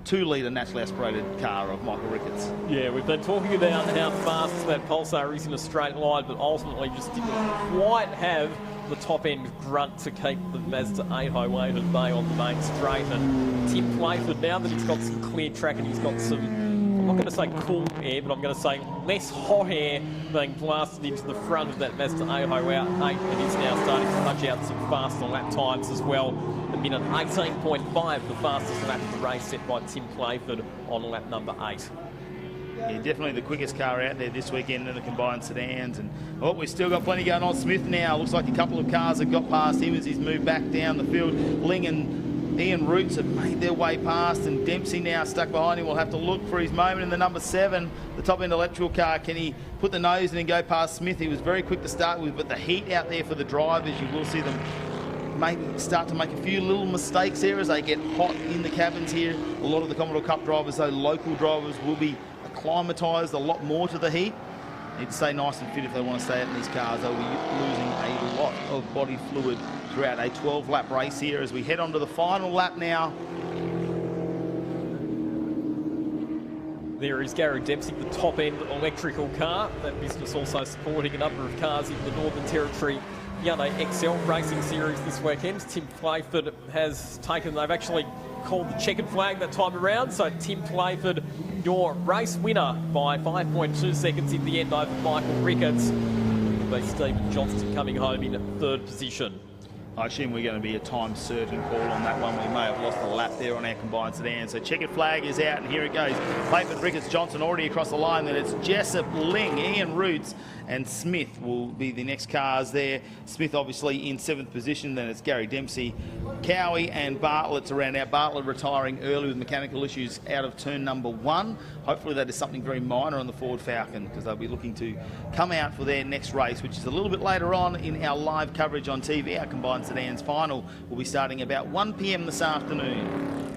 2-litre naturally aspirated car of Michael Ricketts. Yeah, we've been talking about how fast that Pulsar is in a straight line, but ultimately just didn't quite have the top end grunt to keep the Mazda 808 at bay on the main straight. And Tim Playford, now that he's got some clear track and he's got some, I'm not going to say cool air, but I'm going to say less hot air being blasted into the front of that Mazda 808, and he's now starting to punch out some faster lap times as well. A minute 18.5, the fastest lap of the race set by Tim Playford on lap number 8. Yeah, definitely the quickest car out there this weekend in the Combined Sedans. And oh, we've still got plenty going on. Smith now, looks like a couple of cars have got past him as he's moved back down the field. Ling and Ian Roots have made their way past, and Dempsey now stuck behind him. We'll have to look for his moment in the number 7, the top-end electrical car. Can he put the nose in and go past Smith? He was very quick to start with, but the heat out there for the drivers, you will see them maybe start to make a few little mistakes here as they get hot in the cabins here. A lot of the Commodore Cup drivers, though, local drivers, will be acclimatised a lot more to the heat. Need to stay nice and fit if they want to stay out in these cars. They'll be losing a lot of body fluid throughout a 12-lap race here as we head on to the final lap now. There is Gary Dempsey, the top-end electrical car. That business also supporting a number of cars in the Northern Territory Hyundai XL Racing Series this weekend. Tim Playford has taken, they've actually called the checkered flag that time around. So Tim Playford, your race winner by 5.2 seconds in the end over Michael Ricketts. It'll be Stephen Johnston coming home in 3rd position. I assume we're going to be a time certain call on that one. We may have lost a lap there on our Combined Sedan. So checkered flag is out, and here it goes. Playford, Ricketts, Johnson already across the line. Then it's Jessup, Ling, Ian Roots, and Smith will be the next cars there. Smith obviously in 7th position, then it's Gary Dempsey, Cowie and Bartlett's around out. Bartlett retiring early with mechanical issues out of turn number 1. Hopefully that is something very minor on the Ford Falcon, because they'll be looking to come out for their next race, which is a little bit later on in our live coverage on TV. Our Combined Sedans final will be starting about 1 p.m. this afternoon.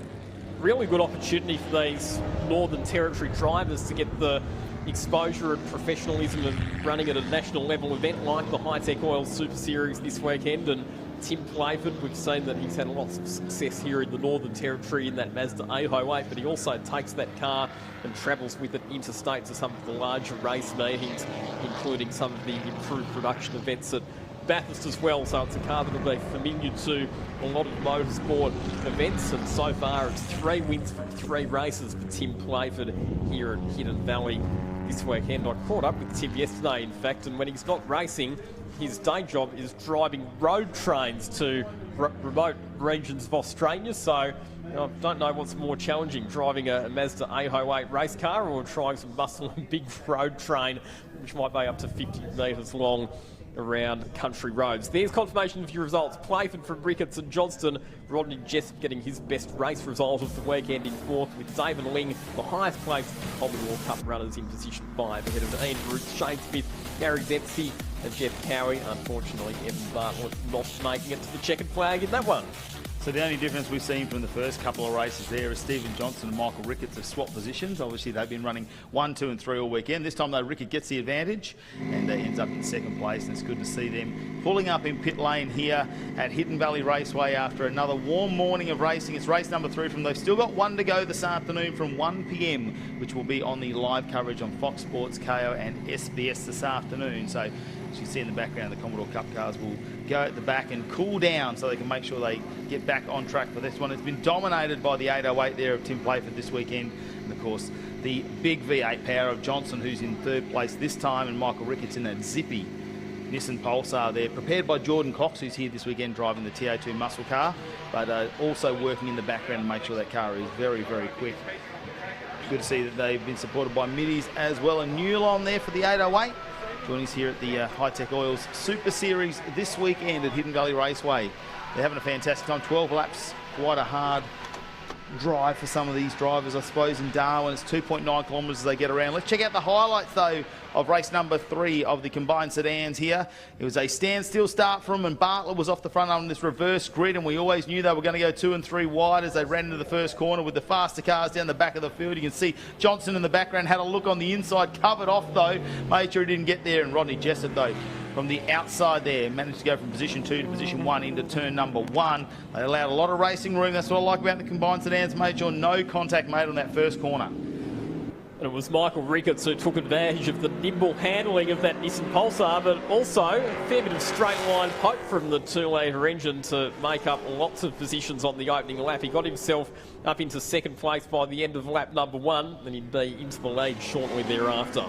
Really good opportunity for these Northern Territory drivers to get the exposure and professionalism of running at a national level event like the Hi-Tec Oil Super Series this weekend. And Tim Playford, we've seen that he's had lots of success here in the Northern Territory in that Mazda A08, but he also takes that car and travels with it interstate to some of the larger race meetings, including some of the improved production events at Bathurst as well. So it's a car that will be familiar to a lot of motorsport events, and so far it's 3 wins from 3 races for Tim Playford here at Hidden Valley this weekend. I caught up with Tim yesterday, in fact, and when he's not racing, his day job is driving road trains to remote regions of Australia. So I don't know what's more challenging, driving a Mazda A08 race car or trying some muscle and big road train, which might be up to 50 metres long around country roads. There's confirmation of your results. Playford from Ricketts and Johnston. Rodney Jessup getting his best race result of the weekend in 4th, with David Ling, the highest placed Commonwealth Cup runners, in position 5, ahead of Ian Roots, Shane Smith, Gary Dempsey and Jeff Cowie. Unfortunately, Evan Bartlett not making it to the checkered flag in that one. So the only difference we've seen from the first couple of races there is Stephen Johnson and Michael Ricketts have swapped positions. Obviously, they've been running 1, 2 and 3 all weekend. This time, though, Rickett gets the advantage and ends up in 2nd place, and it's good to see them pulling up in pit lane here at Hidden Valley Raceway after another warm morning of racing. It's race number 3 from they've still got 1 to go this afternoon from 1 p.m, which will be on the live coverage on Fox Sports, KO and SBS this afternoon. So as you see in the background, the Commodore Cup cars will go at the back and cool down so they can make sure they get back on track for this one. It's been dominated by the 808 there of Tim Playford this weekend, and of course the big V8 power of Johnson, who's in 3rd place this time, and Michael Ricketts in that zippy Nissan Pulsar there, prepared by Jordan Cox, who's here this weekend driving the Ta2 Muscle Car, but also working in the background to make sure that car is very, very quick. Good to see that they've been supported by Middies as well, and Newlon there for the 808. Joining us here at the Hi-Tec Oils Super Series this weekend at Hidden Valley Raceway. They're having a fantastic time. 12 laps, quite a hard drive for some of these drivers, I suppose, in Darwin. It's 2.9 kilometres as they get around. Let's check out the highlights, though, of race number 3 of the Combined Sedans here. It was a standstill start for them, and Bartlett was off the front on this reverse grid, and we always knew they were going to go 2 and 3 wide as they ran into the first corner with the faster cars down the back of the field. You can see Johnson in the background had a look on the inside, covered off, though, made sure he didn't get there, and Rodney Jessup, though, from the outside there, managed to go from position 2 to position 1 into turn number 1. They allowed a lot of racing room. That's what I like about the Combined Sedans. Made sure no contact made on that first corner. And it was Michael Ricketts who took advantage of the nimble handling of that Nissan Pulsar, but also a fair bit of straight line poke from the 2-litre engine to make up lots of positions on the opening lap. He got himself up into 2nd place by the end of lap number 1, and he'd be into the lead shortly thereafter.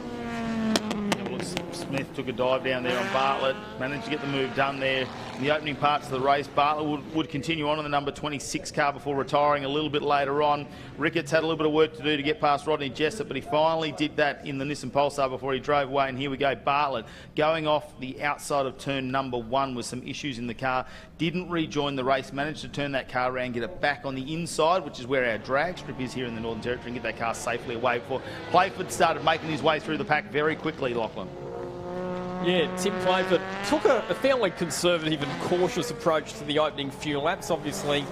Smith took a dive down there on Bartlett, managed to get the move done there in the opening parts of the race. Bartlett would continue on in the number 26 car before retiring a little bit later on. Ricketts had a little bit of work to do to get past Rodney Jessup, but he finally did that in the Nissan Pulsar before he drove away. And here we go, Bartlett going off the outside of turn number 1 with some issues in the car. Didn't rejoin the race, managed to turn that car around, get it back on the inside, which is where our drag strip is here in the Northern Territory, and get that car safely away before Playford started making his way through the pack very quickly, Lachlan. Yeah, Tim Playford took a fairly conservative and cautious approach to the opening few laps. Obviously,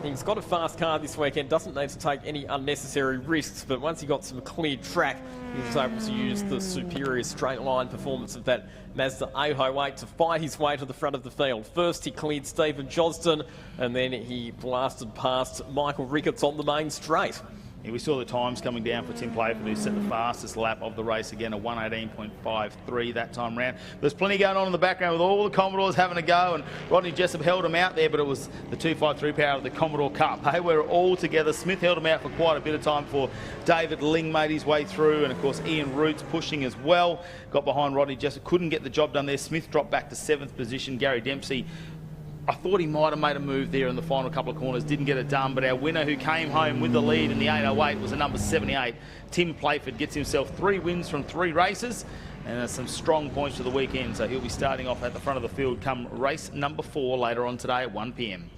he's got a fast car this weekend, doesn't need to take any unnecessary risks, but once he got some clear track, he was able to use the superior straight line performance of that Mazda A08 to fight his way to the front of the field. First, he cleared Stephen Johnston, and then he blasted past Michael Ricketts on the main straight. Yeah, we saw the times coming down for Tim Playford, who set the fastest lap of the race again, a 1:18.53 that time round. There's plenty going on in the background with all the Commodores having a go, and Rodney Jessup held him out there, but it was the 253 power of the Commodore Cup. They were all together. Smith held him out for quite a bit of time before David Ling made his way through, and of course Ian Roots pushing as well. Got behind Rodney Jessup, couldn't get the job done there. Smith dropped back to 7th position. Gary Dempsey, I thought he might have made a move there in the final couple of corners, didn't get it done, but our winner who came home with the lead in the 808 was a number 78. Tim Playford gets himself 3 wins from 3 races, And there's some strong points for the weekend, so he'll be starting off at the front of the field come race number 4 later on today at 1 p.m.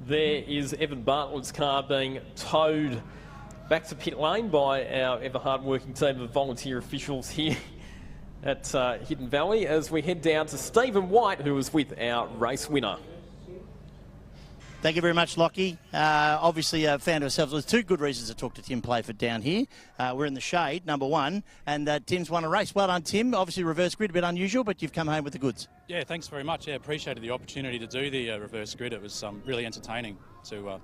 There is Evan Bartlett's car being towed back to pit lane by our ever hard-working team of volunteer officials here at Hidden Valley as we head down to Stephen White, who was with our race winner. Thank you very much, Lockie. Obviously, found ourselves with 2 good reasons to talk to Tim Playford down here. We're in the shade, number 1, and Tim's won a race. Well done, Tim. Obviously, reverse grid, a bit unusual, but you've come home with the goods. Yeah, thanks very much. Yeah, appreciated the opportunity to do the reverse grid. It was really entertaining to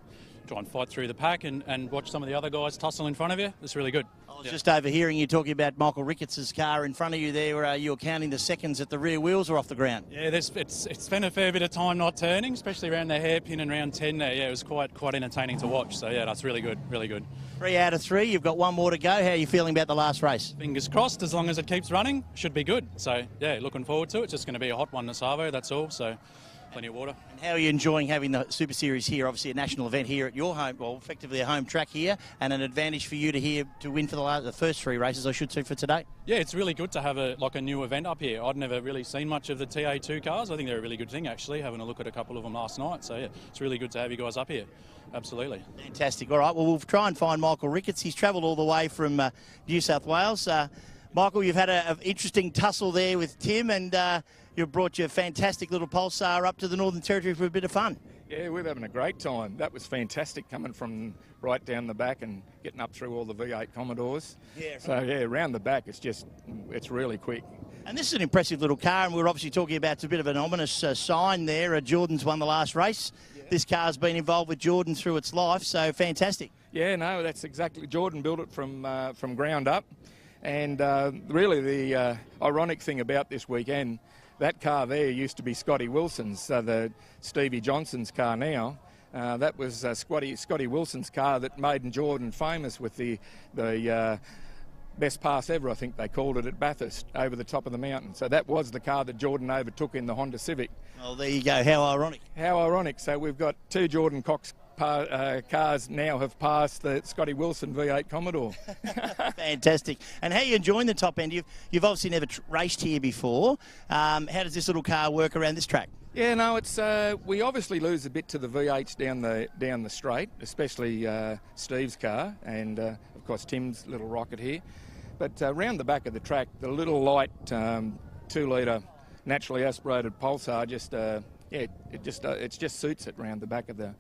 try and fight through the pack and watch some of the other guys tussle in front of you. It's really good. I was just overhearing you talking about Michael Ricketts' car in front of you there. You were counting the seconds that the rear wheels were off the ground. Yeah, it's spent a fair bit of time not turning, especially around the hairpin and round 10 there. Yeah, it was quite entertaining to watch. So yeah, that's really good, really good. 3 out of 3. You've got 1 more to go. How are you feeling about the last race? Fingers crossed. As long as it keeps running, should be good. So yeah, looking forward to it. It's just going to be a hot one to Savo. That's all. So plenty of water. And how are you enjoying having the Super Series here? Obviously a national event here at your home, well, effectively a home track here, and an advantage for you to win for the first 3 races, I should say, for today. Yeah, it's really good to have a new event up here. I'd never really seen much of the Ta2 cars. I think they're a really good thing, actually, having a look at a couple of them last night. So yeah, it's really good to have you guys up here. Absolutely. Fantastic. All right, well, we'll try and find Michael Ricketts. He's travelled all the way from New South Wales. Michael, you've had an interesting tussle there with Tim, and you've brought your fantastic little Pulsar up to the Northern Territory for a bit of fun. Yeah, we're having a great time. That was fantastic, coming from right down the back and getting up through all the V8 Commodores. Yeah. So yeah, around the back, it's really quick. And this is an impressive little car, and we're obviously talking about it's a bit of an ominous sign there. Jordan's won the last race. Yeah. This car's been involved with Jordan through its life, so fantastic. Yeah, no, that's exactly. Jordan built it from ground up, and really the ironic thing about this weekend, that car there used to be Scotty Wilson's, the Stevie Johnson's car now. That was Scotty Wilson's car that made Jordan famous with the best pass ever, I think they called it, at Bathurst, over the top of the mountain. So that was the car that Jordan overtook in the Honda Civic. Well, there you go. How ironic. How ironic. So we've got 2 Jordan Cox cars now have passed the Scotty Wilson V8 Commodore. Fantastic. And how are you enjoying the top end? You've obviously never raced here before. How does this little car work around this track? Yeah, no, it's we obviously lose a bit to the V8s down the straight, especially Steve's car and of course Tim's little rocket here. But around the back of the track, the little light 2-litre naturally aspirated Pulsar it just suits it around the back of the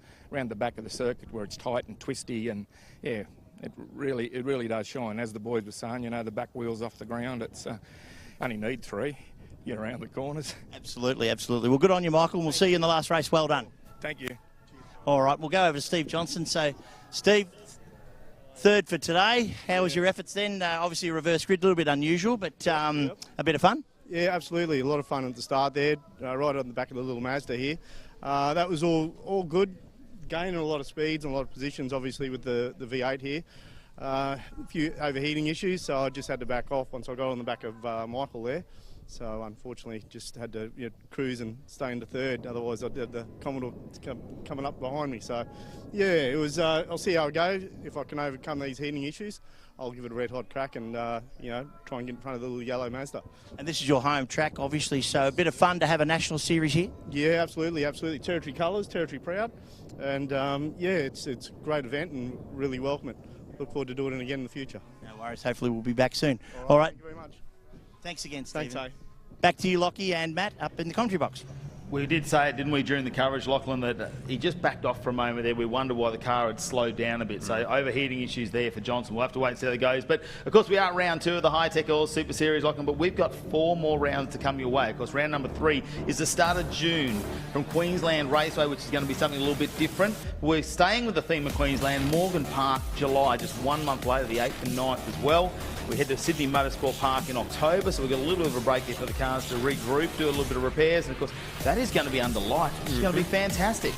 circuit where it's tight and twisty, and yeah, it really does shine. As the boys were saying, you know, the back wheels off the ground, it's only need 3. Get around the corners. Absolutely, absolutely. Well, good on you, Michael. We'll see you in the last race. Well done. Thank you. All right, we'll go over to Steve Johnson. So, Steve, 3rd for today. How was your efforts then? Obviously, a reverse grid, a little bit unusual, but a bit of fun. Yeah, absolutely. A lot of fun at the start there, right on the back of the little Mazda here. That was all good. Gaining a lot of speeds and a lot of positions, obviously, with the V8 here. A few overheating issues, so I just had to back off once I got on the back of Michael there. So unfortunately, just had to cruise and stay into 3rd. Otherwise, I'd have the Commodore coming up behind me. So yeah, it was. I'll see how it goes. If I can overcome these heating issues, I'll give it a red hot crack and try and get in front of the little yellow Mazda. And this is your home track, obviously. So a bit of fun to have a national series here. Yeah, absolutely, absolutely. Territory colours, territory proud, and yeah, it's a great event and really welcome it. Look forward to doing it again in the future. No worries. Hopefully, we'll be back soon. All right. Thank you very much. Thanks again, Stephen. Thanks, Back to you, Lockie and Matt, up in the commentary box. We did say it, didn't we, during the coverage, Lachlan, that he just backed off for a moment there. We wondered why the car had slowed down a bit. So overheating issues there for Johnson. We'll have to wait and see how it goes. But, of course, we are at round 2 of the Hi-Tec Oil Super Series, Lachlan, but we've got 4 more rounds to come your way. Of course, round number 3 is the start of June from Queensland Raceway, which is going to be something a little bit different. We're staying with the theme of Queensland, Morgan Park, July, just 1 month later, the 8th and 9th as well. We head to Sydney Motorsport Park in October, so we've got a little bit of a break here for the cars to regroup, do a little bit of repairs, and of course, that is going to be under light. It's going to be fantastic.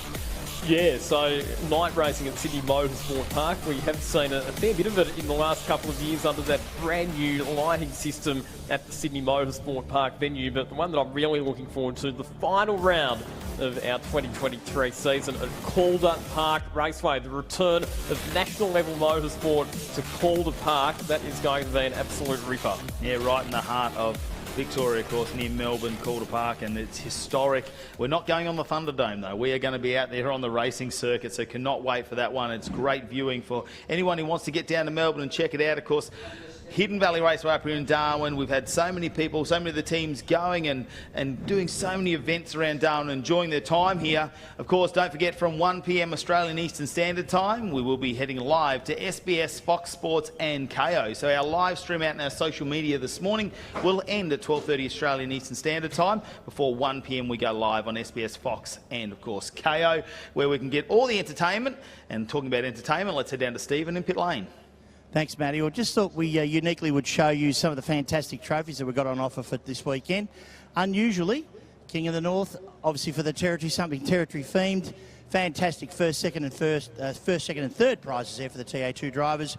Yeah, so night racing at Sydney Motorsport Park, we have seen a fair bit of it in the last couple of years under that brand new lighting system at the Sydney Motorsport Park venue. But the one that I'm really looking forward to, the final round of our 2023 season at Calder Park Raceway, the return of national level motorsport to Calder Park. That is going to be an absolute ripper. Yeah, right in the heart of Victoria, of course, near Melbourne, Calder Park, and it's historic. We're not going on the Thunderdome, though. We are going to be out there on the racing circuit, so cannot wait for that one. It's great viewing for anyone who wants to get down to Melbourne and check it out. Of course, Hidden Valley Raceway up here in Darwin. We've had so many people, so many of the teams going and doing so many events around Darwin, enjoying their time here. Of course, don't forget, from 1 p.m. Australian Eastern Standard Time, we will be heading live to SBS, Fox Sports and KO. So our live stream out in our social media this morning will end at 12:30 Australian Eastern Standard Time. Before 1 p.m. we go live on SBS, Fox and, of course, KO, where we can get all the entertainment. And talking about entertainment, let's head down to Stephen in pit lane. Thanks, Matty. I just thought we uniquely would show you some of the fantastic trophies that we've got on offer for this weekend. Unusually, King of the North, obviously for the territory, something territory themed. Fantastic first, second and third prizes there for the Ta2 drivers.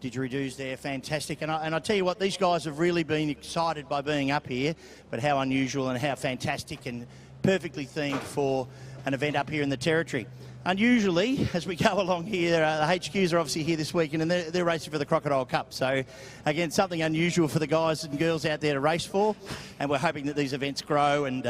Didgeridoos there, fantastic. And I tell you what, these guys have really been excited by being up here, but how unusual and how fantastic and perfectly themed for an event up here in the territory. Unusually, as we go along here, the HQs are obviously here this weekend, and they're racing for the Crocodile Cup. So, again, something unusual for the guys and girls out there to race for, and we're hoping that these events grow and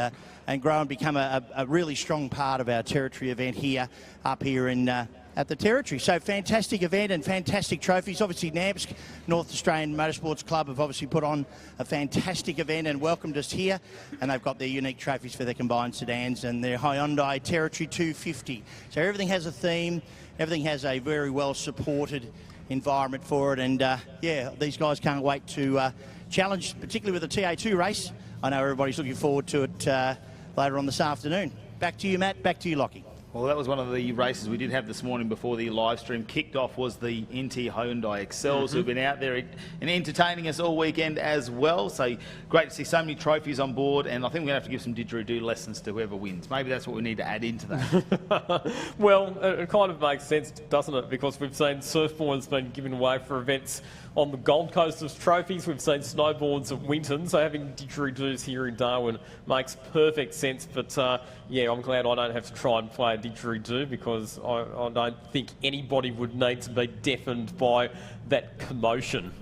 become a really strong part of our territory event here, up here in at the territory. So fantastic event and fantastic trophies. Obviously NAMSC, North Australian Motorsports Club, have obviously put on a fantastic event and welcomed us here, and they've got their unique trophies for their combined sedans and their Hyundai Territory 250. So everything has a theme, everything has a very well supported environment for it, and yeah, these guys can't wait to challenge, particularly with the Ta2 race. I know everybody's looking forward to it later on this afternoon. Back to you, Matt. Back to you, Lockie. Well, that was one of the races we did have this morning before the live stream kicked off, was the NT Hyundai Excels, who've been out there and entertaining us all weekend as well. So great to see so many trophies on board, and I think we're going to have to give some didgeridoo lessons to whoever wins. Maybe that's what we need to add into that. Well, it kind of makes sense, doesn't it? Because we've seen surfboards being given away for events on the Gold Coast as trophies. We've seen snowboards at Winton, so having didgeridoos here in Darwin makes perfect sense. But yeah, I'm glad I don't have to try and play a didgeridoo, because I don't think anybody would need to be deafened by that commotion.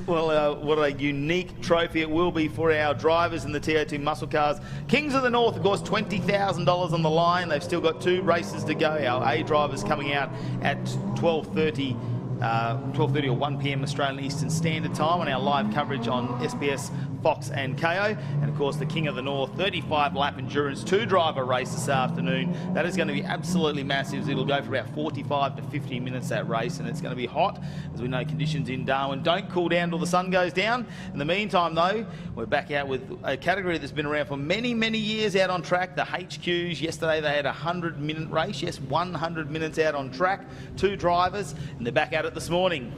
Well, what a unique trophy it will be for our drivers in the Ta2 Muscle Cars. Kings of the North, of course, $20,000 on the line. They've still got 2 races to go. Our A drivers coming out at 12:30 or 1 p.m. Australian Eastern Standard Time on our live coverage on SBS, Fox and KO. And of course the King of the North 35 lap endurance 2-driver race this afternoon. That is going to be absolutely massive. It'll go for about 45 to 50 minutes, that race, and it's going to be hot. As we know, conditions in Darwin don't cool down till the sun goes down. In the meantime though, we're back out with a category that's been around for many, many years out on track, the HQs. Yesterday they had a 100-minute race. Yes, 100 minutes out on track, 2 drivers, and they're back at it this morning.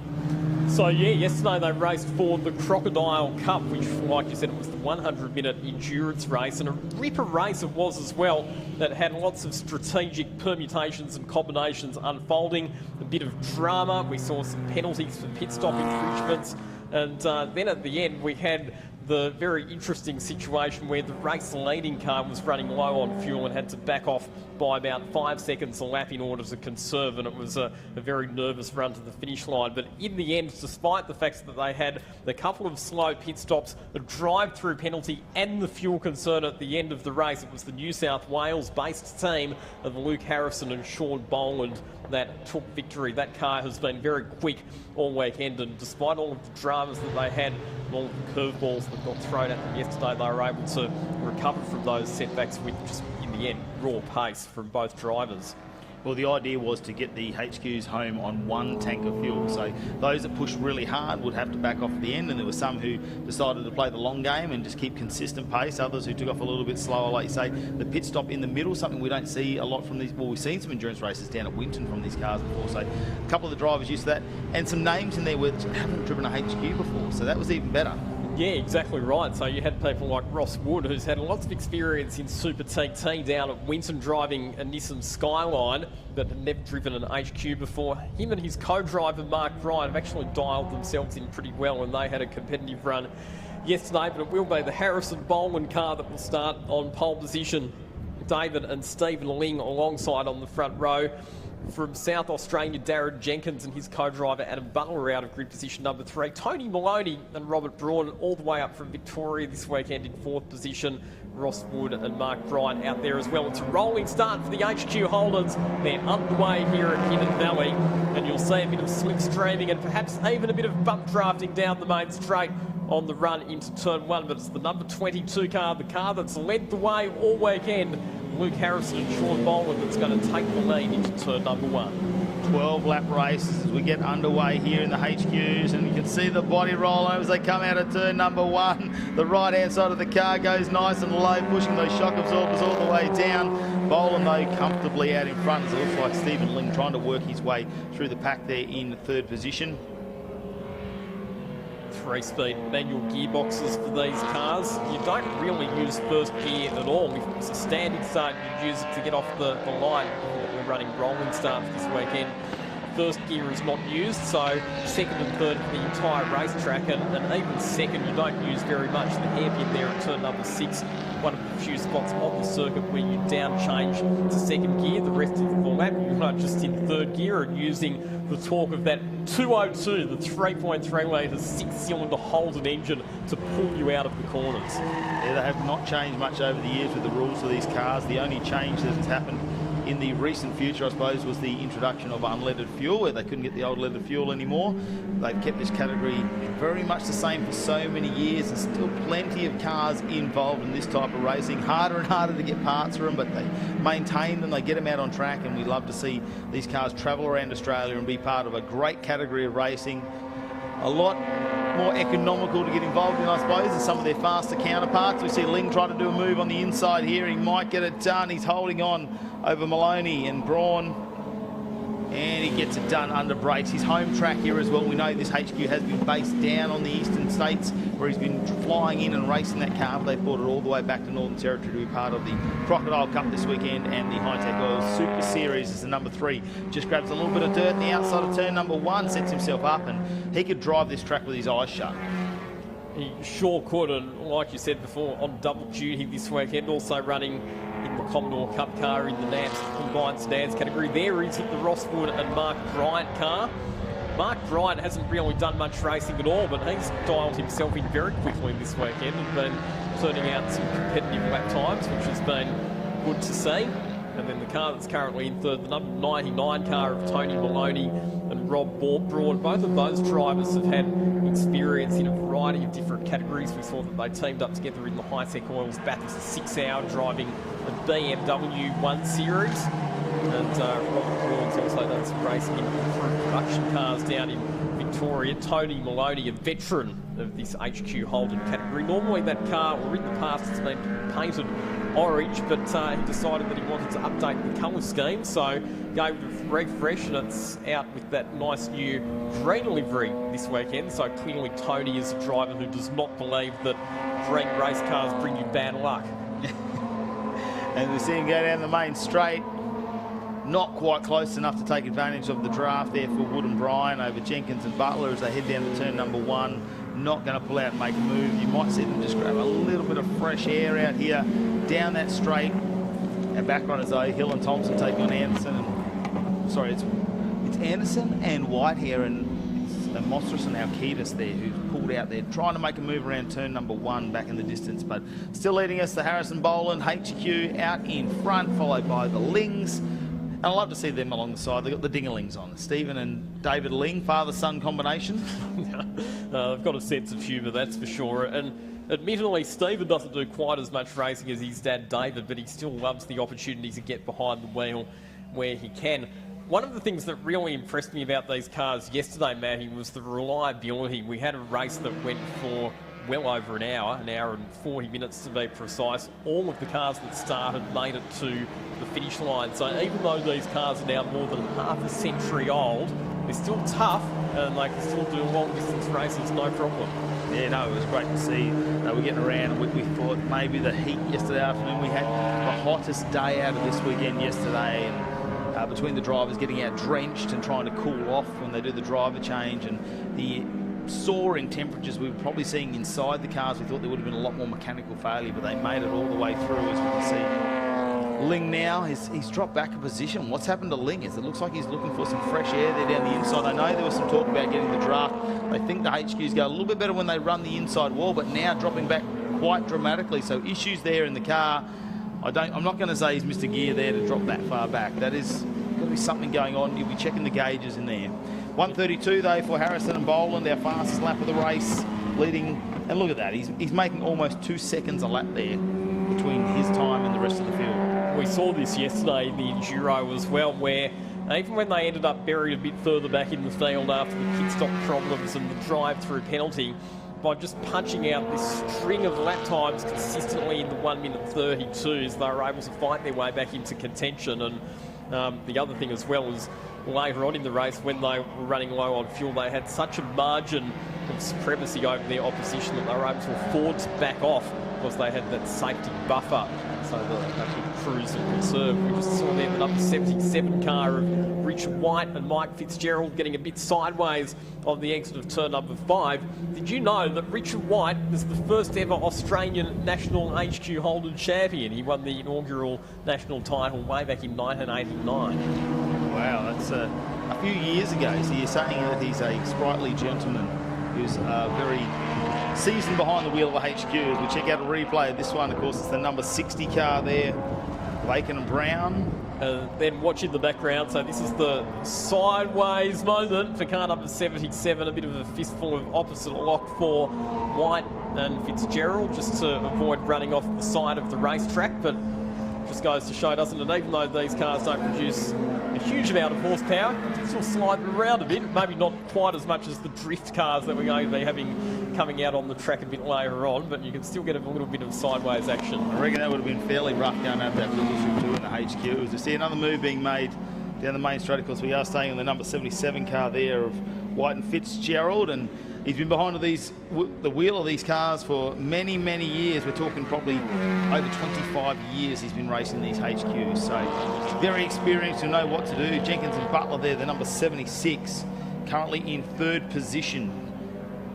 So yeah, yesterday they raced for the Crocodile Cup, which, like you said, it was the 100-minute endurance race, and a ripper race it was as well, that had lots of strategic permutations and combinations unfolding, a bit of drama. We saw some penalties for pit stop infringements, and then at the end we had the very interesting situation where the race leading car was running low on fuel and had to back off by about 5 seconds a lap in order to conserve, and it was a very nervous run to the finish line. But in the end, despite the fact that they had a couple of slow pit stops, a drive-through penalty and the fuel concern at the end of the race, it was the New South Wales-based team of Luke Harrison and Sean Boland that took victory. That car has been very quick all weekend, and despite all of the dramas that they had, all of the curveballs that got thrown at them yesterday, they were able to recover from those setbacks with just, in the end, raw pace from both drivers. Well, the idea was to get the HQs home on 1 tank of fuel. So those that pushed really hard would have to back off at the end, and there were some who decided to play the long game and just keep consistent pace. Others who took off a little bit slower, like you say, the pit stop in the middle, something we don't see a lot from these. Well, we've seen some endurance races down at Winton from these cars before. So a couple of the drivers used that, and some names in there which haven't driven a HQ before. So that was even better. Yeah, exactly right. So you had people like Ross Wood, who's had lots of experience in Super TT down at Winton driving a Nissan Skyline, but had never driven an HQ before. Him and his co-driver, Mark Bryant, have actually dialed themselves in pretty well, and they had a competitive run yesterday, but it will be the Harrison Boland car that will start on pole position. David and Stephen Ling alongside on the front row. From South Australia, Darren Jenkins and his co-driver Adam Butler out of grid position number 3. Tony Maloney and Robert Braun all the way up from Victoria this weekend in 4th position. Ross Wood and Mark Bryant out there as well. It's a rolling start for the HQ Holdens. They're underway here at Hidden Valley, and you'll see a bit of slipstreaming and perhaps even a bit of bump drafting down the main straight on the run into turn 1, but it's the number 22 car, the car that's led the way all weekend, Luke Harrison and Sean Boland, that's going to take the lead into turn number 1. 12-lap races as we get underway here in the HQs, and you can see the body roll as they come out of turn number 1. The right-hand side of the car goes nice and low, pushing those shock absorbers all the way down. Boland, though, comfortably out in front, as it looks like Stephen Ling trying to work his way through the pack there in 3rd position. 3-speed manual gearboxes for these cars. You don't really use first gear at all. If it's a standing start, you use it to get off the line. We're running rolling starts this weekend. First gear is not used, so 2nd and 3rd for the entire racetrack, and even 2nd you don't use very much. The hairpin there at turn number 6, one of the few spots on the circuit where you down change to 2nd gear. The rest of the lap you're not just in 3rd gear and using the torque of that 202, the 3.3 litre 6-cylinder Holden engine to pull you out of the corners. Yeah, they have not changed much over the years with the rules of these cars. The only change that has happened in the recent future, I suppose, was the introduction of unleaded fuel, where they couldn't get the old leaded fuel anymore. They've kept this category very much the same for so many years. There's still plenty of cars involved in this type of racing. Harder and harder to get parts for them, but they maintain them, they get them out on track, and we love to see these cars travel around Australia and be part of a great category of racing. A lot more economical to get involved in, I suppose, than some of their faster counterparts. We see Ling trying to do a move on the inside here. He might get it done. He's holding on over Maloney and Braun, and he gets it done under brakes. His home track here as well. We know this HQ has been based down on the eastern states, where he's been flying in and racing that car, but they've brought it all the way back to Northern Territory to be part of the Crocodile Cup this weekend, and the Hi-Tec Oil Super Series is the number 3. Just grabs a little bit of dirt on the outside of turn number 1, sets himself up, and he could drive this track with his eyes shut. He sure could, and like you said before, on double duty this weekend, also running in the Commodore Cup car in the NAMS Combined Sedans category. There is the Ross Wood and Mark Bryant car. Mark Bryant hasn't really done much racing at all, but he's dialed himself in very quickly this weekend and been turning out some competitive lap times, which has been good to see. And then the car that's currently in 3rd, the number 99 car of Tony Maloney and Rob Broad. Both of those drivers have had experience in a variety of different categories. We saw that they teamed up together in the Hi-Tec Oils Bathurst 6-hour driving the BMW 1 Series. And Robert Broad's also done some racing in production cars down in Victoria. Tony Maloney, a veteran of this HQ Holden category. Normally that car, or in the past, has been painted orange, but he decided that he wanted to update the colour scheme, so gave it a refresh, and it's out with that nice new green livery this weekend. So clearly Tony is a driver who does not believe that green race cars bring you bad luck. And we see him go down the main straight. Not quite close enough to take advantage of the draft there for Wood and Bryan over Jenkins and Butler as they head down to turn number 1. Not going to pull out and make a move. You might see them just grab a little bit of fresh air out here down that straight. And back runners though, Hill and Thompson taking on Anderson. And, sorry, it's Anderson and Whitehair and Mostras and Alkidis there, who's pulled out there, trying to make a move around turn number 1 back in the distance. But still leading us, the Harrison Boland HQ out in front, followed by the Lings. And I love to see them along the side. They've got the Dingerlings on. Stephen and David Ling, father-son combination. They've got a sense of humour, that's for sure. And admittedly, Stephen doesn't do quite as much racing as his dad, David, but he still loves the opportunities to get behind the wheel where he can. One of the things that really impressed me about these cars yesterday, Matty, was the reliability. We had a race that went for well over an hour and 40 minutes to be precise. All of the cars that started made it to the finish line. So even though these cars are now more than half a century old, they're still tough and they can still do long distance races, no problem. Yeah, no, it was great to see. We're getting around, and we thought maybe the heat yesterday afternoon. We had the hottest day out of this weekend yesterday, and between the drivers getting out drenched and trying to cool off when they do the driver change, and the soaring temperatures we were probably seeing inside the cars. We thought there would have been a lot more mechanical failure, but they made it all the way through, as we can see. Ling now, he's dropped back a position. What's happened to Ling? It looks like he's looking for some fresh air there down the inside. I know there was some talk about getting the draft. They think the HQs go a little bit better when they run the inside wall, but now dropping back quite dramatically. So issues there in the car. I'm not going to say he's missed a gear there to drop that far back. That is going to be something going on. You'll be checking the gauges in there. 1:32 though for Harrison and Boland, our fastest lap of the race, leading. And look at that, he's making almost 2 seconds a lap there between his time and the rest of the field. We saw this yesterday in the Enduro as well, where even when they ended up buried a bit further back in the field after the pit stop problems and the drive-through penalty, by just punching out this string of lap times consistently in the 1:32s, they were able to fight their way back into contention. And the other thing as well is later on in the race, when they were running low on fuel, they had such a margin of supremacy over their opposition that they were able to afford to back off because they had that safety buffer, so that they could cruise and conserve. We just saw there the number 77 car of Richard White and Mike Fitzgerald getting a bit sideways on the exit of turn number 5. Did you know that Richard White was the first ever Australian national HQ Holden champion? He won the inaugural national title way back in 1989. Wow, that's a few years ago. So you're saying that he's a sprightly gentleman who's very seasoned behind the wheel of a HQ. As we check out a replay of this one, of course, it's the number 60 car there, Lakin and Brown. Then watch in the background, so this is the sideways moment for car number 77, a bit of a fistful of opposite lock for White and Fitzgerald, just to avoid running off the side of the racetrack, but just goes to show, doesn't it, even though these cars don't produce a huge amount of horsepower, it's still sliding around a bit, maybe not quite as much as the drift cars that we're going to be having coming out on the track a bit later on, but you can still get a little bit of sideways action. I reckon that would have been fairly rough going over that little issue too in the HQ. As we see another move being made down the main straight, of course we are staying on the number 77 car there of White and Fitzgerald, and he's been behind the wheel of these cars for many, many years. We're talking probably over 25 years he's been racing these HQs. So very experienced to know what to do. Jenkins and Butler there, the number 76, currently in 3rd position.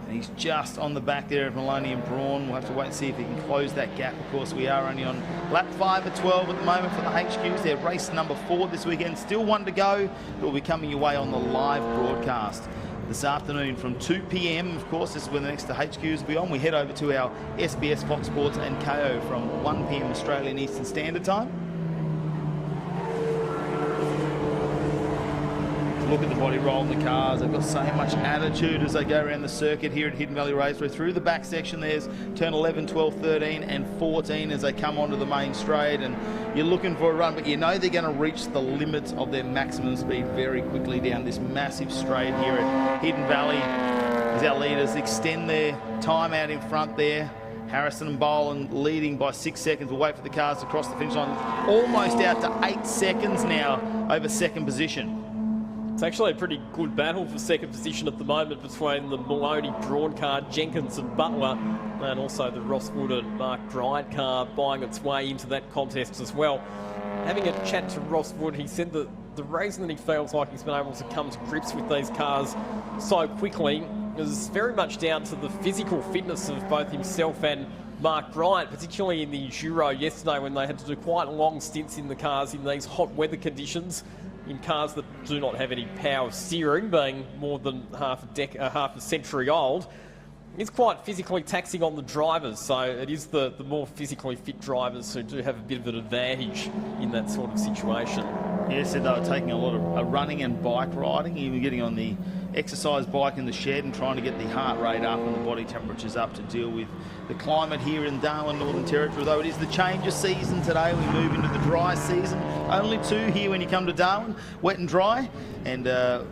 And he's just on the back there of Maloney and Braun. We'll have to wait and see if he can close that gap. Of course, we are only on lap 5 at 12 at the moment for the HQs. They're race number 4 this weekend. Still one to go. It will be coming your way on the live broadcast this afternoon from 2 p.m. Of course, this is when the next HQs will be on. We head over to our SBS Fox Sports and KO from 1 p.m. Australian Eastern Standard Time. Look at the body roll in the cars. They've got so much attitude as they go around the circuit here at Hidden Valley Raceway. Through the back section, there's turn 11, 12, 13 and 14 as they come onto the main straight, and you're looking for a run, but you know they're going to reach the limits of their maximum speed very quickly down this massive straight here at Hidden Valley as our leaders extend their time out in front there. Harrison and Boland leading by 6 seconds. We'll wait for the cars to cross the finish line. Almost out to 8 seconds now over 2nd position. It's actually a pretty good battle for 2nd position at the moment between the Maloney Braun car, Jenkins and Butler, and also the Ross Wood and Mark Bryant car buying its way into that contest as well. Having a chat to Ross Wood, he said that the reason that he feels like he's been able to come to grips with these cars so quickly is very much down to the physical fitness of both himself and Mark Bryant, particularly in the Enduro yesterday when they had to do quite long stints in the cars in these hot weather conditions, in cars that do not have any power steering, being more than half a century old. It's quite physically taxing on the drivers, so it is the more physically fit drivers who do have a bit of an advantage in that sort of situation. Yeah, said they were taking a lot of running and bike riding, even getting on the exercise bike in the shed and trying to get the heart rate up and the body temperatures up to deal with the climate here in Darwin, Northern Territory. Though it is the change of season today, we move into the dry season. Only 2 here when you come to Darwin, wet and dry, and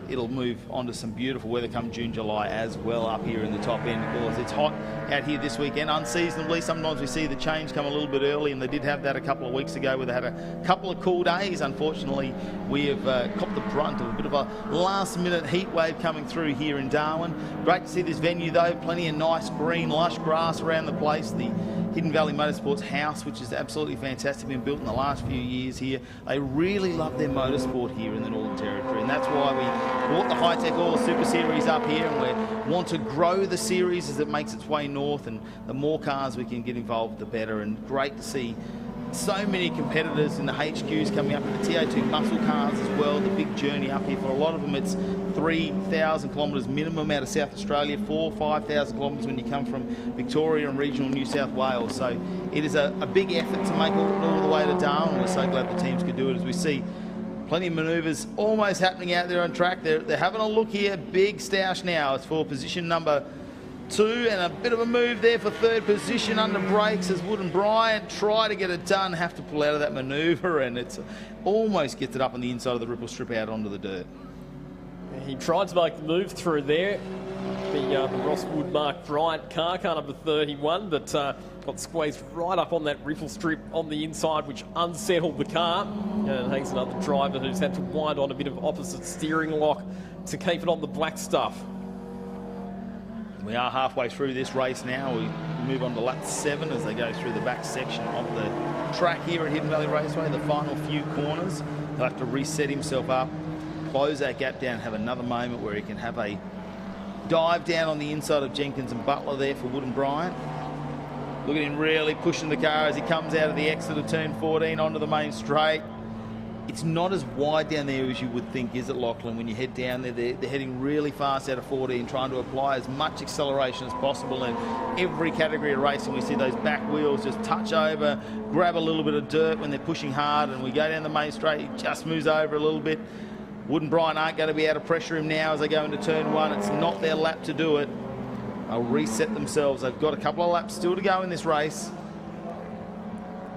it'll move on to some beautiful weather come June, July as well up here in the top end. Of course, it's hot out here this weekend, unseasonably. Sometimes we see the change come a little bit early, and they did have that a couple of weeks ago where they had a couple of cool days. Unfortunately, we have copped the brunt of a bit of a last-minute heat wave coming through here in Darwin. Great to see this venue though, plenty of nice green, lush grass around the place. The Hidden Valley Motorsports house, which is absolutely fantastic, been built in the last few years here. They really love their motorsport here in the Northern Territory, and that's why we brought the Hi-Tec Oil Super Series up here, and we want to grow the series as it makes its way north, and the more cars we can get involved, the better. And great to see so many competitors in the HQs coming up, in the Ta2 Muscle Cars as well. The big journey up here, for a lot of them it's 3,000 kilometres minimum out of South Australia, 5,000 kilometres when you come from Victoria and regional New South Wales. So it is a big effort to make it all the way to Darwin. We're so glad the teams could do it, as we see plenty of manoeuvres almost happening out there on track. They're having a look here. Big stoush now. It's for position number 2, and a bit of a move there for third position under brakes as Wood and Bryant try to get it done, have to pull out of that manoeuvre, and it's almost gets it up on the inside of the ripple strip out onto the dirt. He tried to make the move through there, the Ross Wood Mark Bryant car number 31, but got squeezed right up on that ripple strip on the inside, which unsettled the car. And he's another driver who's had to wind on a bit of opposite steering lock to keep it on the black stuff. We are halfway through this race now. We move on to lap 7 as they go through the back section of the track here at Hidden Valley Raceway. The final few corners, he'll have to reset himself up, close that gap down, have another moment where he can have a dive down on the inside of Jenkins and Butler there for Wood and Bryant. Look at him really pushing the car as he comes out of the exit of turn 14 onto the main straight. It's not as wide down there as you would think, is it, Lachlan? When you head down there, they're heading really fast out of 14, trying to apply as much acceleration as possible. In every category of racing, we see those back wheels just touch over, grab a little bit of dirt when they're pushing hard, and we go down the main straight, he just moves over a little bit. Wood and Bryant aren't going to be able to pressure him now as they go into turn 1. It's not their lap to do it. They'll reset themselves. They've got a couple of laps still to go in this race.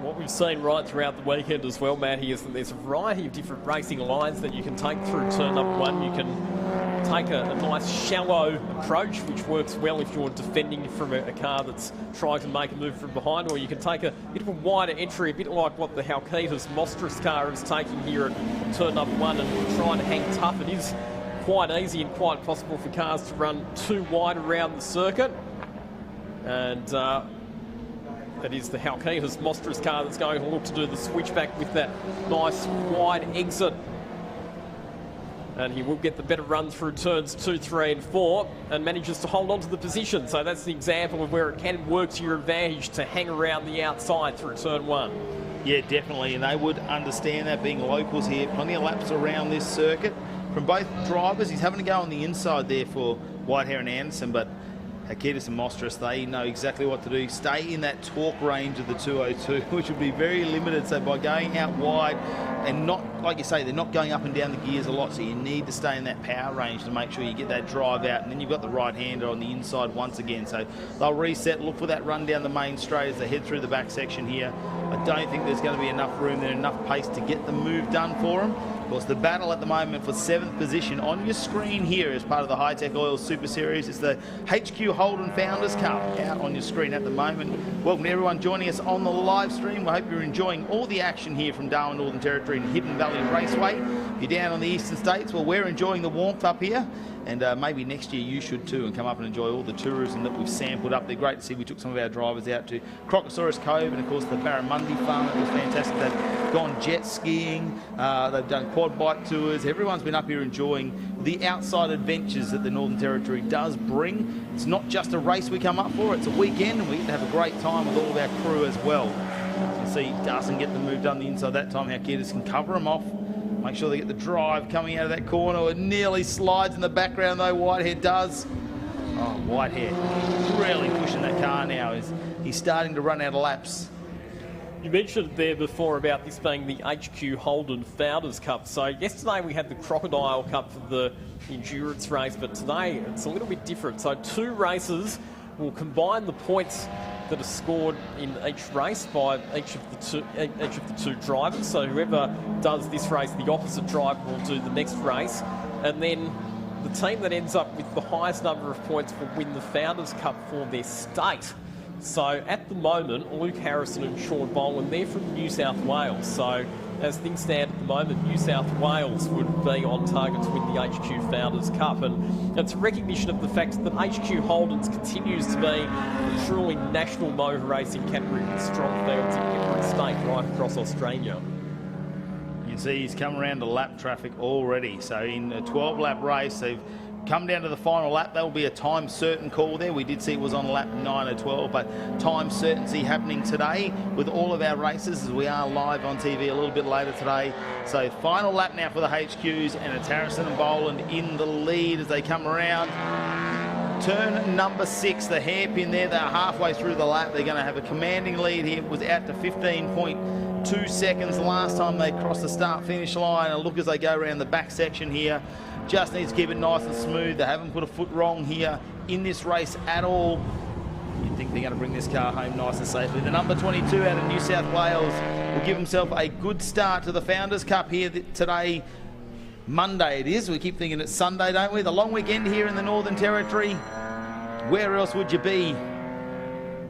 What we've seen right throughout the weekend as well, Matty, is that there's a variety of different racing lines that you can take through turn number 1. You can take a nice shallow approach, which works well if you're defending from a car that's trying to make a move from behind, or you can take a bit of a wider entry, a bit like what the Halkitas Monstrous car is taking here at turn number 1, and try and hang tough. It is quite easy and quite possible for cars to run too wide around the circuit, and that is the Halkitas Monstrous car that's going to look to do the switchback with that nice wide exit. And he will get the better run through turns 2, 3 and 4 and manages to hold on to the position. So that's the example of where it can work to your advantage to hang around the outside through turn 1. Yeah, definitely, and they would understand that, being locals here. Plenty of laps around this circuit from both drivers. He's having to go on the inside there for Whitehair and Anderson, but Halkitas and Monstrous, they know exactly what to do. Stay in that torque range of the 202, which would be very limited. So by going out wide and not, like you say, they're not going up and down the gears a lot, so you need to stay in that power range to make sure you get that drive out. And then you've got the right-hander on the inside once again. So they'll reset, look for that run down the main straight as they head through the back section here. I don't think there's going to be enough room there, enough pace to get the move done for them. Of course, the battle at the moment for 7th position on your screen here as part of the Hi-Tec Oil Super Series is the HQ Holden Founders Cup out on your screen at the moment. Welcome to everyone joining us on the live stream. We hope you're enjoying all the action here from Darwin, Northern Territory and Hidden Valley Raceway. If you're down on the eastern states, well, we're enjoying the warmth up here. And maybe next year you should too, and come up and enjoy all the tourism that we've sampled up there. Great to see we took some of our drivers out to Crocosaurus Cove and of course the Barramundi Farm. It was fantastic. They've gone jet skiing, they've done quad bike tours. Everyone's been up here enjoying the outside adventures that the Northern Territory does bring. It's not just a race we come up for, it's a weekend, and we get to have a great time with all of our crew as well. You see, doesn't get the move done the inside that time. Halkitas can cover them off. Make sure they get the drive coming out of that corner. It nearly slides in the background though, Whitehair does. Oh, Whitehair really pushing that car now. He's starting to run out of laps. You mentioned there before about this being the HQ Holden Founders Cup. So yesterday we had the Crocodile Cup for the endurance race, but today it's a little bit different. So 2 races will combine the points that are scored in each race by each of the two drivers. So whoever does this race, the opposite driver will do the next race, and then the team that ends up with the highest number of points will win the Founders Cup for their state. So at the moment, Luke Harrison and Sean Boland, they're from New South Wales. So as things stand at the moment, New South Wales would be on target to win the HQ Founders Cup, and it's a recognition of the fact that HQ Holden's continues to be a truly national motor racing category with strong fields in every state right across Australia. You can see he's come around to lap traffic already. So in a 12-lap race, they've come down to the final lap. That will be a time certain call there. We did see it was on lap 9 or 12, but time certainty happening today with all of our races as we are live on TV a little bit later today. So final lap now for the HQs, and it's Harrison and Boland in the lead as they come around. Turn number 6, the hairpin there. They're halfway through the lap. They're going to have a commanding lead here. It was out to 15.2 seconds last time they crossed the start-finish line. And look as they go around the back section here. Just needs to keep it nice and smooth. They haven't put a foot wrong here in this race at all. You'd think they're going to bring this car home nice and safely. The number 22 out of New South Wales will give himself a good start to the Founders Cup here today. Monday it is. We keep thinking it's Sunday, don't we? The long weekend here in the Northern Territory. Where else would you be?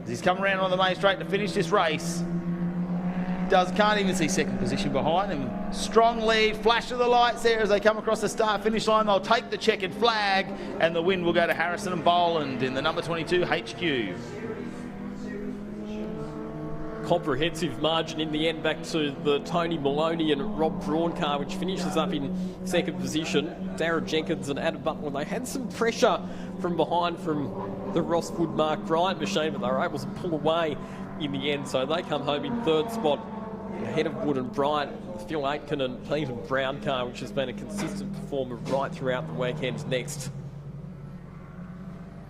He's come around on the main straight to finish this race. Can't even see second position behind him. Strong lead, flash of the lights there as they come across the start-finish line. They'll take the checkered flag, and the win will go to Harrison and Boland in the number 22 HQ. Comprehensive margin in the end back to the Tony Maloney and Rob Braun car, which finishes up in second position. Darren Jenkins and Adam Butler, they had some pressure from behind from the Ross Wood Mark Bryant machine, but they were able to pull away in the end, so they come home in third spot ahead of Wood and Bryant. Phil Aitken and Peter Brown car, which has been a consistent performer right throughout the weekend, next.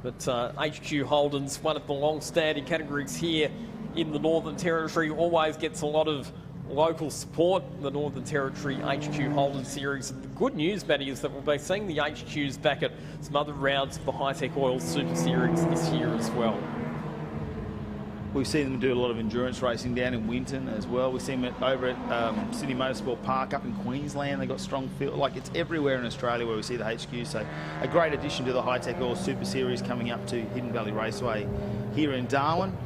But HQ Holden's one of the long-standing categories here in the Northern Territory, always gets a lot of local support. The Northern Territory HQ Holden Series. The good news, Matty, is that we'll be seeing the HQs back at some other rounds of the Hi-Tec Oil Super Series this year as well. We've seen them do a lot of endurance racing down in Winton as well. We've seen them over at Sydney Motorsport Park up in Queensland. They've got strong field. Like, it's everywhere in Australia where we see the HQ. So a great addition to the Hi-Tec Oil Super Series coming up to Hidden Valley Raceway here in Darwin.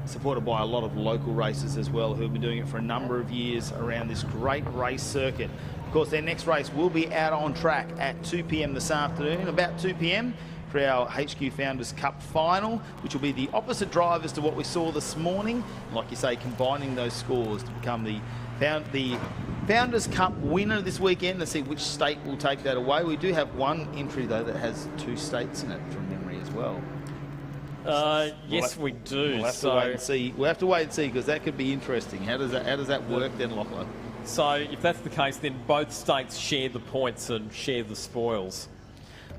Supported by a lot of local racers as well who have been doing it for a number of years around this great race circuit. Of course, their next race will be out on track at 2 p.m. this afternoon, about 2 p.m. for our HQ Founders Cup final, which will be the opposite drivers to what we saw this morning. Like you say, combining those scores to become the Founders Cup winner this weekend. Let's see which state will take that away. We do have one entry, though, that has 2 states in it from memory as well. Yes, we do. We'll have to wait and see. We'll have to wait and see, because that could be interesting. How does that work then, Lachlan? So if that's the case, then both states share the points and share the spoils.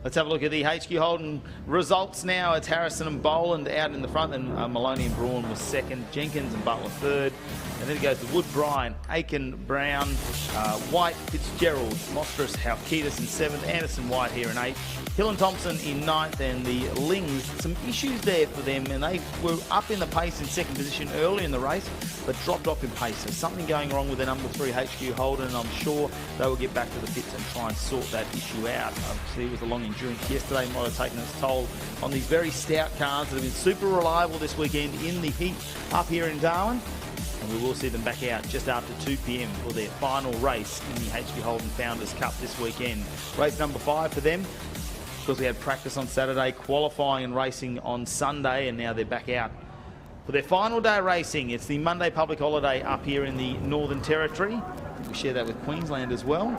Let's have a look at the HQ Holden results now. It's Harrison and Boland out in the front, and Maloney and Braun was second, Jenkins and Butler third. And then it goes to Wood, Bryan, Aiken, Brown, White, Fitzgerald, Mostras, Halkitis in seventh, Anderson White here in eighth, Hill and Thompson in ninth, and the Lings, some issues there for them, and they were up in the pace in second position early in the race, but dropped off in pace. So something going wrong with the number 3 HQ Holden, and I'm sure they will get back to the pits and try and sort that issue out. Obviously, it was a long endurance yesterday, might have taken its toll on these very stout cars that have been super reliable this weekend in the heat up here in Darwin. And we will see them back out just after 2 p.m. for their final race in the HQ Holden Founders Cup this weekend. Race number 5 for them, because we had practice on Saturday, qualifying and racing on Sunday, and now they're back out for their final day racing. It's the Monday public holiday up here in the Northern Territory. We share that with Queensland as well.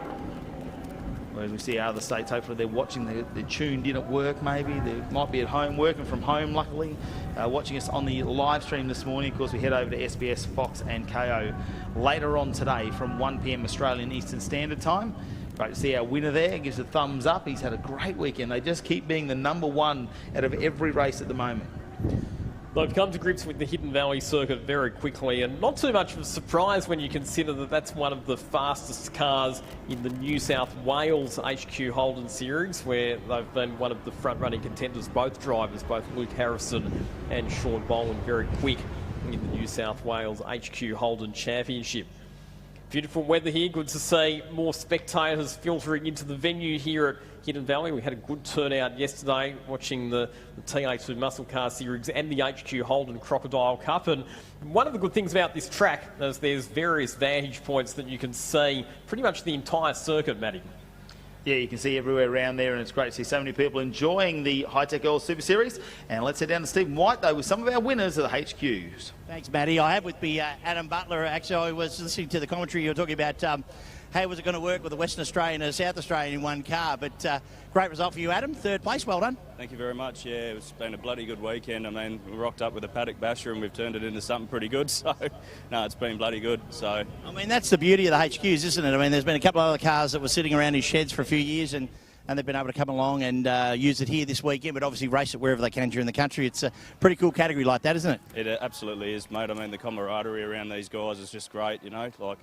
Whereas we see other states, hopefully they're watching, they're tuned in at work maybe. They might be at home, working from home luckily, watching us on the live stream this morning. Of course, we head over to SBS, Fox and KO later on today from 1 p.m. Australian Eastern Standard Time. Great to see our winner there, gives a thumbs up. He's had a great weekend. They just keep being the number 1 out of every race at the moment. They've come to grips with the Hidden Valley circuit very quickly, and not too much of a surprise when you consider that that's one of the fastest cars in the New South Wales HQ Holden Series, where they've been one of the front-running contenders, both drivers, both Luke Harrison and Sean Boland, very quick in the New South Wales HQ Holden Championship. Beautiful weather here, good to see more spectators filtering into the venue here at Hidden Valley. We had a good turnout yesterday watching the Ta2 Muscle Cars series and the HQ Holden Crocodile Cup. And one of the good things about this track is there's various vantage points that you can see pretty much the entire circuit, Matty. Yeah, you can see everywhere around there, and it's great to see so many people enjoying the Hi-Tec Oil Super Series. And let's head down to Stephen White, though, with some of our winners of the HQs. Thanks, Matty. I have with me Adam Butler. Actually, I was listening to the commentary. You were talking about how was it going to work with a Western Australian and a South Australian in one car. But great result for you, Adam. Third place. Well done. Thank you very much. Yeah, it's been a bloody good weekend. I mean, we rocked up with a paddock basher and we've turned it into something pretty good. So, no, it's been bloody good. So, I mean, that's the beauty of the HQs, isn't it? I mean, there's been a couple of other cars that were sitting around in sheds for a few years and they've been able to come along and use it here this weekend, but obviously race it wherever they can during the country. It's a pretty cool category like that, isn't it? it absolutely is, mate. I mean, the camaraderie around these guys is just great, you know. Like,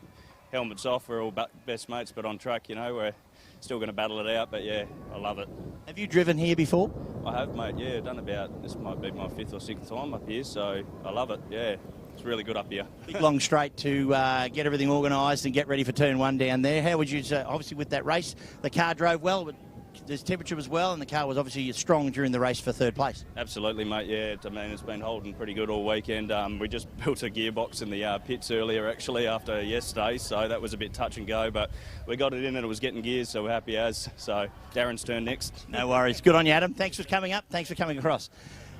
helmets off, we're all best mates, but on track, you know, we're still going to battle it out. But, yeah, I love it. Have you driven here before? I have, mate, yeah. Done about, this might be my 5th or 6th time up here, so I love it, yeah. It's really good up here. Big long straight to get everything organised and get ready for turn 1 down there. How would you say, obviously with that race, the car drove well, but the temperature was well and the car was obviously strong during the race for third place. Absolutely, mate, yeah. I mean, it's been holding pretty good all weekend. We just built a gearbox in the pits earlier, actually, after yesterday, so that was a bit touch and go, but we got it in and it was getting gears, so we're happy as. So, Darren's turn next. No worries. Good on you, Adam. Thanks for coming up. Thanks for coming across.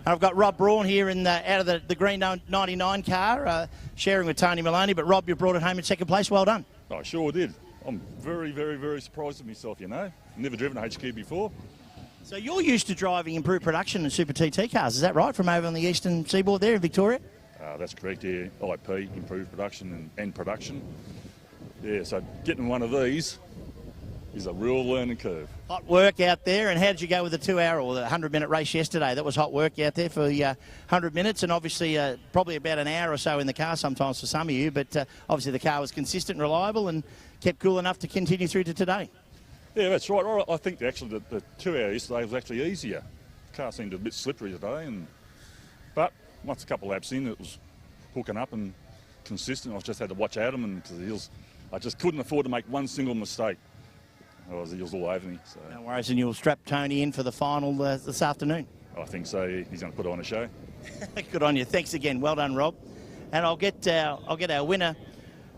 And I've got Rob Braun here out of the green 99 car, sharing with Tony Maloney, but Rob, you brought it home in second place. Well done. I sure did. I'm very, very, very surprised with myself, you know. Never driven a HQ before. So you're used to driving improved production and Super TT cars, is that right, from over on the eastern seaboard there in Victoria? That's correct, yeah. IP, improved production and production. Yeah, so getting one of these is a real learning curve. Hot work out there, and how did you go with the 2-hour or the 100-minute race yesterday? That was hot work out there for 100 minutes, and obviously probably about an hour or so in the car sometimes for some of you, but obviously the car was consistent and reliable and kept cool enough to continue through to today. Yeah, that's right. I think actually the 2-hour yesterday was actually easier. The car seemed a bit slippery today, but once a couple of laps in, it was hooking up and consistent. I just had to watch Adam, and I just couldn't afford to make one single mistake. Otherwise, he was all over me. So. No worries, and you'll strap Tony in for the final this afternoon. I think so. He's going to put on a show. Good on you. Thanks again. Well done, Rob. And I'll get our winner,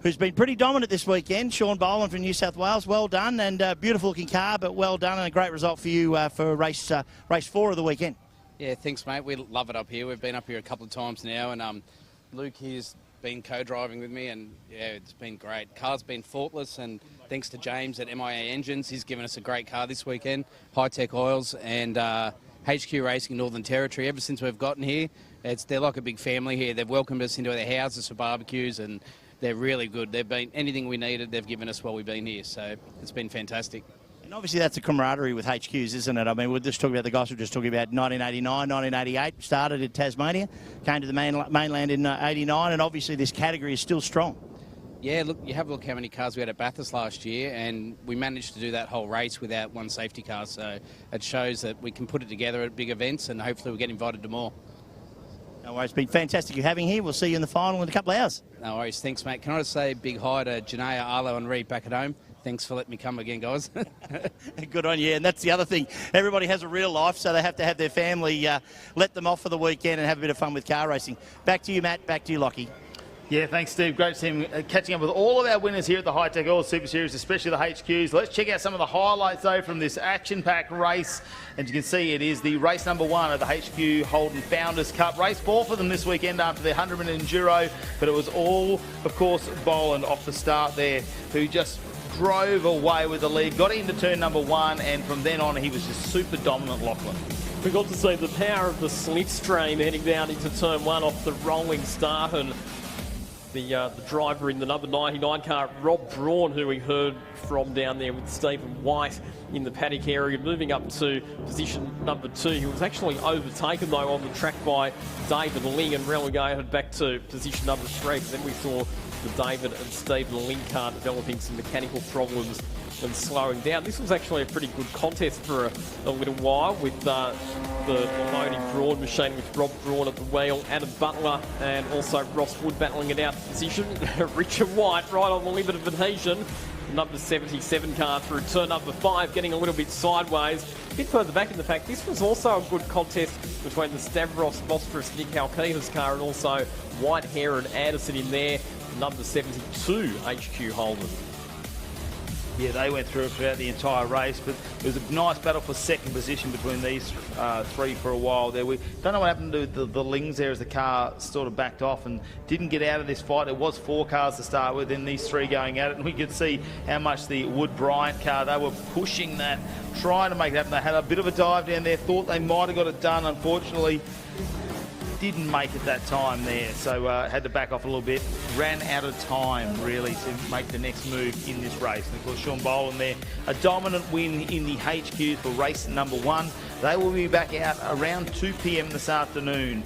who's been pretty dominant this weekend, Sean Boland from New South Wales. Well done, and beautiful looking car, but well done, and a great result for you for race 4 of the weekend. Yeah, thanks, mate. We love it up here. We've been up here a couple of times now, and Luke here's been co-driving with me, and yeah, it's been great. Car's been faultless, and thanks to James at MIA Engines, he's given us a great car this weekend. Hi-Tec Oils and HQ Racing Northern Territory. Ever since we've gotten here, they're like a big family here. They've welcomed us into their houses for barbecues, and they're really good. They've been anything we needed, they've given us while we've been here, so it's been fantastic. And obviously that's a camaraderie with HQs, isn't it? I mean, we're just talking about the guys who just talking about 1989, 1988, started in Tasmania, came to the mainland in 89, and obviously this category is still strong. Yeah, look, you have a look how many cars we had at Bathurst last year, and we managed to do that whole race without one safety car, so it shows that we can put it together at big events, and hopefully we'll get invited to more. No worries, it's been fantastic you having here. We'll see you in the final in a couple of hours. No worries, thanks, mate. Can I just say a big hi to Janaea, Arlo and Reed back at home? Thanks for letting me come again, guys. Good on you, and that's the other thing. Everybody has a real life, so they have to have their family let them off for the weekend and have a bit of fun with car racing. Back to you, Matt. Back to you, Lockie. Yeah, thanks, Steve. Great to see him catching up with all of our winners here at the Hi-Tec Oil Super Series, especially the HQs. Let's check out some of the highlights, though, from this action-packed race. As you can see, it is the race number 1 of the HQ Holden Founders Cup. Race 4 for them this weekend after their 100-minute enduro, but it was all, of course, Boland off the start there, who just drove away with the lead, got into turn number 1, and from then on, he was just super dominant, Lachlan. We got to see the power of the slipstream heading down into turn 1 off the rolling start, and the driver in the number 99 car, Rob Braun, who we heard from down there with Stephen White in the paddock area, moving up to position number 2. He was actually overtaken, though, on the track by David Ling and relegated back to position number 3. But then we saw the David and Stephen Ling car developing some mechanical problems and slowing down. This was actually a pretty good contest for a little while, with the Mahoney Braun machine with Rob Braun at the wheel, Adam Butler and also Ross Wood battling it out to position. Richard White right on the limit of adhesion. Number 77 car through turn number 5, getting a little bit sideways. A bit further back in the pack, this was also a good contest between the Stavros Monstrous Nick Alkina's car and also White Hair and Anderson in there. Number 72 HQ Holden. Yeah, they went through it throughout the entire race, but it was a nice battle for second position between these three for a while there. We don't know what happened to the Lings there as the car sort of backed off and didn't get out of this fight. It was 4 cars to start with, and these 3 going at it, and we could see how much the Wood Bryant car, they were pushing that, trying to make it happen. They had a bit of a dive down there, thought they might have got it done. Unfortunately, didn't make it that time there, so had to back off a little bit. Ran out of time, really, to make the next move in this race. And of course, Sean Boland there, a dominant win in the HQs for race number 1. They will be back out around 2 p.m. this afternoon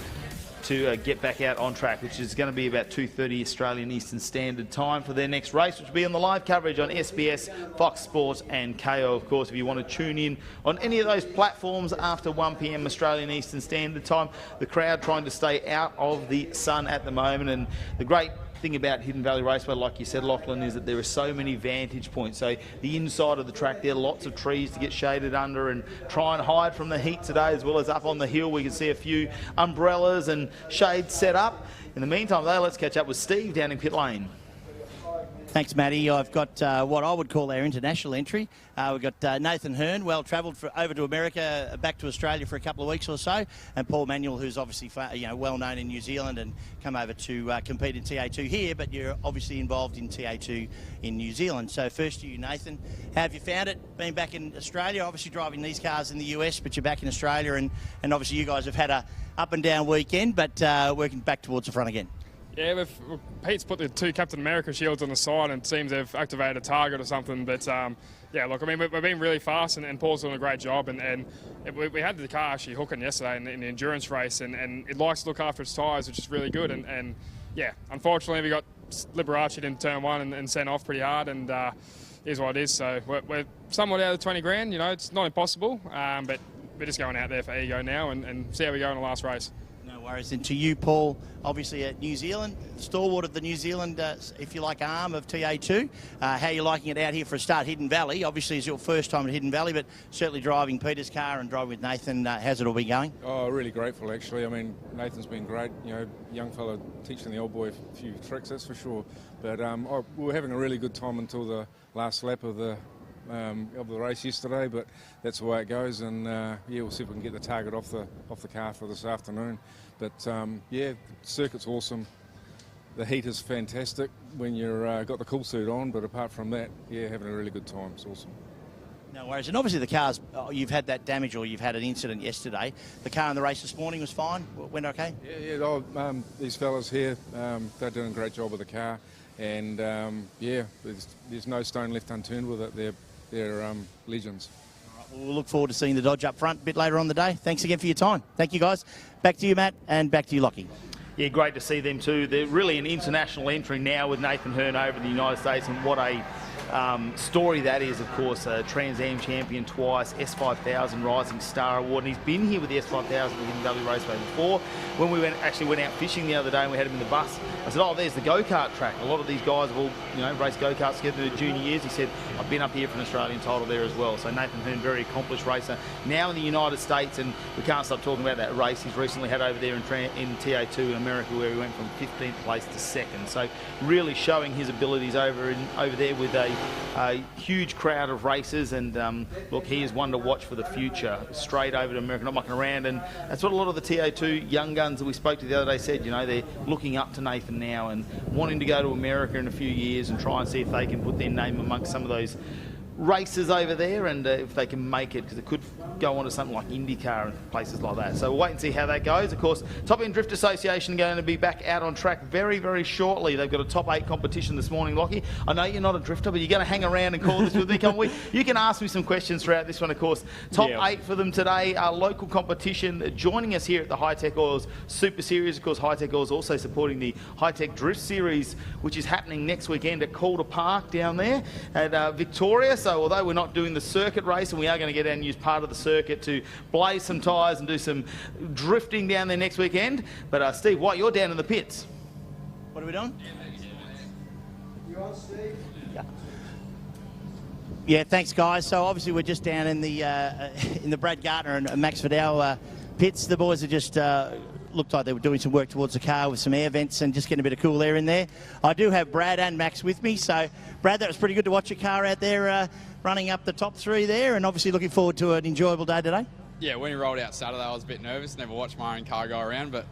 to get back out on track, which is going to be about 2:30 Australian Eastern Standard Time for their next race, which will be on the live coverage on SBS, Fox Sports and KO. Of course, if you want to tune in on any of those platforms after 1 p.m. Australian Eastern Standard Time, the crowd trying to stay out of the sun at the moment. And the great thing about Hidden Valley Raceway, like you said, Lachlan, is that there are so many vantage points. So the inside of the track, there are lots of trees to get shaded under and try and hide from the heat today, as well as up on the hill we can see a few umbrellas and shades set up. In the meantime though, let's catch up with Steve down in pit lane. Thanks, Matty. I've got what I would call our international entry. We've got Nathan Hearn, well travelled over to America, back to Australia for a couple of weeks or so, and Paul Manuel, who's obviously well known in New Zealand and come over to compete in Ta2 here, but you're obviously involved in Ta2 in New Zealand. So first to you, Nathan, how have you found it being back in Australia? Obviously driving these cars in the US, but you're back in Australia, and obviously you guys have had a up and down weekend, but working back towards the front again. Yeah, Pete's put the 2 Captain America shields on the side, and it seems they've activated a target or something. But yeah, look, I mean, we've been really fast, and Paul's doing a great job. And we had the car actually hooking yesterday in the endurance race, and it likes to look after its tyres, which is really good. And yeah, unfortunately, we got Liberace in turn 1 and sent off pretty hard, and here's what it is. So we're somewhat out of the 20 grand. You know, it's not impossible, but we're just going out there for ego now and see how we go in the last race. No worries. And to you, Paul, obviously at New Zealand, stalwart of the New Zealand, if you like, arm of Ta2. How are you liking it out here for a start? Hidden Valley, obviously, is your first time at Hidden Valley, but certainly driving Peter's car and driving with Nathan. How's it all been going? Oh, really grateful, actually. I mean, Nathan's been great. You know, young fella teaching the old boy a few tricks, that's for sure. But we were having a really good time until the last lap of the race yesterday, but that's the way it goes, and yeah, we'll see if we can get the target off the car for this afternoon. But yeah, the circuit's awesome. The heat is fantastic when you've got the cool suit on, but apart from that, yeah, having a really good time. It's awesome. No worries. And obviously the cars, you've had that damage or you've had an incident yesterday. The car in the race this morning was fine? Went okay? Yeah, these fellas here, they're doing a great job with the car, and yeah, there's no stone left unturned with it. They're legends. We'll look forward to seeing the Dodge up front a bit later on the day. Thanks again for your time. Thank you, guys. Back to you, Matt, and back to you, Lockie. Yeah, great to see them too. They're really an international entry now with Nathan Hearn over in the United States, and what a story that is, of course. Trans Am champion twice, S5000 Rising Star Award, and he's been here with the S5000 at the Hidden Valley Raceway before. When we actually went out fishing the other day and we had him in the bus, I said, oh, there's the go-kart track. A lot of these guys have all, raced go-karts together in their junior years. He said, I've been up here for an Australian title there as well. So Nathan Hearn, very accomplished racer, now in the United States, and we can't stop talking about that race he's recently had over there in Ta2 in America, where he went from 15th place to 2nd. So really showing his abilities over there with a huge crowd of racers, and look, he is one to watch for the future. Straight over to America, not mucking around, and that's what a lot of the Ta2 young guns that we spoke to the other day said. They're looking up to Nathan now and wanting to go to America in a few years and try and see if they can put their name amongst some of those races over there, and if they can make it, because it could go on to something like IndyCar and places like that. So we'll wait and see how that goes. Of course, Top End Drift Association going to be back out on track very, very shortly. They've got a top 8 competition this morning, Lockie. I know you're not a drifter, but you're going to hang around and call this with me, can't we? You can ask me some questions throughout this one, of course. Top 8 for them today. Our local competition joining us here at the Hi-Tec Oils Super Series. Of course, Hi-Tec Oils also supporting the Hi-Tec Drift Series, which is happening next weekend at Calder Park down there at Victoria. So although we're not doing the circuit race, and we are going to get out and use part of the circuit to blaze some tyres and do some drifting down there next weekend. But Steve White, you're down in the pits. What are we doing? You on, Steve? Yeah. Yeah, thanks, guys. So obviously we're just down in the Brad Gardner and Max Vidal pits. The boys are just looked like they were doing some work towards the car with some air vents and just getting a bit of cool air in there. I do have Brad and Max with me. So, Brad, that was pretty good to watch your car out there running up the top three there, and obviously looking forward to an enjoyable day today. Yeah, when he rolled out Saturday, I was a bit nervous. Never watched my own car go around, but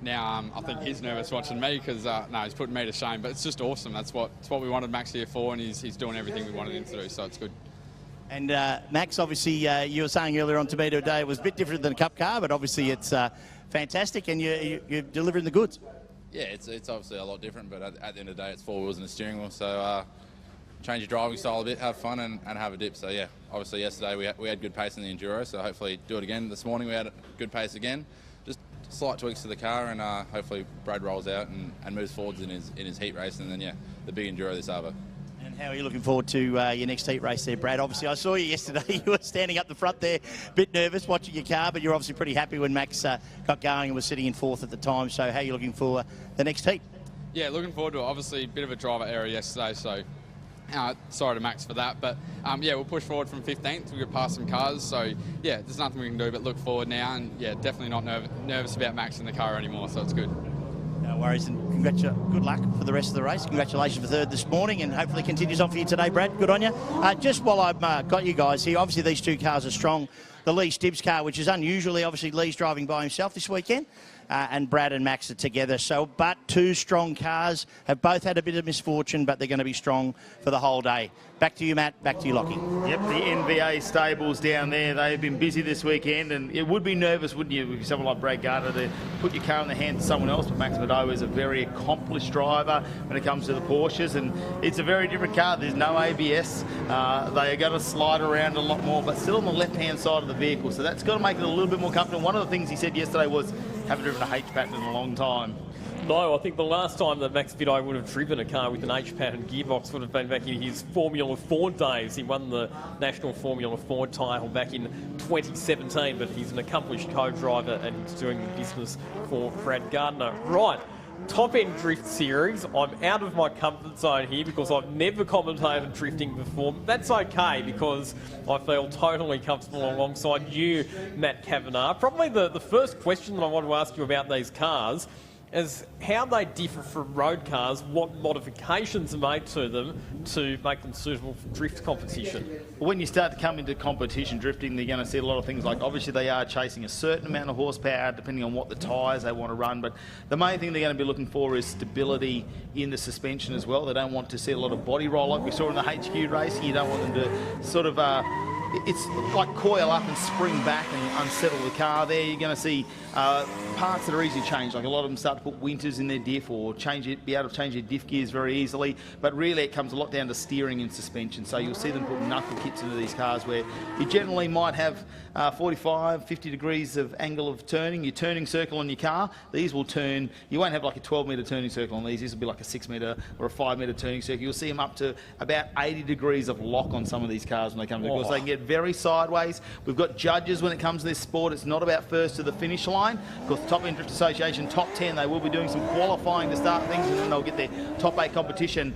now I think he's nervous watching me because no, he's putting me to shame. But it's just awesome. It's what we wanted Max here for, and he's doing everything we wanted him to do, so it's good. And Max, obviously, you were saying earlier on to me today it was a bit different than a Cup car, but obviously it's fantastic, and you're delivering the goods. Yeah, it's obviously a lot different, but at the end of the day, it's 4 wheels and a steering wheel. So change your driving style a bit, have fun, and have a dip. So yeah, obviously yesterday we had good pace in the Enduro, so hopefully do it again. This morning we had good pace again. Just slight tweaks to the car, and hopefully Brad rolls out and moves forwards in his heat race, and then yeah, the big Enduro this Arvo. And how are you looking forward to your next heat race there, Brad? Obviously, I saw you yesterday. You were standing up the front there, a bit nervous watching your car, but you're obviously pretty happy when Max got going and was sitting in 4th at the time. So how are you looking for the next heat? Yeah, looking forward to it. Obviously, a bit of a driver error yesterday, so sorry to Max for that. But yeah, we'll push forward from 15th. We'll get past some cars. So yeah, there's nothing we can do but look forward now. And yeah, definitely not nervous about Max in the car anymore, so it's good. No worries, and good luck for the rest of the race. Congratulations for 3rd this morning, and hopefully continues on for you today, Brad. Good on you. Just while I've got you guys here, obviously these two cars are strong. The Lee Stibbs car, which is unusually, obviously Lee's driving by himself this weekend, and Brad and Max are together. So, but two strong cars have both had a bit of misfortune, but they're going to be strong for the whole day. Back to you, Matt. Back to you, Lockie. Yep, the NVA stables down there, they've been busy this weekend, and it would be nervous, wouldn't you, with someone like Brad Gardner to put your car in the hands of someone else, but Max Vidal is a very accomplished driver when it comes to the Porsches, and it's a very different car. There's no ABS. They are going to slide around a lot more, but still on the left-hand side of the vehicle, so that's got to make it a little bit more comfortable. One of the things he said yesterday was, haven't driven a H pattern in a long time. No, I think the last time that Max Vidal would have driven a car with an H-pattern gearbox would have been back in his Formula 4 days. He won the National Formula 4 title back in 2017, but he's an accomplished co-driver and he's doing the business for Brad Gardner. Right, top-end drift series. I'm out of my comfort zone here because I've never commentated drifting before. That's okay because I feel totally comfortable alongside you, Matt Kavanagh. Probably the first question that I want to ask you about these cars is how they differ from road cars, what modifications are made to them to make them suitable for drift competition. When you start to come into competition drifting, they're going to see a lot of things like, obviously they are chasing a certain amount of horsepower depending on what the tyres they want to run, but the main thing they're going to be looking for is stability in the suspension as well. They don't want to see a lot of body roll like we saw in the HQ racing. You don't want them to sort of it's like coil up and spring back and unsettle the car there. You're going to see parts that are easy to change, like a lot of them start to put winters in their diff or be able to change their diff gears very easily, but really it comes a lot down to steering and suspension. So you'll see them put knuckle kits into these cars where you generally might have 45, 50 degrees of angle of turning, your turning circle on your car. These will turn, you won't have like a 12-metre turning circle on these. This will be like a 6-metre or a 5-metre turning circle. You'll see them up to about 80 degrees of lock on some of these cars when they come to, because they can get very sideways. We've got judges when it comes to this sport. It's not about first to the finish line, because the Top End Drift Association top 10, they will be doing some qualifying to start things, and then they'll get their top 8 competition.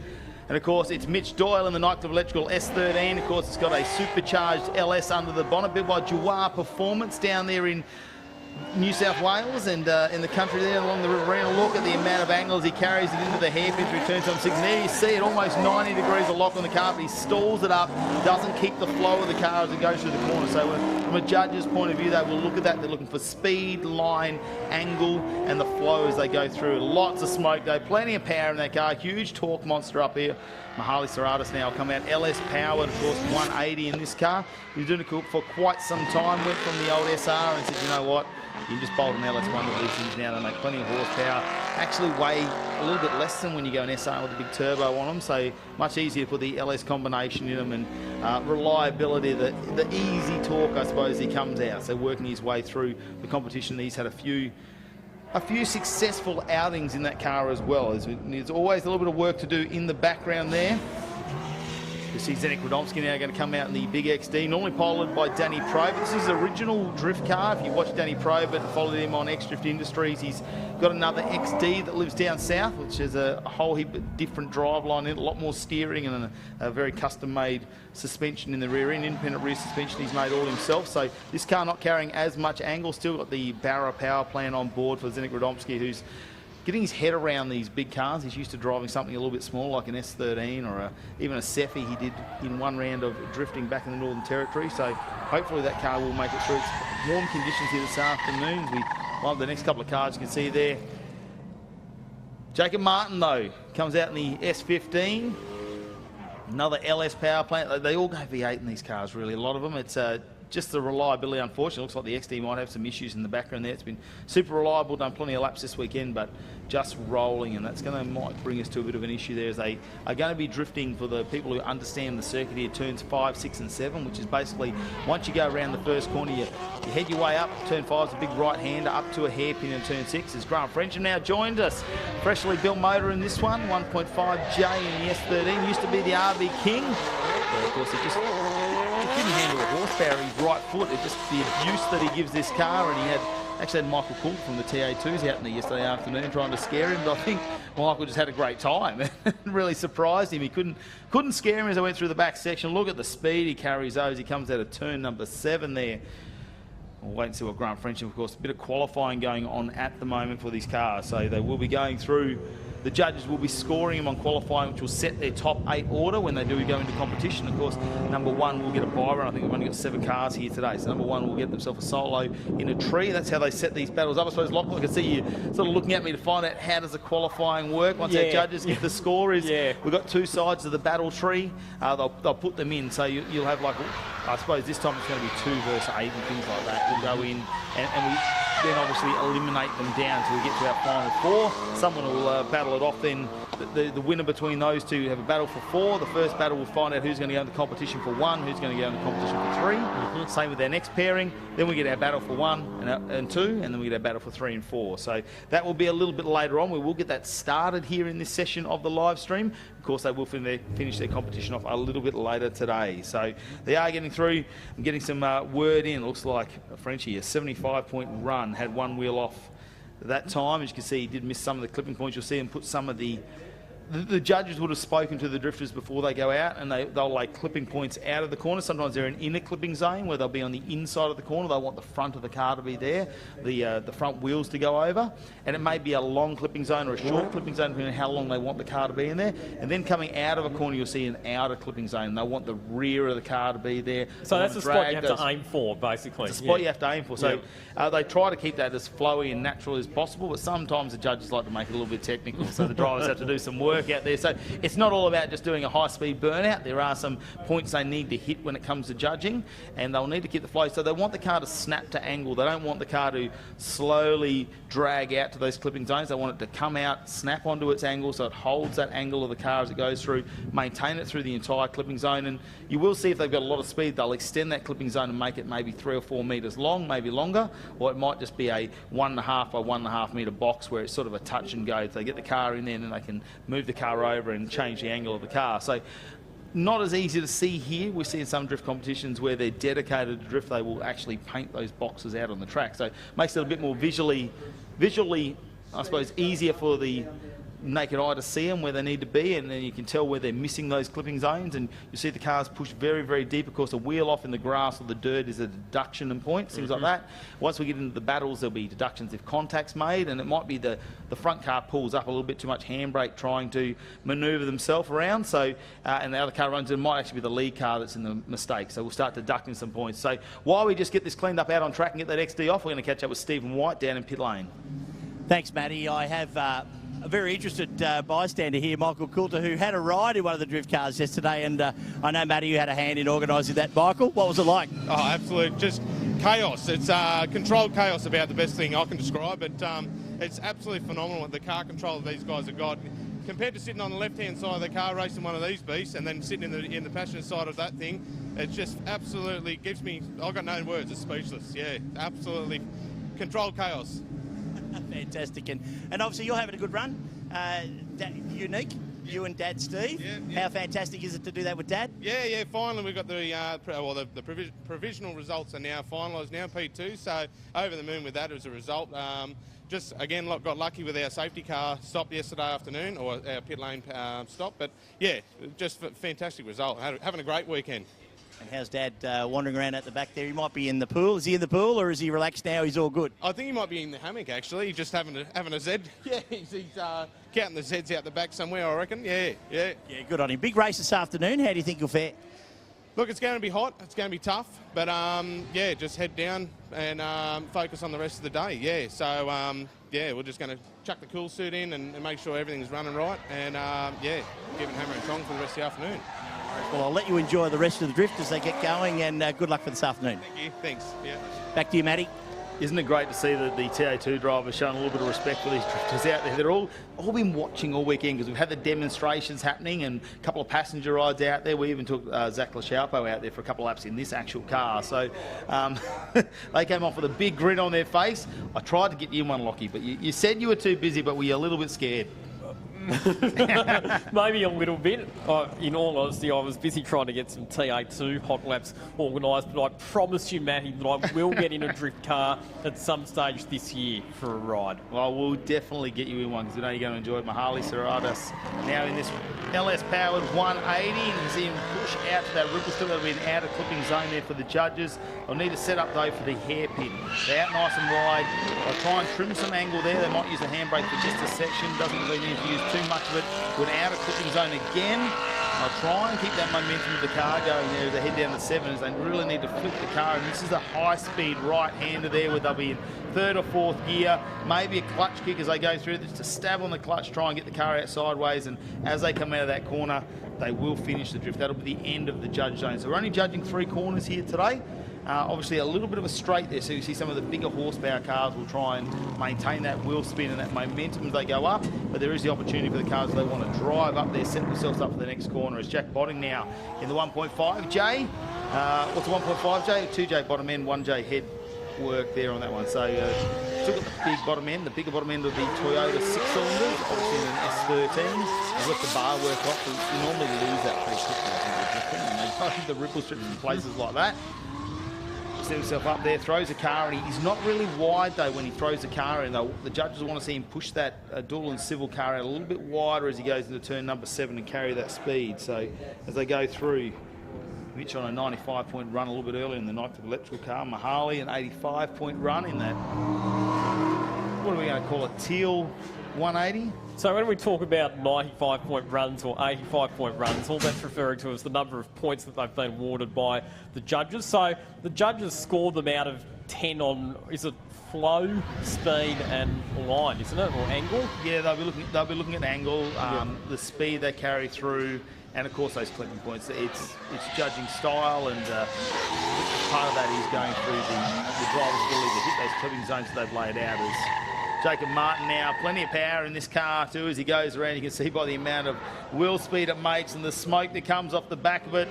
And of course, it's Mitch Doyle in the Nightclub Electrical S13. Of course, it's got a supercharged LS under the bonnet, built by Jouar Performance down there in New South Wales and in the country there along the Riverina. Look at the amount of angles he carries it into the hairpins, returns on 6. And there you see it, almost 90 degrees of lock on the car, but he stalls it up, doesn't keep the flow of the car as it goes through the corner. So from a judge's point of view, they will look at that. They're looking for speed, line, angle, and the flow as they go through. Lots of smoke though, plenty of power in that car, huge torque monster up here. Mahali Serratus now come out, LS powered, of course, 180 in this car. He's doing it for quite some time, went from the old SR and said, you know what, you can just bolt an LS1 with these things now. They make plenty of horsepower. Actually weigh a little bit less than when you go an SR with a big turbo on them, so much easier to put the LS combination in them, and reliability, the easy torque, I suppose, he comes out. So working his way through the competition, he's had a few successful outings in that car as well. There's always a little bit of work to do in the background there. see Zdeněk Radomski now going to come out in the big XD, normally piloted by Danny Probert. This is his original drift car. If you watch Danny Probert, followed him on X-Drift Industries, he's got another XD that lives down south, which has a whole heap of different driveline in it, a lot more steering and a very custom-made suspension in the rear end, independent rear suspension he's made all himself. So this car not carrying as much angle, still got the Barra power plant on board for Zdeněk Radomski, who's getting his head around these big cars. He's used to driving something a little bit small like an S13 or even a Cephei he did in one round of drifting back in the Northern Territory. So hopefully that car will make it through. It's warm conditions here this afternoon. We love the next couple of cars you can see there. Jacob Martin though comes out in the S15. Another LS power plant. They all go V8 in these cars really, a lot of them. It's just the reliability, unfortunately. Looks like the XD might have some issues in the background there. It's been super reliable, done plenty of laps this weekend, but just rolling, and that's might bring us to a bit of an issue there, as they are going to be drifting, for the people who understand the circuit here, turns 5, 6 and 7, which is basically once you go around the first corner, you head your way up. Turn 5 is a big right-hander up to a hairpin in turn 6. As Grant Frencham now joined us. Freshly built motor in this one, 1.5J in the S13. Used to be the RB King. But of course, it didn't handle the horsepower, his right foot. It's just the abuse that he gives this car, and he actually had Michael Coulter from the Ta2s out in there yesterday afternoon trying to scare him, but I think Michael just had a great time. It really surprised him. He couldn't scare him as I went through the back section. Look at the speed he carries those. He comes out of turn number 7 there. We'll wait and see what Grant Frencham, of course, a bit of qualifying going on at the moment for these cars, so they will be going through. The judges will be scoring them on qualifying, which will set their top 8 order when they do go into competition. Of course, number 1 will get a bye run. I think we've only got 7 cars here today, so number 1 will get themselves a solo in a tree. That's how they set these battles up. I suppose, Lachlan, I can see you sort of looking at me to find out how does the qualifying work once our judges give the score. We've got 2 sides of the battle tree. They'll put them in, so you'll have, like, I suppose this time it's going to be 2 versus 8 and things like that. We'll go in and we then obviously eliminate them down till we get to our final 4. Someone will battle it off then. The winner between those two have a battle for 4. The first battle will find out who's going to go into competition for 1, who's going to go into competition for 3. Same with our next pairing. Then we get our battle for 1 and 2, and then we get our battle for 3 and 4. So that will be a little bit later on. We will get that started here in this session of the live stream. Of course, they will finish their competition off a little bit later today. So they are getting through. I'm getting some word in. It looks like Frenchie, a 75-point run, had 1 wheel off that time. As you can see, he did miss some of the clipping points. You'll see him put some of the judges would have spoken to the drifters before they go out, and they'll lay clipping points out of the corner. Sometimes they're an inner clipping zone where they'll be on the inside of the corner. They want the front of the car to be there, the front wheels to go over, and it may be a long clipping zone or a short clipping zone depending on how long they want the car to be in there. And then coming out of a corner, you'll see an outer clipping zone. They want the rear of the car to be there. So that's the spot you have to aim for, basically. It's a spot you have to aim for. So they try to keep that as flowy and natural as possible, but sometimes the judges like to make it a little bit technical, so the drivers have to do some work out there. So it's not all about just doing a high-speed burnout. There are some points they need to hit when it comes to judging, and they'll need to keep the flow. So they want the car to snap to angle. They don't want the car to slowly drag out to those clipping zones. They want it to come out, snap onto its angle, so it holds that angle of the car as it goes through, maintain it through the entire clipping zone. And you will see if they've got a lot of speed, they'll extend that clipping zone and make it maybe 3 or 4 metres long, maybe longer, or it might just be a 1.5 by 1.5 metre box where it's sort of a touch and go. So they get the car in there and then they can move the car over and change the angle of the car. So not as easy to see here. We see in some drift competitions where they're dedicated to drift, they will actually paint those boxes out on the track. So it makes it a bit more visually, I suppose, easier for the naked eye to see them where they need to be, and then you can tell where they're missing those clipping zones, and you see the cars push very, very deep. Of course, a wheel off in the grass or the dirt is a deduction and points, things like that. Once we get into the battles, there'll be deductions if contact's made, and it might be the front car pulls up a little bit too much handbrake trying to manoeuvre themselves around, so and the other car runs, it might actually be the lead car that's in the mistake, so we'll start deducting some points. So while we just get this cleaned up out on track and get that XD off, we're going to catch up with Stephen White down in pit lane. Thanks, Matty. I have a very interested bystander here, Michael Coulter, who had a ride in one of the drift cars yesterday, and I know, Matty, you had a hand in organising that. Michael, what was it like? Oh, absolute, just chaos. It's controlled chaos, about the best thing I can describe, but it's absolutely phenomenal, the car control that these guys have got. Compared to sitting on the left-hand side of the car racing one of these beasts and then sitting in the passenger side of that thing, it just absolutely gives me, I've got no words, it's speechless. Yeah, absolutely controlled chaos. Fantastic. And obviously you're having a good run. Unique? You and Dad Steve. How fantastic is it to do that with Dad? Yeah, finally we've got the provisional results are now finalised now, P2, so over the moon with that as a result. Just, again, got lucky with our safety car stop yesterday afternoon, or our pit lane stop, but yeah, just a fantastic result. Having a great weekend. And how's Dad wandering around at the back there? He might be in the pool. Is he in the pool, or is he relaxed now? He's all good. I think he might be in the hammock, actually. He's just having a Z. Yeah, he's counting the Zs out the back somewhere, I reckon. Yeah. Yeah, good on him. Big race this afternoon. How do you think you'll fare? Look, it's going to be hot. It's going to be tough. But, yeah, just head down and focus on the rest of the day. Yeah, so, yeah, we're just going to chuck the cool suit in and make sure everything's running right. And, yeah, give it hammer and tong for the rest of the afternoon. Well, I'll let you enjoy the rest of the drift as they get going, and good luck for this afternoon. Thank you. Thanks. Yeah. Back to you, Matty. Isn't it great to see that the Ta2 drivers showing a little bit of respect for these drifters out there? They're all been watching all weekend because we've had the demonstrations happening and a couple of passenger rides out there. We even took Zach Lachaupo out there for a couple of laps in this actual car. So they came off with a big grin on their face. I tried to get you in one, Lockie, but you said you were too busy, but were you a little bit scared? Maybe a little bit. In all honesty, I was busy trying to get some Ta2 hot laps organised, but I promise you, Matty, that I will get in a drift car at some stage this year for a ride. Well, we'll definitely get you in one because we know you're going to enjoy it. Harley Serratus now in this LS-powered 180, and you can see him push out to that ripple. Still got to be an outer clipping zone there for the judges. They'll need to set up, though, for the hairpin. They're out nice and wide. They'll try and trim some angle there. They might use the handbrake for just a section. Doesn't really need to use too much of it. To an outer clipping zone again. They'll try and keep that momentum of the car going there as they head down the 7s. They really need to flip the car, and this is a high-speed right-hander there where they'll be in third or fourth gear, maybe a clutch kick as they go through, just to stab on the clutch, try and get the car out sideways, and as they come out of that corner, they will finish the drift. That'll be the end of the judge zone. So we're only judging 3 corners here today. Obviously a little bit of a straight there, so you see some of the bigger horsepower cars will try and maintain that wheel spin and that momentum as they go up, but there is the opportunity for the cars if they want to drive up there, set themselves up for the next corner. As Jack Botting now in the 1.5J. What's the 1.5J? 2J bottom end, 1J head work there on that one. So still got the big bottom end, the bigger bottom end of the Toyota 6-cylinders, obviously in an S13. They've got the bar work off, so you normally lose that pretty quickly, and they find the ripple strips in places like that. Set himself up there, throws a car, and he's not really wide though when he throws the car in. Though the judges want to see him push that dual and civil car out a little bit wider as he goes into turn number 7 and carry that speed. So as they go through, Mitch on a 95-point run a little bit earlier in the night for the electrical car. Mahali an 85-point run in that, what are we going to call it, teal 180? So when we talk about 95-point runs or 85-point runs, all that's referring to is the number of points that they've been awarded by the judges. So the judges score them out of 10 on, is it flow, speed and line, isn't it, or angle? Yeah, they'll be looking at angle, the speed they carry through, and of course those clipping points. It's judging style, and part of that is going through the driver's ability to hit those clipping zones that they've laid out. As Jacob Martin now, plenty of power in this car too as he goes around. You can see by the amount of wheel speed it makes and the smoke that comes off the back of it.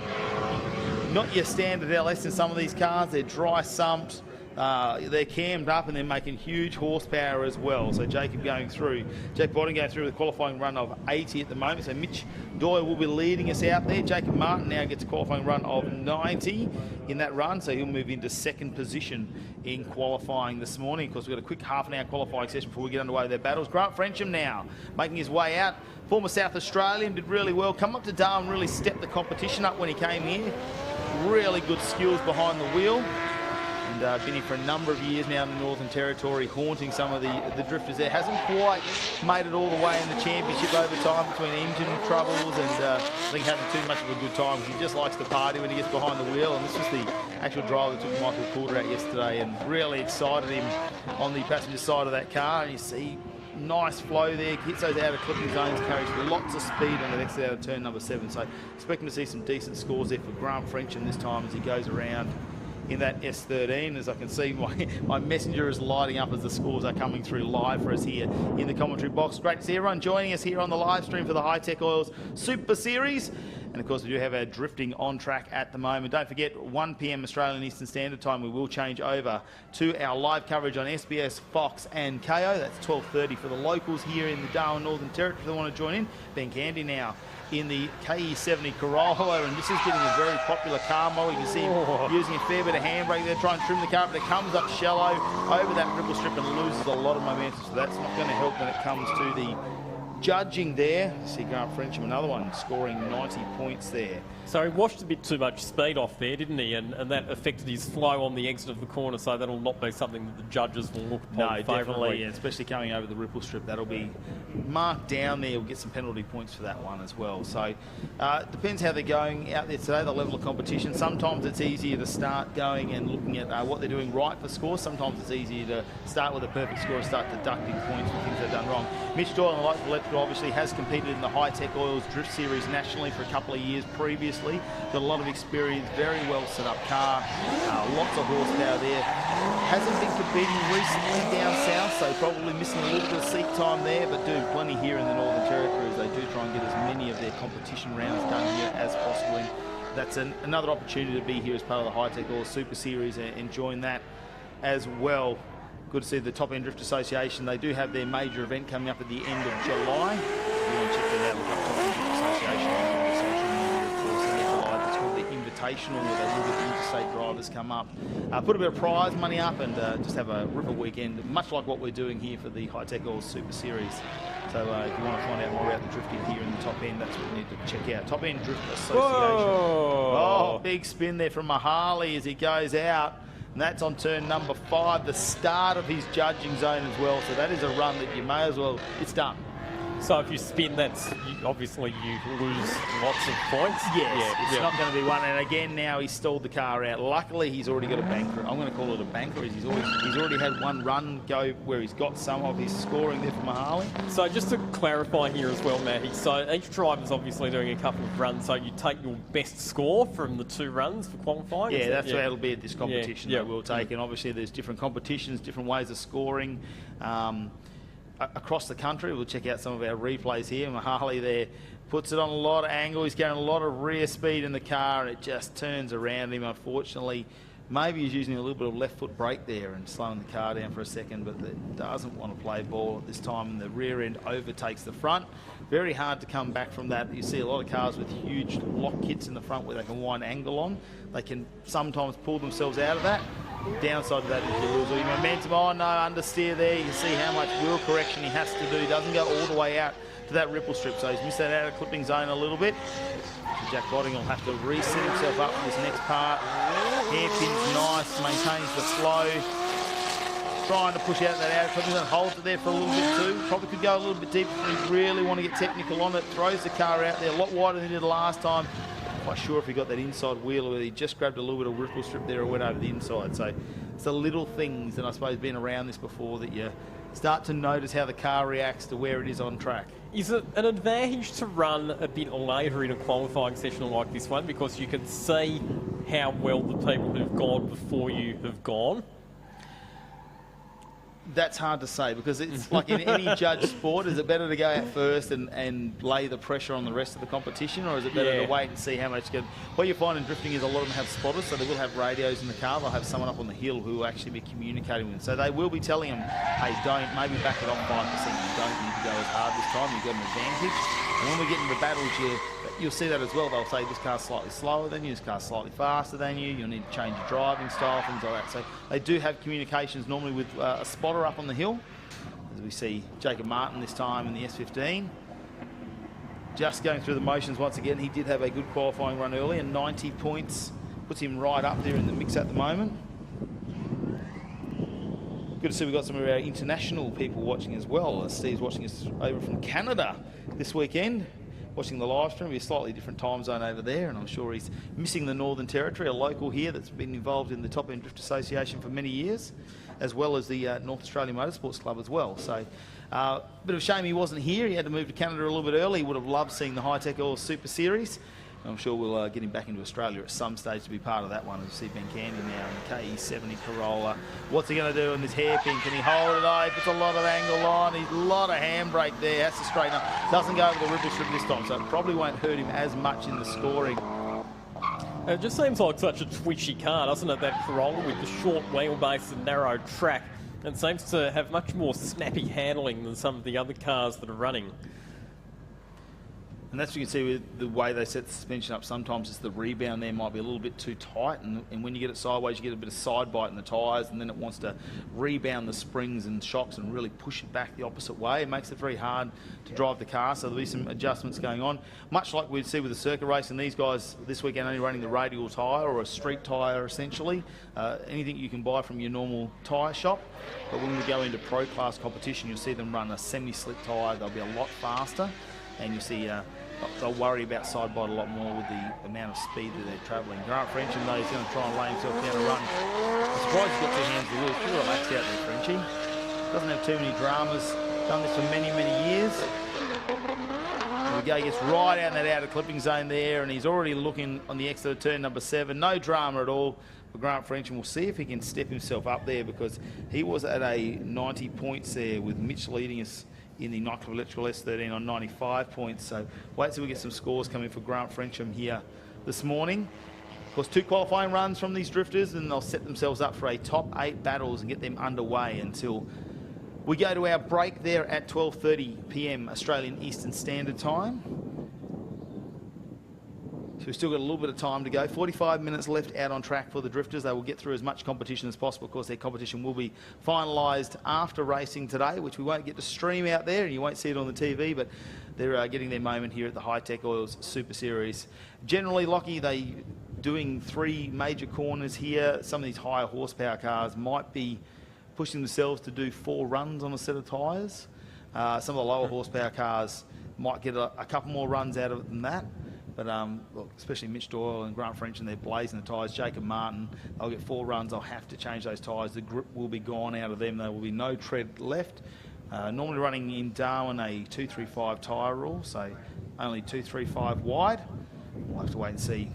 Not your standard LS in some of these cars. They're dry sumped. They're cammed up and they're making huge horsepower as well. So Jacob going through. Jack Botting going through with a qualifying run of 80 at the moment. So Mitch Doyle will be leading us out there. Jacob Martin now gets a qualifying run of 90 in that run. So he'll move into 2nd position in qualifying this morning. Of course, we've got a quick half-an-hour qualifying session before we get underway with their battles. Grant Frencham now making his way out. Former South Australian, did really well. Come up to Darwin, really stepped the competition up when he came here. Really good skills behind the wheel. And been here for a number of years now in the Northern Territory, haunting some of the drifters there. Hasn't quite made it all the way in the championship over time between engine troubles and I think having too much of a good time. He just likes to party when he gets behind the wheel, and this was the actual driver that took Michael Coulter out yesterday and really excited him on the passenger side of that car. And you see nice flow there, hits those outer clipping zones, carries lots of speed on the next out of turn number 7. So expecting to see some decent scores there for Grant Frencham this time as he goes around in that S13. As I can see, my messenger is lighting up as the scores are coming through live for us here in the commentary box. Great to see everyone joining us here on the live stream for the Hi-Tec Oils Super Series. And of course, we do have our drifting on track at the moment. Don't forget, 1 p.m. Australian Eastern Standard Time, we will change over to our live coverage on SBS, Fox and KO. That's 12:30 for the locals here in the Darwin Northern Territory if they want to join in. Ben Candy now in the KE70 Corolla, and this is getting a very popular car model. You can see him using a fair bit of handbrake there, trying to trim the car, but it comes up shallow over that ripple strip and loses a lot of momentum, so that's not going to help when it comes to the judging there. See Grant Frencham, another one, scoring 90 points there. So he washed a bit too much speed off there, didn't he? And that affected his flow on the exit of the corner, so that'll not be something that the judges will look upon favourably. Definitely, especially coming over the ripple strip. That'll be marked down there. We'll get some penalty points for that one as well. So depends how they're going out there today, the level of competition. Sometimes it's easier to start going and looking at what they're doing right for scores. Sometimes it's easier to start with a perfect score and start deducting points for things they've done wrong. Mitch Doyle, on the light electrical, obviously has competed in the Hi-Tec Oils Drift Series nationally for a couple of years previously. Got a lot of experience, very well set up car, lots of horsepower there. Hasn't been competing recently down south, so probably missing a little bit of seat time there, but do plenty here in the Northern Territory as they do try and get as many of their competition rounds done here as possible. And that's another opportunity to be here as part of the Hi-Tec Oils Super Series and join that as well. Good to see the Top End Drift Association. They do have their major event coming up at the end of July. If you want to check that out, look up Top End Drift Association on social media, of course, end of July. That's called the Invitational, where they look at the interstate drivers come up, put a bit of prize money up, and just have a ripper weekend, much like what we're doing here for the Hi-Tec Oils Super Series. So if you want to find out more about the drifting here in the Top End, that's what you need to check out. Top End Drift Association. Whoa. Oh, big spin there from Mahali as he goes out. And that's on turn number 5, the start of his judging zone as well. So that is a run that you may as well, it's done. So if you spin, obviously you lose lots of points. Yes, it's not going to be one. And again, now he's stalled the car out. Luckily, he's already got a banker. I'm going to call it a banker. He's already had one run go where he's got some of his scoring there for Mahali. So just to clarify here as well, Matty, so each driver's obviously doing a couple of runs, so you take your best score from the 2 runs for qualifying? Yeah, that's how it'll be at this competition that we'll take. And obviously there's different competitions, different ways of scoring. Across the country, we'll check out some of our replays here. Mahali there puts it on a lot of angle. He's getting a lot of rear speed in the car, and it just turns around him, unfortunately. Maybe he's using a little bit of left foot brake there and slowing the car down for a second, but it doesn't want to play ball at this time, and the rear end overtakes the front. Very hard to come back from that. You see a lot of cars with huge lock kits in the front where they can wind angle on. They can sometimes pull themselves out of that. Downside to that is you lose all your momentum. Oh no, understeer there. You can see how much wheel correction he has to do. He doesn't go all the way out to that ripple strip, so he's missed that out of clipping zone a little bit. Jack Botting will have to reset himself up for this next part. Hairpin's nice, maintains the flow. Trying to push out that outer clipping zone, holds it there for a little bit too. Probably could go a little bit deeper if you really want to get technical on it. Throws the car out there a lot wider than he did last time. Quite sure if he got that inside wheel or he just grabbed a little bit of ripple strip there or went over the inside. So it's the little things, and I suppose being around this before, that you start to notice how the car reacts to where it is on track. Is it an advantage to run a bit later in a qualifying session like this one because you can see how well the people who've gone before you have gone? That's hard to say because it's like in any judge sport. Is it better to go out first and lay the pressure on the rest of the competition, or is it better to wait and see how much good? What you find in drifting is a lot of them have spotters, so they will have radios in the car. They'll have someone up on the hill who will actually be communicating with them. So they will be telling them, hey, maybe back it off 5%. You don't need to go as hard this time. You've got an advantage. And when we get into battles, you'll see that as well. They'll say this car's slightly slower than you, this car's slightly faster than you. You'll need to change your driving style, things like that. So they do have communications normally with a spotter up on the hill. As we see Jacob Martin this time in the S15. Just going through the motions once again. He did have a good qualifying run early, and 90 points puts him right up there in the mix at the moment. Good to see we've got some of our international people watching as well. Steve's watching us over from Canada this weekend, watching the live stream. We're a slightly different time zone over there, and I'm sure he's missing the Northern Territory, a local here that's been involved in the Top End Drift Association for many years, as well as the North Australian Motorsports Club as well. So bit of a shame he wasn't here. He had to move to Canada a little bit early. He would have loved seeing the Hi-Tec Oils Super Series. I'm sure we'll get him back into Australia at some stage to be part of that one. As you see Ben Candy now in the KE70 Corolla. What's he going to do in this hairpin? Can he hold it? Oh, he puts a lot of angle on. He's a lot of handbrake there. Has to straighten up. Doesn't go over the ripple strip this time, so it probably won't hurt him as much in the scoring. It just seems like such a twitchy car, doesn't it? That Corolla with the short wheelbase and narrow track. It seems to have much more snappy handling than some of the other cars that are running. And that's what you can see with the way they set the suspension up. Sometimes it's the rebound there might be a little bit too tight, and when you get it sideways, you get a bit of side bite in the tyres, and then it wants to rebound the springs and shocks and really push it back the opposite way. It makes it very hard to drive the car, so there'll be some adjustments going on. Much like we'd see with the circuit race, and these guys this weekend only running the radial tyre or a street tyre essentially. Anything you can buy from your normal tyre shop. But when we go into pro class competition, you'll see them run a semi-slick tyre. They'll be a lot faster, and you see they'll worry about side bite a lot more with the amount of speed that they're travelling. Grant Frencham, though, he's going to try and lay himself down a run. I'm surprised he's got two hands of the wheel. Pretty relaxed out there, Frenchie. Doesn't have too many dramas. Done this for many, many years. There we go, he gets right out in that outer clipping zone there, and he's already looking on the exit of turn number 7. No drama at all for Grant Frencham. We'll see if he can step himself up there, because he was at a 90 points there, with Mitch leading us in the Nightclub Electrical S13 on 95 points. So wait till we get some scores coming for Grant Frencham here this morning. Of course, 2 qualifying runs from these drifters, and they'll set themselves up for a top 8 battles and get them underway until we go to our break there at 12:30 p.m. Australian Eastern Standard Time. So we've still got a little bit of time to go. 45 minutes left out on track for the drifters. They will get through as much competition as possible. Of course, their competition will be finalised after racing today, which we won't get to stream out there, and you won't see it on the TV, but they're getting their moment here at the Hi-Tec Oils Super Series. Generally, Lockie, they doing 3 major corners here. Some of these higher horsepower cars might be pushing themselves to do 4 runs on a set of tyres. Some of the lower horsepower cars might get a couple more runs out of it than that. But look, especially Mitch Doyle and Grant Frencham, they're blazing the tyres. Jacob Martin, they'll get 4 runs. They'll have to change those tyres. The grip will be gone out of them. There will be no tread left. Normally running in Darwin a 235 tyre rule, so only 235 wide. We'll have to wait and see.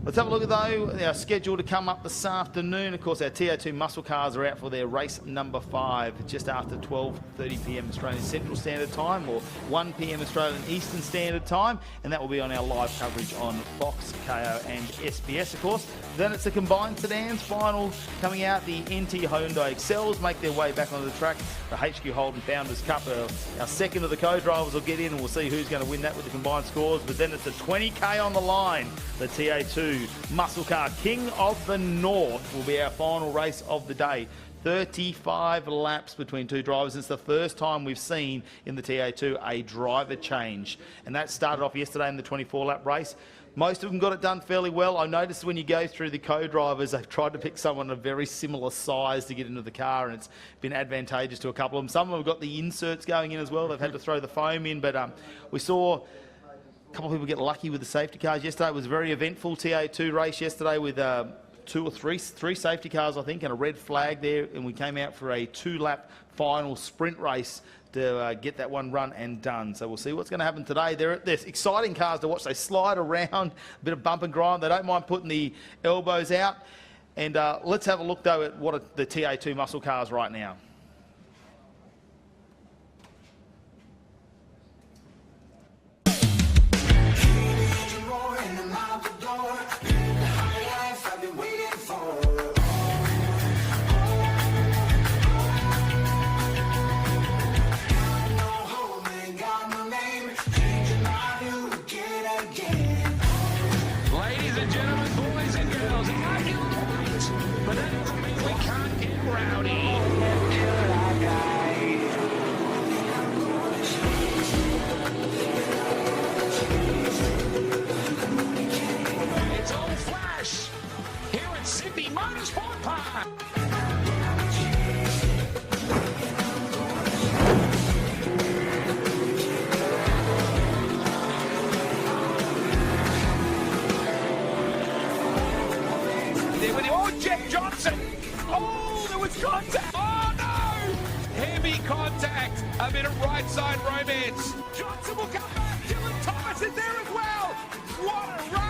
Let's have a look at, though, our schedule to come up this afternoon. Of course, our Ta2 Muscle Cars are out for their race number 5 just after 12:30 p.m. Australian Central Standard Time, or 1 p.m. Australian Eastern Standard Time, and that will be on our live coverage on Fox, KO and SBS, of course. Then it's the Combined Sedans final coming out. The NT Hyundai Excels make their way back onto the track. The HQ Holden Founders Cup, our second of the co-drivers will get in, and we'll see who's going to win that with the combined scores. But then it's a 20k on the line. The Ta2 Muscle Car King of the North will be our final race of the day. 35 laps between 2 drivers. It's the first time we've seen in the Ta2 a driver change, and that started off yesterday in the 24-lap race. Most of them got it done fairly well. I noticed when you go through the co-drivers, they've tried to pick someone of very similar size to get into the car, and it's been advantageous to a couple of them. Some of them have got the inserts going in as well. They've had to throw the foam in, but we saw a couple of people get lucky with the safety cars yesterday. It was a very eventful Ta2 race yesterday with 2 or 3 safety cars, I think, and a red flag there, and we came out for a 2-lap final sprint race to get that one run and done. So we'll see what's going to happen today. There's exciting cars to watch. They slide around, a bit of bump and grind. They don't mind putting the elbows out. And let's have a look, though, at what are the Ta2 muscle cars right now. Contact! Oh no! Heavy contact! A bit of right side romance. Johnson will come back. Dylan Thomas is there as well. What a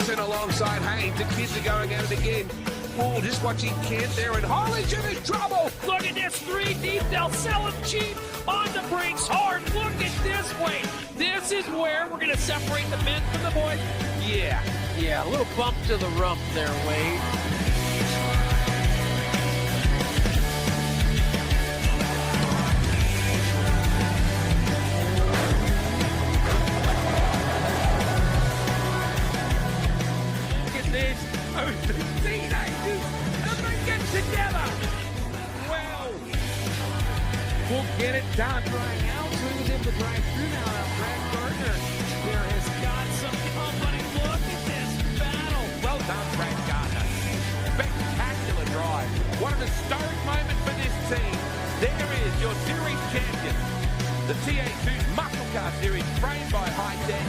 Anderson alongside Haynes. The kids are going at it again. Oh, just watching Kent there, and Holden's in his trouble. Look at this, 3 deep. They'll sell him cheap. On the brakes hard. Look at this, Wade. This is where we're going to separate the men from the boys. Yeah, a little bump to the rump there, Wade. Together. Well, we'll get it done. Right now, swings in the drive through now. Brad Gardner there has got some company. Look at this battle. Well done, Brad Gardner. Spectacular drive. What an historic moment for this team. There is your series champion. The Ta2 Muscle Car Series, framed by Hi-Tec,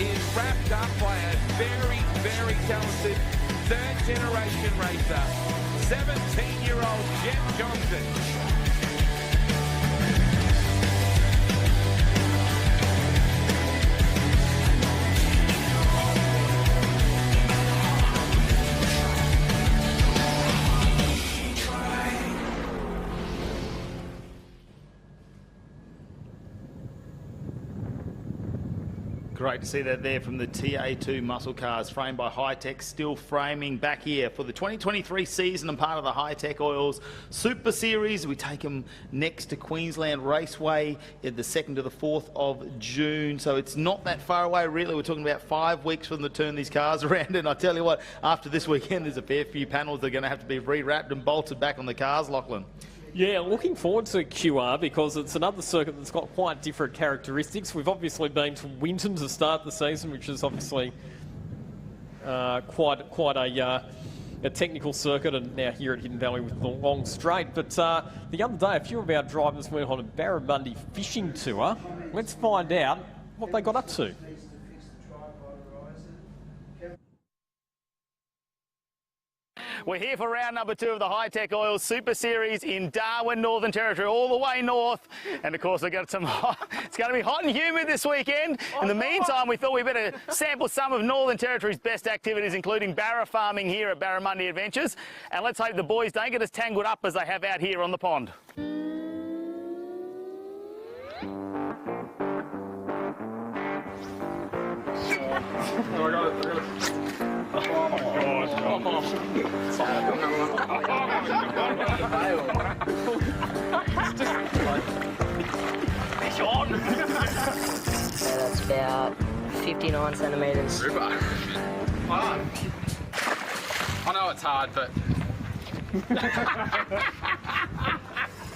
is wrapped up by a very, very talented third-generation racer. 17-year-old Jen Johnson. Great to see that there from the Ta2 Muscle Cars, framed by Hi-Tec, still framing back here for the 2023 season and part of the Hi-Tec Oils Super Series. We take them next to Queensland Raceway at the 2nd to the 4th of June. So it's not that far away, really. We're talking about 5 weeks for them to turn these cars around. And I tell you what, after this weekend, there's a fair few panels that are going to have to be rewrapped and bolted back on the cars, Lachlan. Yeah, looking forward to QR because it's another circuit that's got quite different characteristics. We've obviously been to Winton to start the season, which is obviously quite a technical circuit, and now here at Hidden Valley with the long straight. But the other day, a few of our drivers went on a Barramundi fishing tour. Let's find out what they got up to. We're here for round number 2 of the Hi-Tec Oils Super Series in Darwin, Northern Territory, all the way north. And of course, we've got some it's going to be hot and humid this weekend. In the meantime, we thought we better sample some of Northern Territory's best activities, including barra farming here at Barramundi Adventures. And let's hope the boys don't get as tangled up as they have out here on the pond. Oh, I got it. Oh my God. Fish on. Yeah, that's about 59 centimetres. Ripper. I know it's hard, but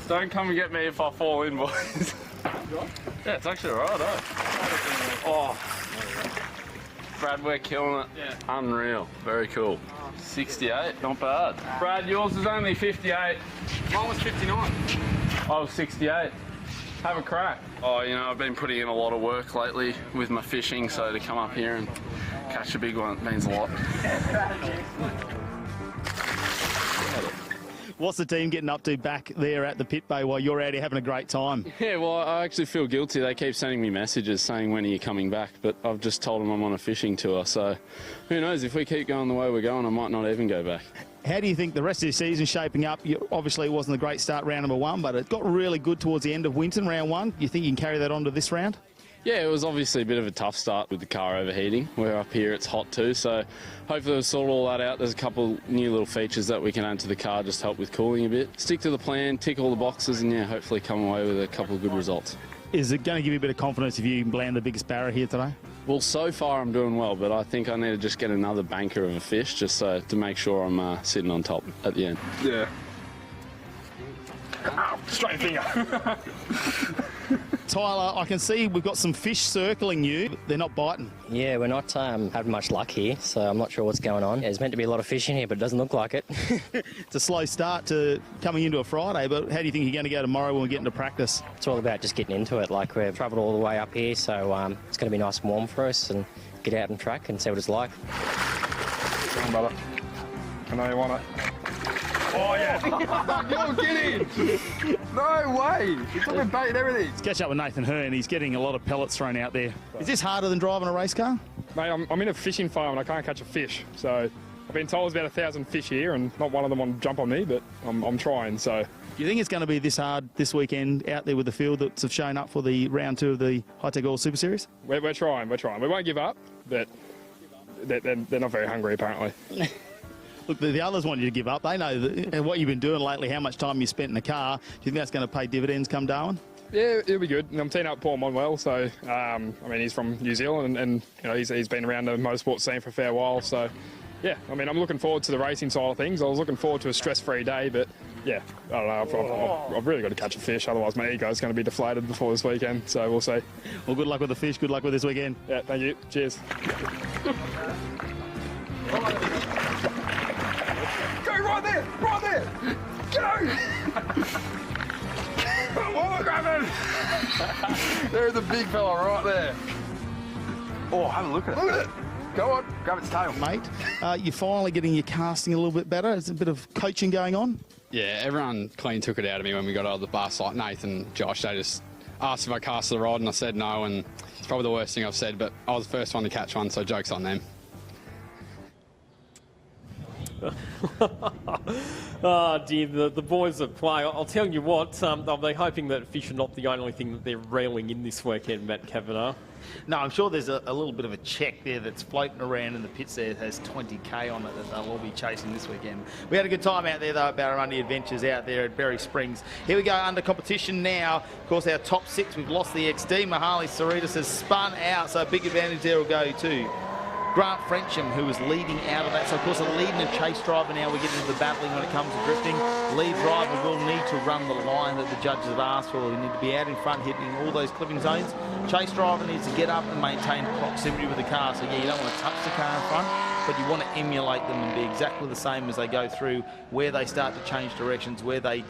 don't come and get me if I fall in, boys. Yeah, it's actually alright, eh? Oh. Brad, we're killing it. Yeah. Unreal. Very cool. 68, not bad. Brad, yours is only 58. Mine was 59. I was 68. Have a crack. Oh, you know, I've been putting in a lot of work lately with my fishing, so to come up here and catch a big one means a lot. What's the team getting up to back there at the pit bay while you're out here having a great time? Yeah, well, I actually feel guilty. They keep sending me messages saying, when are you coming back? But I've just told them I'm on a fishing tour, so who knows, if we keep going the way we're going, I might not even go back. How do you think the rest of the season's shaping up? Obviously, it wasn't a great start round number 1, but it got really good towards the end of Winton, round 1. You think you can carry that on to this round? Yeah, it was obviously a bit of a tough start with the car overheating. We're up here, it's hot too, so hopefully we'll sort all that out. There's a couple new little features that we can add to the car, just help with cooling a bit. Stick to the plan, tick all the boxes, and yeah, hopefully come away with a couple of good results. Is it going to give you a bit of confidence if you land the biggest barra here today? Well, so far I'm doing well, but I think I need to just get another banker of a fish just so to make sure I'm sitting on top at the end. Yeah. Ow, straight finger. Tyler, I can see we've got some fish circling you. They're not biting. Yeah, we're not having much luck here, so I'm not sure what's going on. There's meant to be a lot of fish in here, but it doesn't look like it. It's a slow start to coming into a Friday, but how do you think you're going to go tomorrow when we get into practice? It's all about just getting into it. Like, we've travelled all the way up here, so it's going to be nice and warm for us, and get out and track and see what it's like. Come on, brother. I know you want it. Oh, yeah. You're kidding. No way. He took me bait and everything. Let's catch up with Nathan Hearn. He's getting a lot of pellets thrown out there. Is this harder than driving a race car? Mate, I'm in a fishing farm and I can't catch a fish. So I've been told there's about 1,000 fish here and not one of them want to jump on me, but I'm trying, so. Do you think it's going to be this hard this weekend out there with the field that's have shown up for the round 2 of the Hi-Tec Oil Super Series? We're trying. We won't give up, but they're not very hungry, apparently. Look, the others want you to give up. They know that, what you've been doing lately, how much time you spent in the car. Do you think that's going to pay dividends come Darwin? Yeah, it'll be good. And I'm teaming up Paul Monwell, so, I mean, he's from New Zealand and you know, he's been around the motorsport scene for a fair while, so, yeah, I mean, I'm looking forward to the racing side of things. I was looking forward to a stress-free day, but, yeah, I don't know. I've really got to catch a fish, otherwise my ego's going to be deflated before this weekend, so we'll see. Well, good luck with the fish. Good luck with this weekend. Yeah, thank you. Cheers. Go right there! Right there! Go! Oh, grab him! There's a big fella right there. Oh, have a look at it. Look at it! Go on, grab its tail. Mate, you're finally getting your casting a little bit better. There's a bit of coaching going on. Yeah, everyone clean took it out of me when we got out of the bus. Like Nathan, Josh, they just asked if I cast the rod and I said no, and it's probably the worst thing I've said, but I was the first one to catch one, so joke's on them. Oh dear, the boys at play. I'll tell you what, they're hoping that fish are not the only thing that they're reeling in this weekend, Matt Kavanagh. No, I'm sure there's a little bit of a check there that's floating around in the pits there that has 20k on it that they'll all be chasing this weekend. We had a good time out there, though, at Barramundi Adventures out there at Berry Springs. Here we go under competition now. Of course, our top 6, we've lost the XD. Mahali Saritas has spun out, so a big advantage there will go to Grant Frencham, who was leading out of that. So, of course, a lead and a chase driver now. We get into the battling when it comes to drifting. Lead driver will need to run the line that the judges have asked for. We need to be out in front, hitting all those clipping zones. Chase driver needs to get up and maintain proximity with the car. So, yeah, you don't want to touch the car in front, but you want to emulate them and be exactly the same as they go through, where they start to change directions, where they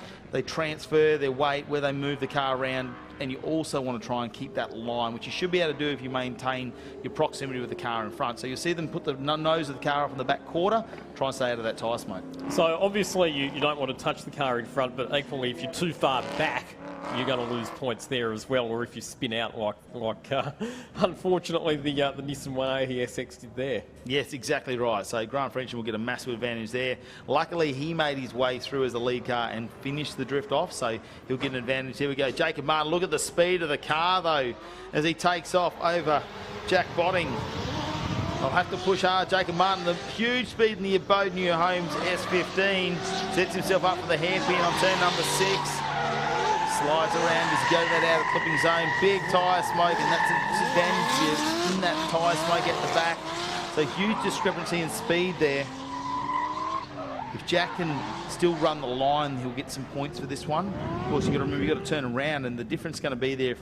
transfer their weight, where they move the car around. And you also want to try and keep that line, which you should be able to do if you maintain your proximity with the car in front. So you'll see them put the nose of the car up in the back quarter, try and stay out of that tyre smoke. So obviously you don't want to touch the car in front, but equally if you're too far back, you're going to lose points there as well, or if you spin out like unfortunately the Nissan 180 SX did there. Yes, exactly right. So Grant Frencham will get a massive advantage there. Luckily, he made his way through as the lead car and finished the drift off, so he'll get an advantage. Here we go. Jacob Martin, look at the speed of the car, though, as he takes off over Jack Botting. I'll have to push hard. Jacob Martin, the huge speed in the Abode New Homes S15, sets himself up for the hairpin on turn number 6. Slides around as he goes that out of clipping zone. Big tyre smoke, and that's a disadvantage in that tyre smoke at the back. So huge discrepancy in speed there. If Jack can still run the line, he'll get some points for this one. Of course, you've got to remember, you've got to turn around, and the difference is going to be there. If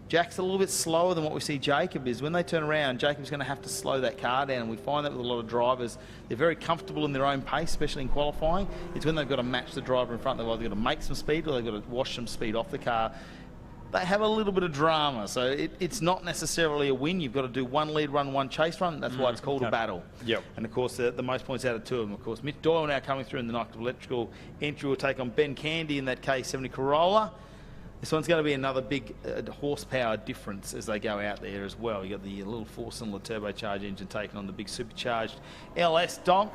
Jack's a little bit slower than what we see Jacob is, when they turn around, Jacob's going to have to slow that car down, and we find that with a lot of drivers. They're very comfortable in their own pace, especially in qualifying. It's when they've got to match the driver in front, they've either got to make some speed or they've got to wash some speed off the car. They have a little bit of drama, so it's not necessarily a win. You've got to do one lead run, one chase run. That's why it's called a battle. Yep. And, of course, the most points out of 2 of them. Of course, Mitch Doyle now coming through in the Knock Electrical entry will take on Ben Candy in that K70 Corolla. This one's going to be another big horsepower difference as they go out there as well. You've got the little 4-cylinder turbocharged engine taking on the big supercharged LS Donk.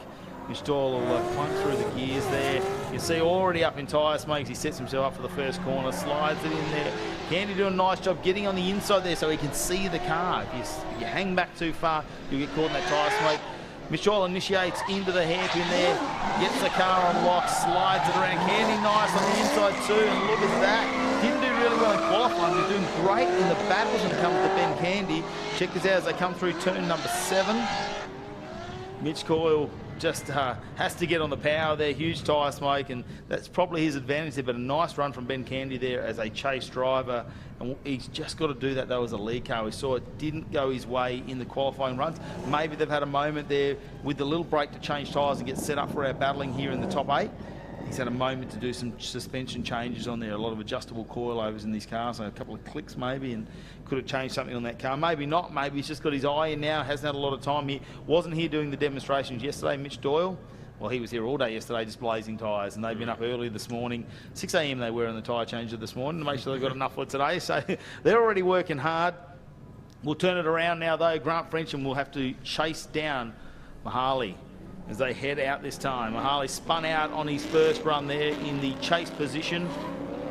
Mitch Doyle will clunk through the gears there. You can see already up in tyre smokes. He sets himself up for the first corner, slides it in there. Candy doing a nice job getting on the inside there so he can see the car. If you hang back too far, you'll get caught in that tyre smoke. Michelle initiates into the hairpin there, gets the car on lock, slides it around. Candy nice on the inside too, and look at that. Didn't do really well in qualifying. He's doing great in the battles when it comes to Ben Candy. Check this out as they come through turn number 7. Mitch Coyle just has to get on the power there, huge tyre smoke, and that's probably his advantage there, but a nice run from Ben Candy there as a chase driver, and he's just got to do that though as a lead car. We saw it didn't go his way in the qualifying runs. Maybe they've had a moment there with the little break to change tyres and get set up for our battling here in the top 8. He's had a moment to do some suspension changes on there, a lot of adjustable coilovers in these cars, so a couple of clicks maybe, and could have changed something on that car. Maybe not, maybe he's just got his eye in now, hasn't had a lot of time. He wasn't here doing the demonstrations yesterday, Mitch Doyle. Well, he was here all day yesterday just blazing tyres, and they've been up early this morning. 6 a.m. they were in the tyre changer this morning to make sure they've got enough for today, so they're already working hard. We'll turn it around now, though. Grant Frencham will have to chase down Mahali as they head out this time. Mahali spun out on his first run there in the chase position.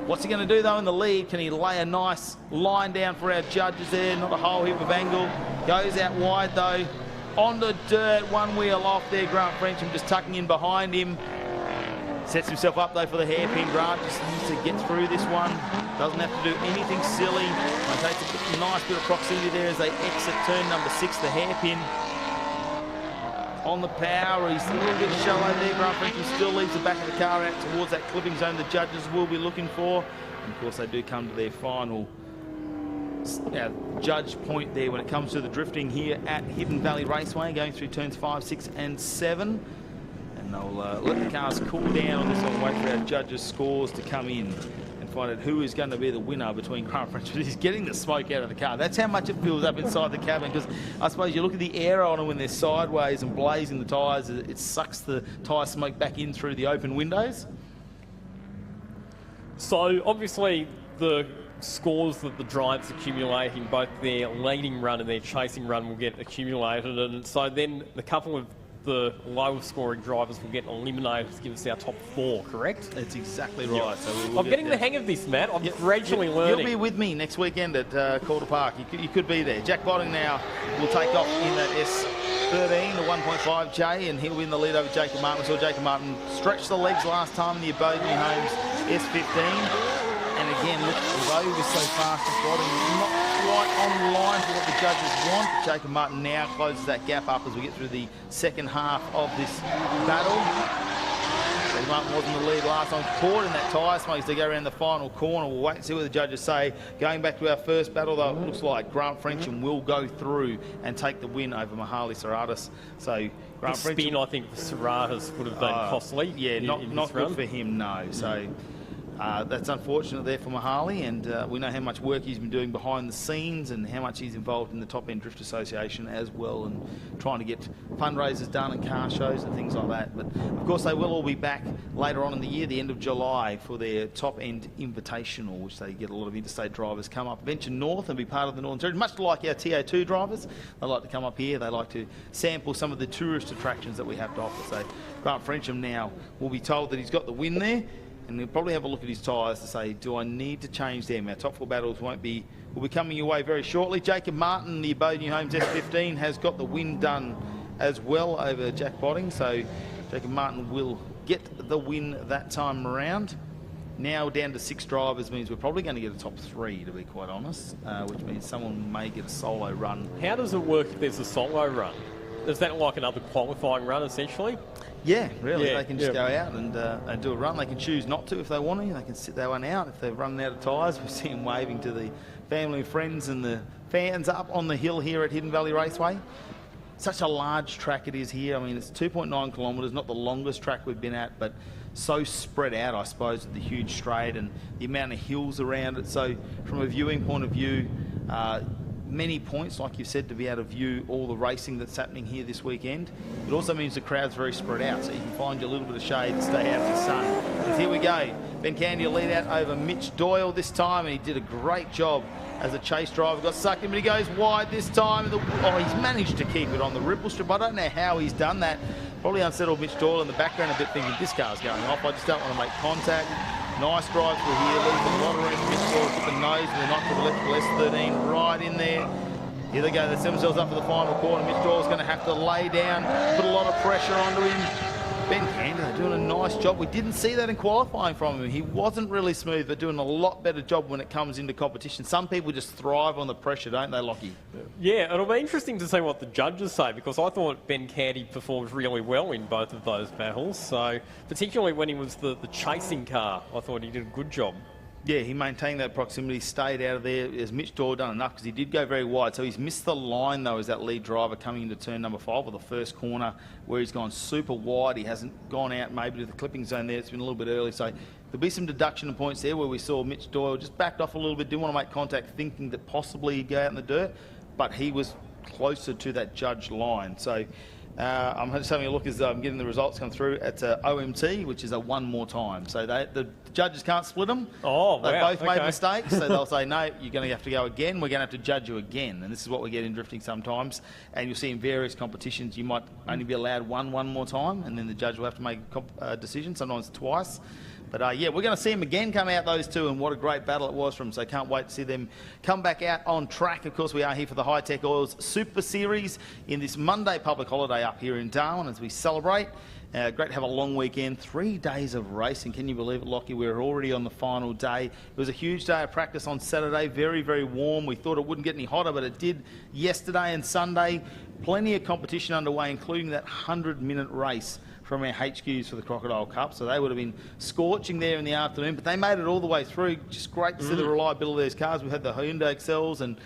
What's he going to do, though, in the lead? Can he lay a nice line down for our judges there? Not a whole heap of angle. Goes out wide, though. On the dirt, one wheel off there. Grant Frencham just tucking in behind him. Sets himself up, though, for the hairpin. Grant just needs to get through this one. Doesn't have to do anything silly. Takes a nice bit of proximity there as they exit turn number 6, the hairpin. On the power, he's a little bit shallow there. Grant Frencham still leaves the back of the car out towards that clipping zone the judges will be looking for. And of course, they do come to their final judge point there when it comes to the drifting here at Hidden Valley Raceway, going through turns 5, 6 and 7. And they'll let the cars cool down on this one, wait for our judges' scores to come in and find out who is going to be the winner between Grant Frencham. He's getting the smoke out of the car. That's how much it fills up inside the cabin, because I suppose you look at the air on them when they're sideways and blazing the tyres, it sucks the tyre smoke back in through the open windows. So obviously the scores that the drivers accumulate in both their leading run and their chasing run will get accumulated, and so then the couple of the lowest scoring drivers will get eliminated to give us our top 4, correct? That's exactly right. So I'm getting the hang of this, Matt. I'm gradually learning. You'll be with me next weekend at Calder Park. You could be there. Jack Botting now will take off in that S13, the 1.5J, and he'll be in the lead over Jacob Martin. We saw Jacob Martin stretch the legs last time in the Abode New Homes S15. And again, look, although he was so fast and Botting, not quite on line for what the judges want. Jacob Martin now closes that gap up as we get through the second half of this battle. Jacob Martin was in the lead last time, caught in that tyre smoke as they go around the final corner. We'll wait and see what the judges say. Going back to our first battle, though, it looks like Grant Frencham will go through and take the win over Mahali Serratus. So Grant Frencham, spin, I think, for Serratus would have been costly. Yeah, not good for him, no. So that's unfortunate there for Mahali, and we know how much work he's been doing behind the scenes and how much he's involved in the Top End Drift Association as well, and trying to get fundraisers done and car shows and things like that. But of course they will all be back later on in the year, the end of July, for their Top End Invitational, which they get a lot of interstate drivers come up, venture north and be part of the Northern Territory. Much like our Ta2 drivers, they like to come up here, they like to sample some of the tourist attractions that we have to offer. So Grant Frencham now will be told that he's got the win there, and he'll probably have a look at his tyres to say, do I need to change them? Our top 4 battles will be coming your way very shortly. Jacob Martin, the Abode New Homes S15, has got the win done as well over Jack Botting, so Jacob Martin will get the win that time around. Now down to 6 drivers means we're probably going to get a top 3, to be quite honest, which means someone may get a solo run. How does it work if there's a solo run? Is that like another qualifying run, essentially? Yeah, really. They can just go out and do a run. They can choose not to if they want to. They can sit that one out. If they're running out of tyres, we see them waving to the family and friends and the fans up on the hill here at Hidden Valley Raceway. Such a large track it is here. I mean, it's 2.9 kilometres, not the longest track we've been at, but so spread out, I suppose, with the huge straight and the amount of hills around it. So from a viewing point of view, many points, like you've said, to be able to view all the racing that's happening here this weekend. It also means the crowd's very spread out, so you can find you a little bit of shade to stay out of the sun. And here we go. Ben Candy will lead out over Mitch Doyle this time, and he did a great job as a chase driver. Got sucked in, but he goes wide this time. He's managed to keep it on the ripple strip. I don't know how he's done that. Probably unsettled Mitch Doyle in the background a bit, thinking this car's going off. I just don't want to make contact. Nice drive through here, leaves a lot of room for Mitch Doyle to put the nose and the knock to the electrical S13 right in there. Here they go, they set themselves up for the final corner. Mitch Doyle's going to have to lay down, put a lot of pressure onto him. Ben Candy doing a nice job. We didn't see that in qualifying from him. He wasn't really smooth, but doing a lot better job when it comes into competition. Some people just thrive on the pressure, don't they, Lockie? Yeah, it'll be interesting to see what the judges say, because I thought Ben Candy performed really well in both of those battles. So, particularly when he was the chasing car, I thought he did a good job. Yeah, he maintained that proximity, stayed out of there. As Mitch Doyle done enough, because he did go very wide. So he's missed the line, though, as that lead driver coming into turn number 5, or the first corner, where he's gone super wide. He hasn't gone out maybe to the clipping zone there. It's been a little bit early. So there'll be some deduction points there where we saw Mitch Doyle just backed off a little bit, didn't want to make contact, thinking that possibly he'd go out in the dirt. But he was closer to that judge line. So I'm just having a look as I'm getting the results come through at OMT, which is a one more time. So the judges can't split them. Oh, They wow. both made Okay. mistakes, so they'll say, no, you're going to have to go again. We're going to have to judge you again. And this is what we get in drifting sometimes. And you'll see in various competitions, you might only be allowed one more time, and then the judge will have to make a decision, sometimes twice. But yeah, we're going to see them again come out, those two, and what a great battle it was from. So can't wait to see them come back out on track. Of course, we are here for the Hi-Tec Oils Super Series in this Monday public holiday up here in Darwin as we celebrate. Great to have a long weekend, 3 days of racing. Can you believe it, Lockie? We're already on the final day. It was a huge day of practice on Saturday, very, very warm. We thought it wouldn't get any hotter, but it did yesterday and Sunday. Plenty of competition underway, including that 100-minute race from our HQs for the Crocodile Cup. So they would have been scorching there in the afternoon, but they made it all the way through. Just great to see the reliability of these cars. We had the Hyundai Excels and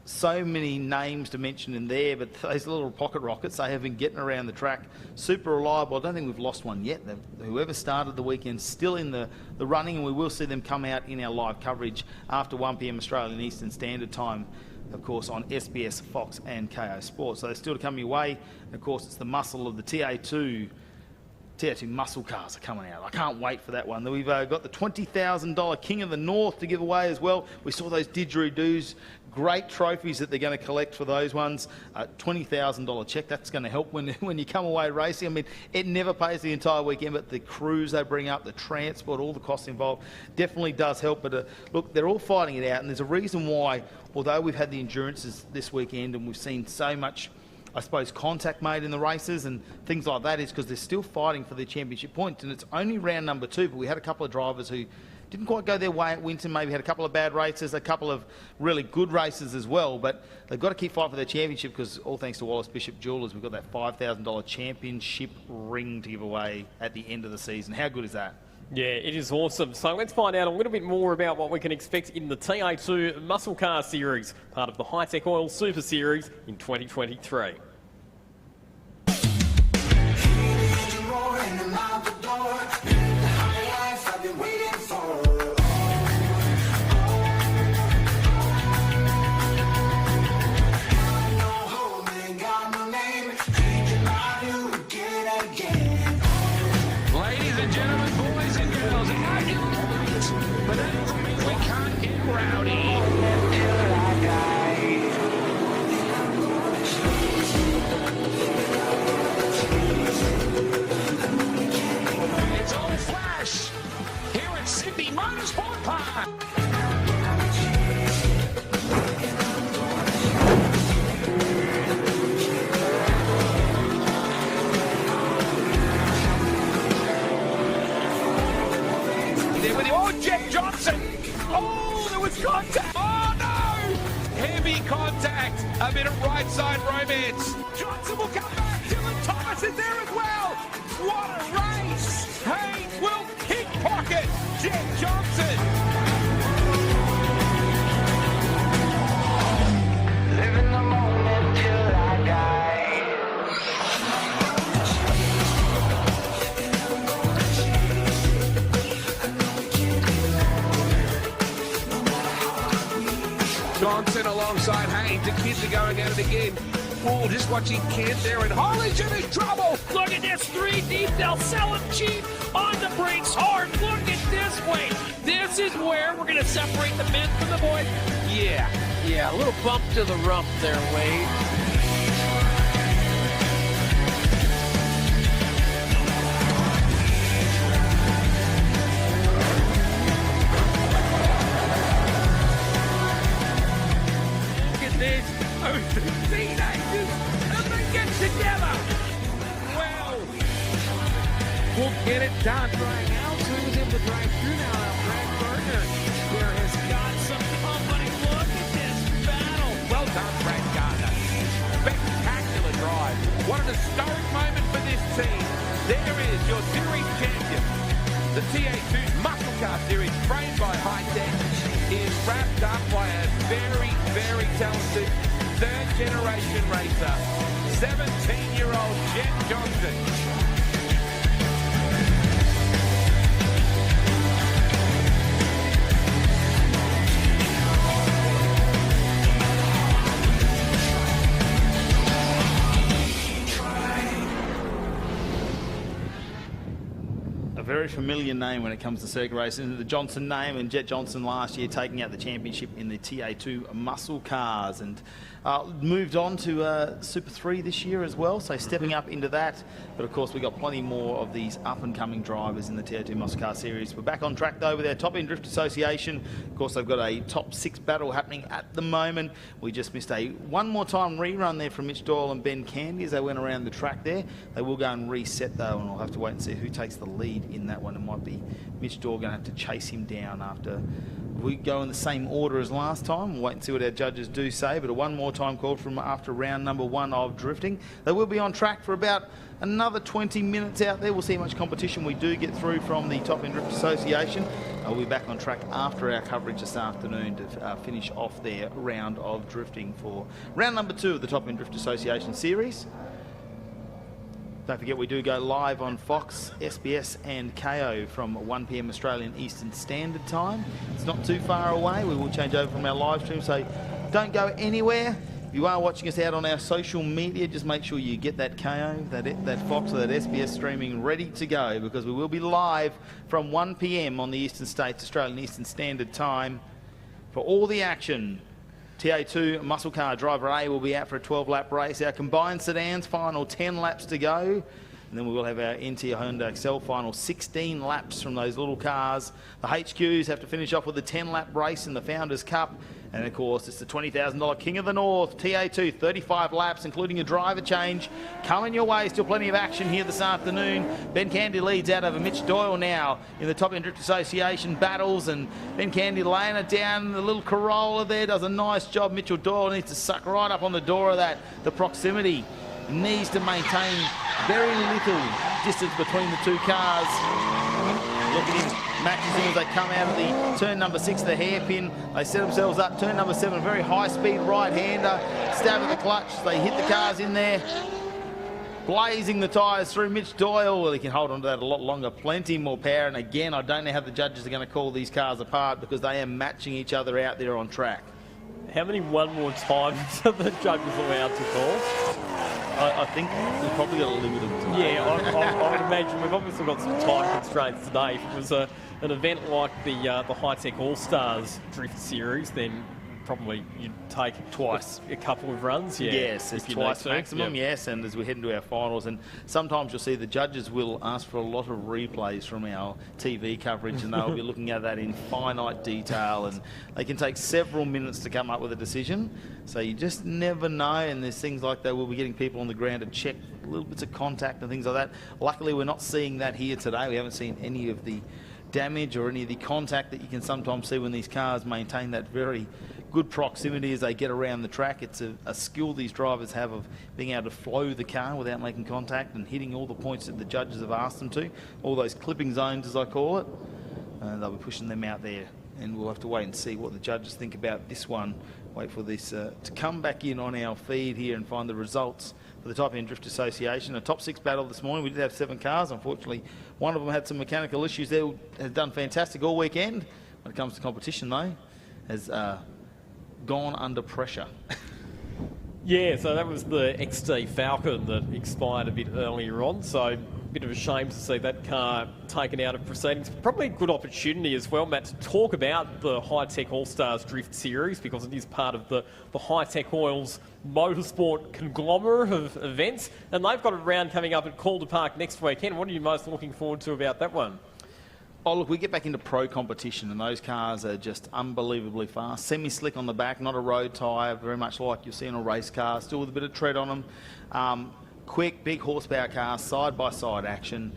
so many names to mention in there, but those little pocket rockets, they have been getting around the track. Super reliable. I don't think we've lost one yet. Whoever started the weekend still in the running, and we will see them come out in our live coverage after 1 p.m. Australian Eastern Standard Time, of course, on SBS, Fox and KO Sports. So they're still to come your way. And of course, it's the muscle of the Ta2 Muscle Cars are coming out. I can't wait for that one. We've got the $20,000 King of the North to give away as well. We saw those didgeridoos, great trophies that they're going to collect for those ones. $20,000 check, that's going to help when you come away racing. I mean, it never pays the entire weekend, but the crews they bring up, the transport, all the costs involved, definitely does help. But look, they're all fighting it out, and there's a reason why, although we've had the endurances this weekend and we've seen so much, I suppose, contact made in the races and things like that, is because they're still fighting for their championship points. And it's only round number 2, but we had a couple of drivers who didn't quite go their way at Winton, maybe had a couple of bad races, a couple of really good races as well, but they've got to keep fighting for their championship because, all thanks to Wallace Bishop Jewelers, we've got that $5,000 championship ring to give away at the end of the season. How good is that? Yeah, it is awesome. So let's find out a little bit more about what we can expect in the Ta2 Muscle Car Series, part of the Hi-Tec Oil Super Series in 2023. Ladies and gentlemen, boys and girls, are you ready? But that doesn't mean we can't get rowdy. It's all flash here at Sydney Motorsport Park. Oh, Jeff Johnson! Oh, there was contact! Oh, no! Heavy contact! A bit of right side romance. Johnson will come back. Dylan Thomas is there as well. What a race! Hayes will pickpocket Jeff Johnson. Living the moment till I die. Johnson alongside Haynes. The kids are going at it again. Oh, just watching Kent there, and Holden's in his trouble. Look at this, 3 deep. They'll sell him cheap. On the brakes hard. Look at this way. This is where we're going to separate the men from the boys. Yeah, a little bump to the rump there, Wade. The teenagers, and they get together. Well, we'll get it done. Drag out, so he was able to drag through now. Brad Gardner there has got some company. Look at this battle. Well done, Brad Gardner. Spectacular drive. What an historic moment for this team. There is your series champion. The Ta2 Muscle Car Series, framed by Hi-Tec, is wrapped up by a very, very talented third-generation racer, 17-year-old Jet Johnson. very familiar name when it comes to circuit racing. The Johnson name, and Jet Johnson last year taking out the championship in the Ta2 Muscle Cars, and moved on to Super 3 this year as well, so stepping up into that. But of course, we've got plenty more of these up-and-coming drivers in the Ta2 Muscle Car Series. We're back on track though with our Top End Drift Association. Of course, they've got a top 6 battle happening at the moment. We just missed a one more time rerun there from Mitch Doyle and Ben Candy as they went around the track there. They will go and reset though, and we'll have to wait and see who takes the lead in that one. It might be Mitch Doyle going to have to chase him down after we go in the same order as last time. We'll wait and see what our judges do say, but a one more time call from after round number 1 of drifting. They will be on track for about another 20 minutes out there. We'll see how much competition we do get through from the Top End Drift Association. We'll be back on track after our coverage this afternoon to finish off their round of drifting for round number 2 of the Top End Drift Association Series. Don't forget, we do go live on Fox, SBS and KO from 1 p.m. Australian Eastern Standard Time. It's not too far away. We will change over from our live stream, so don't go anywhere. If you are watching us out on our social media, just make sure you get that KO, that Fox or that SBS streaming ready to go, because we will be live from 1 p.m. on the Eastern States, Australian Eastern Standard Time, for all the action. Ta2 Muscle Car Driver A will be out for a 12-lap race. Our Combined Sedans final 10 laps to go. And then we will have our NT Honda Excel final 16 laps from those little cars. The HQs have to finish off with a 10-lap race in the Founders Cup. And of course, it's the $20,000 King of the North, Ta2, 35 laps, including a driver change. Coming your way, still plenty of action here this afternoon. Ben Candy leads out over Mitch Doyle now in the Top End Drift Association battles, and Ben Candy laying it down. The little Corolla there does a nice job. Mitchell Doyle needs to suck right up on the door of that. The proximity needs to maintain very little distance between the two cars. Look at him, matches him as they come out of the turn number 6, the hairpin. They set themselves up. Turn number 7, a very high-speed right-hander. Stab at the clutch. They hit the cars in there. Blazing the tyres through Mitch Doyle. Well, he can hold on to that a lot longer. Plenty more power. And again, I don't know how the judges are going to call these cars apart, because they are matching each other out there on track. How many one more times are the judges allowed to call? I think we've probably got a limit of time. Yeah, I would imagine we've obviously got some time constraints today. If it was an event like the Hi-Tec All-Stars Drift Series, then probably you'd take twice a couple of runs. Yeah, yes, it's twice maximum. Yep. Yes, and as we head into our finals, and sometimes you'll see the judges will ask for a lot of replays from our TV coverage, and they'll be looking at that in finite detail, and they can take several minutes to come up with a decision. So you just never know, and there's things like that. We'll be getting people on the ground to check little bits of contact and things like that. Luckily, we're not seeing that here today. We haven't seen any of the damage or any of the contact that you can sometimes see when these cars maintain that very good proximity as they get around the track. It's a skill these drivers have of being able to flow the car without making contact and hitting all the points that the judges have asked them to, all those clipping zones as I call it. They'll be pushing them out there, and we'll have to wait and see what the judges think about this one. Wait for this to come back in on our feed here and find the results for the Top End Drift Association. A top 6 battle this morning. We did have 7 cars. Unfortunately, one of them had some mechanical issues there. Has done fantastic all weekend. When it comes to competition, though, has gone under pressure. Yeah, so that was the XD Falcon that expired a bit earlier on, so a bit of a shame to see that car taken out of proceedings. Probably a good opportunity as well, Matt, to talk about the Hi-Tec All-Stars Drift Series, because it is part of the Hi-Tec Oils motorsport conglomerate of events, and they've got a round coming up at Calder Park next weekend. What are you most looking forward to about that one? Oh, look, we get back into pro competition, and those cars are just unbelievably fast. Semi-slick on the back, not a road tyre, very much like you'll see in a race car, still with a bit of tread on them. Quick, big horsepower cars, side-by-side action.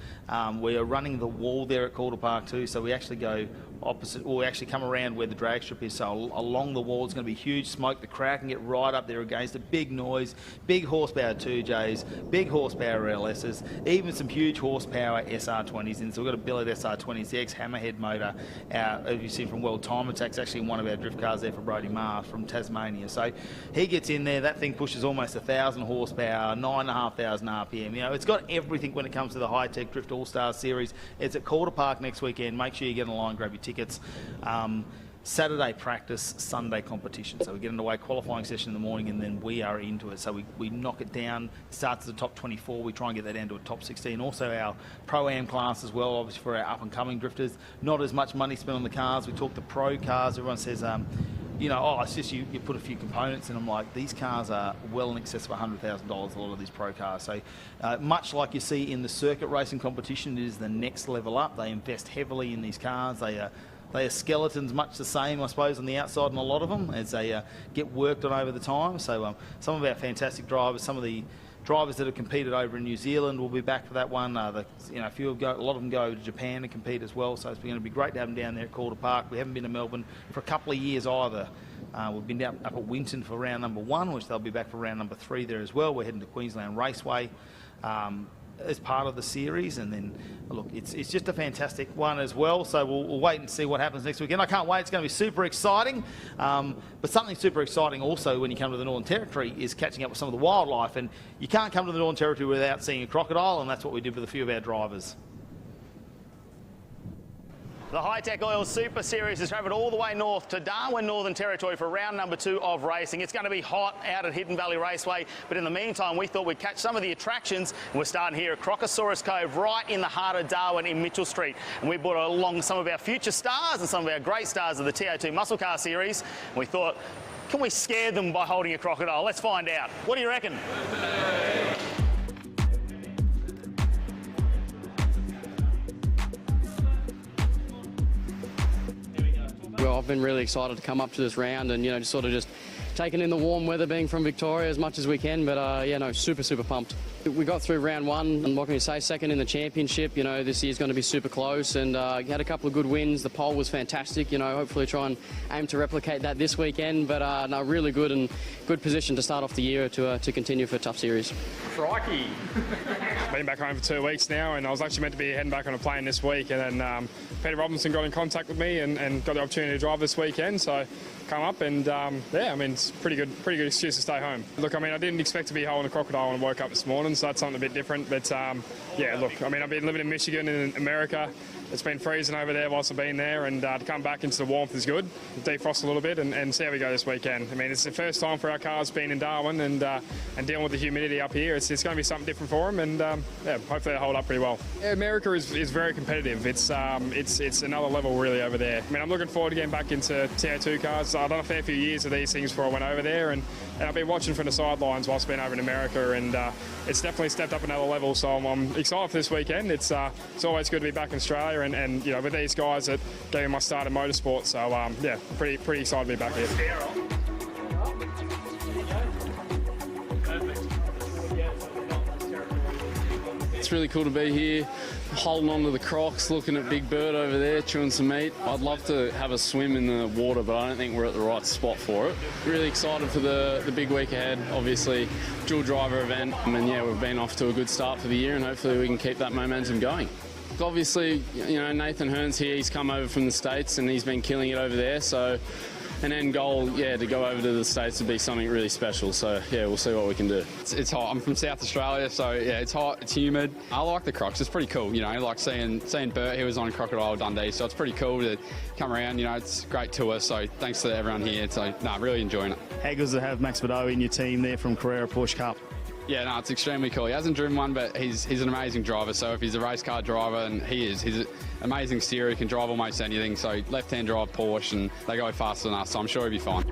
We are running the wall there at Calder Park too, so we actually go opposite, or we actually come around where the drag strip is, so along the wall it's going to be huge smoke. The crowd can get right up there against it, big noise, big horsepower 2Js, big horsepower LSs, even some huge horsepower SR20s in. So we've got a billet SR20s, the ex-Hammerhead motor, as you see from World Time Attack's actually in one of our drift cars there for Brodie Mars from Tasmania. So he gets in there, that thing pushes almost 1,000 horsepower, 9,500 RPM. You know, it's got everything when it comes to the Hi-Tec Drift All-Stars Series. It's at Calder Park next weekend. Make sure you get on the line, grab your tickets. Saturday practice, Sunday competition. So we get underway qualifying session in the morning and then we are into it. So we knock it down, starts at the top 24, we try and get that down to a top 16. Also our Pro-Am class as well, obviously for our up-and-coming drifters. Not as much money spent on the cars. We talk the pro cars, everyone says, you know, oh, it's just you put a few components in. I'm like, these cars are well in excess of $100,000, a lot of these pro cars. So much like you see in the circuit racing competition, it is the next level up. They invest heavily in these cars. They are skeletons, much the same, I suppose, on the outside in a lot of them, as they get worked on over the time. So some of our fantastic drivers, some of the drivers that have competed over in New Zealand will be back for that one. A lot of them go to Japan to compete as well. So it's going to be great to have them down there at Calder Park. We haven't been to Melbourne for a couple of years either. We've been down up at Winton for round number 1, which they'll be back for round number 3 there as well. We're heading to Queensland Raceway as part of the series, and then look, it's just a fantastic one as well. So we'll wait and see what happens next weekend. I can't wait. It's going to be super exciting. But something super exciting also when you come to the Northern Territory is catching up with some of the wildlife, and you can't come to the Northern Territory without seeing a crocodile, and that's what we did with a few of our drivers. The Hi-Tec Oil Super Series has travelled all the way north to Darwin, Northern Territory for round number 2 of racing. It's going to be hot out at Hidden Valley Raceway, but in the meantime, we thought we'd catch some of the attractions, and we're starting here at Crocosaurus Cove, right in the heart of Darwin in Mitchell Street. And we brought along some of our future stars and some of our great stars of the Ta2 Muscle Car Series. And we thought, can we scare them by holding a crocodile? Let's find out. What do you reckon? Well, I've been really excited to come up to this round and, just sort of just taking in the warm weather being from Victoria as much as we can, but super pumped. We got through round 1, and what can you say, second in the championship. This year's going to be super close, and had a couple of good wins. The pole was fantastic, hopefully try and aim to replicate that this weekend, but no, really good and good position to start off the year to continue for a tough series. Crikey. Been back home for 2 weeks now, and I was actually meant to be heading back on a plane this week, and then Peter Robinson got in contact with me and got the opportunity to drive this weekend, so come up and it's pretty good excuse to stay home. Look, I didn't expect to be holding a crocodile when I woke up this morning, so that's something a bit different, but look, I've been living in Michigan in America. It's been freezing over there whilst I've been there, and to come back into the warmth is good. Defrost a little bit and see how we go this weekend. It's the first time for our cars being in Darwin and dealing with the humidity up here. It's going to be something different for them, and hopefully they hold up pretty well. Yeah, America is very competitive. It's another level really over there. I'm looking forward to getting back into Ta2 cars. I've done a fair few years of these things before I went over there, and I've been watching from the sidelines whilst being over in America, and it's definitely stepped up another level. So I'm excited for this weekend. It's always good to be back in Australia, and with these guys that gave me my start in motorsport. So pretty excited to be back here. It's really cool to be here, holding on to the crocs, looking at Big Bird over there, chewing some meat. I'd love to have a swim in the water, but I don't think we're at the right spot for it. Really excited for the big week ahead, obviously, dual driver event. And we've been off to a good start for the year, and hopefully we can keep that momentum going. Obviously, Nathan Hearn's here, he's come over from the States and he's been killing it over there, so an end goal, to go over to the States would be something really special. So, we'll see what we can do. It's hot. I'm from South Australia, so, it's hot, it's humid. I like the crocs. It's pretty cool, like seeing Bert, he was on Crocodile Dundee, so it's pretty cool to come around. It's a great tour, so thanks to everyone here. So, really enjoying it. How good is it to have Max Bedoe in your team there from Carrera Porsche Cup? Yeah, no, it's extremely cool. He hasn't driven one, but he's an amazing driver. So if he's a race car driver, and he's an amazing steerer, he can drive almost anything. So left-hand drive Porsche, and they go faster than us, so I'm sure he'll be fine.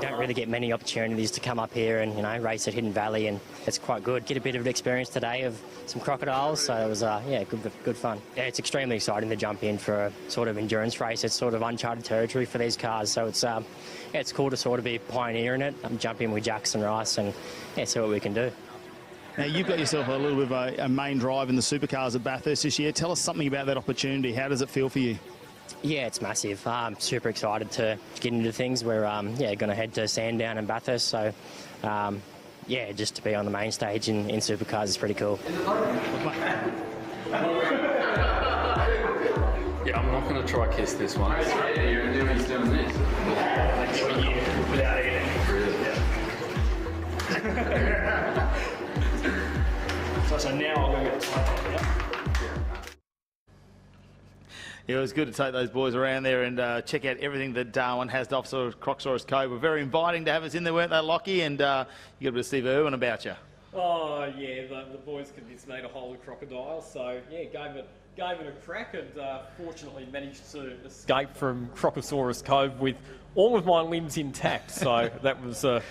Don't really get many opportunities to come up here and race at Hidden Valley, and it's quite good. Get a bit of an experience today of some crocodiles, so it was good fun. Yeah, it's extremely exciting to jump in for a sort of endurance race. It's sort of uncharted territory for these cars, so it's cool to sort of be pioneering it. Jump in with Jackson Rice and see what we can do. Now, you've got yourself a little bit of a main drive in the supercars at Bathurst this year. Tell us something about that opportunity. How does it feel for you? Yeah, it's massive. I'm super excited to get into things. We're going to head to Sandown and Bathurst, so just to be on the main stage in supercars is pretty cool. Yeah, I'm not going to try kiss this one. You're doing this. Without eating. Really? Yeah. So now I'll go get a time out. Yeah, it was good to take those boys around there and check out everything that Darwin has to offer Crocosaurus Cove. We're very inviting to have us in there, weren't they, Lockie? And you got a bit of Steve Irwin about you. Oh yeah, the boys convinced me to hold a crocodile, so yeah, gave it a crack, and fortunately managed to escape from Crocosaurus Cove with all of my limbs intact. So that was a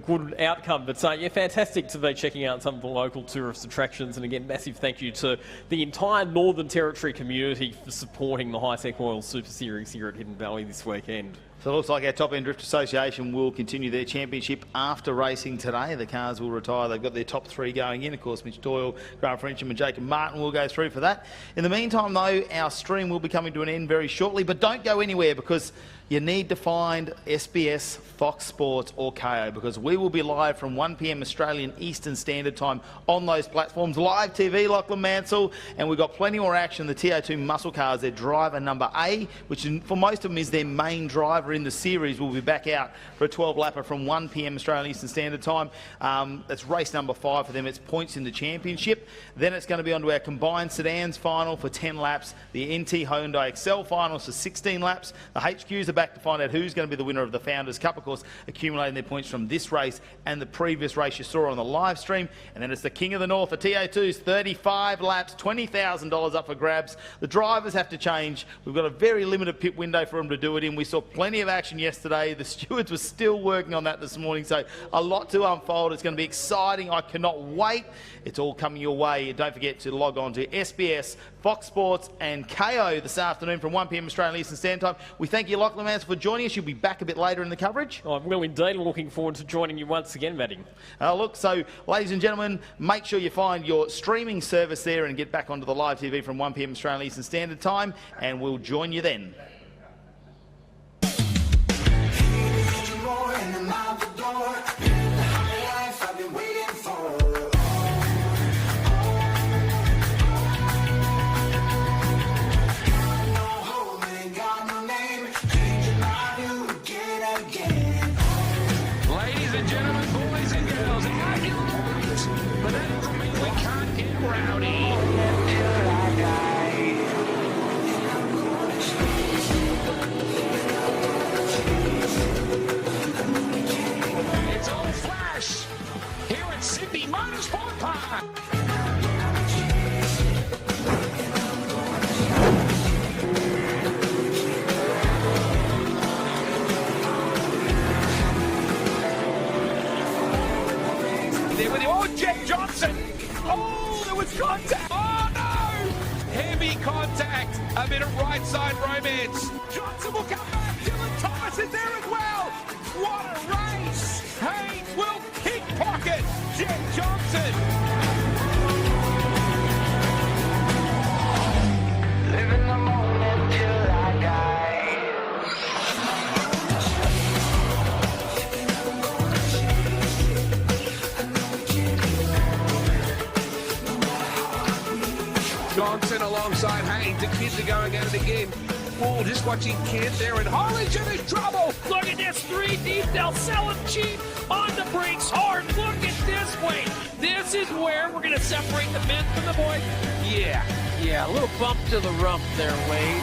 good outcome. But yeah, fantastic to be checking out some of the local tourist attractions. And again, massive thank you to the entire Northern Territory community for supporting the Hi-Tec Oil Super Series here at Hidden Valley this weekend. So it looks like our Top End Drift Association will continue their championship after racing today. The cars will retire. They've got their top three going in. Of course, Mitch Doyle, Grant Frencham and Jacob Martin will go through for that. In the meantime, though, our stream will be coming to an end very shortly. But don't go anywhere, because you need to find SBS, Fox Sports or KO, because we will be live from 1 p.m. Australian Eastern Standard Time on those platforms. Live TV, Lachlan Mansell, and we've got plenty more action. The Ta2 Muscle Cars, their driver number A, which for most of them is their main driver in the series, will be back out for a 12-lapper from 1 p.m. Australian Eastern Standard Time. That's race number 5 for them. It's points in the championship. Then it's going to be on to our Combined Sedans final for 10 laps, the NT Hyundai Excel finals for 16 laps. The HQs are back to find out who's going to be the winner of the Founders Cup, of course, accumulating their points from this race and the previous race you saw on the live stream. And then it's the King of the North, the Ta2's 35 laps, $20,000 up for grabs. The drivers have to change. We've got a very limited pit window for them to do it in. We saw plenty of action yesterday. The stewards were still working on that this morning, so a lot to unfold. It's going to be exciting. I cannot wait. It's all coming your way. And don't forget to log on to SBS, Fox Sports and KO this afternoon from 1 p.m. Australian Eastern Standard Time. We thank you, Lachlan Mansell, for joining us. You'll be back a bit later in the coverage. I will indeed. Looking forward to joining you once again, Matty. Look, so ladies and gentlemen, make sure you find your streaming service there and get back onto the live TV from 1 p.m. Australian Eastern Standard Time, and we'll join you then. Contact! Oh no! Heavy contact! A bit of right side romance. Johnson will come back. Dylan Thomas is there as well. What a race! Haynes will pickpocket Jet Johnson. Living the moment till I die. Johnson alongside Haynes. The kids are going at it again. Oh, just watching Kent there, and Holden's in his trouble. Look at this, 3 deep. They'll sell him cheap. On the brakes hard. Look at this, Wade. This is where we're going to separate the men from the boys. Yeah, a little bump to the rump there, Wade.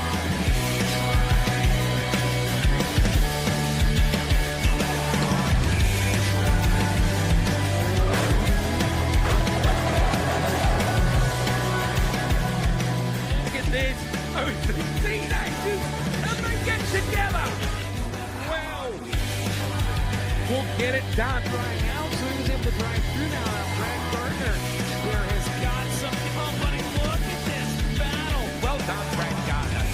Teenagers, and they get together. Well, we'll get it done. Right now, who's in the drive-through now? Brad Gardner, there has got some company. Look at this battle. Well done, Brad Gardner.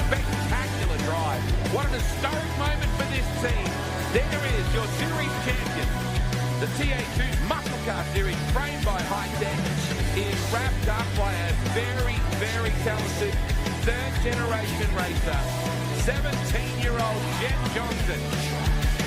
Spectacular drive. What an historic moment for this team. There is your series champion. The Ta2 Muscle Car Series, framed by Hi-Tec, is wrapped up by a very, very talented third-generation racer, 17-year-old Jet Johnson.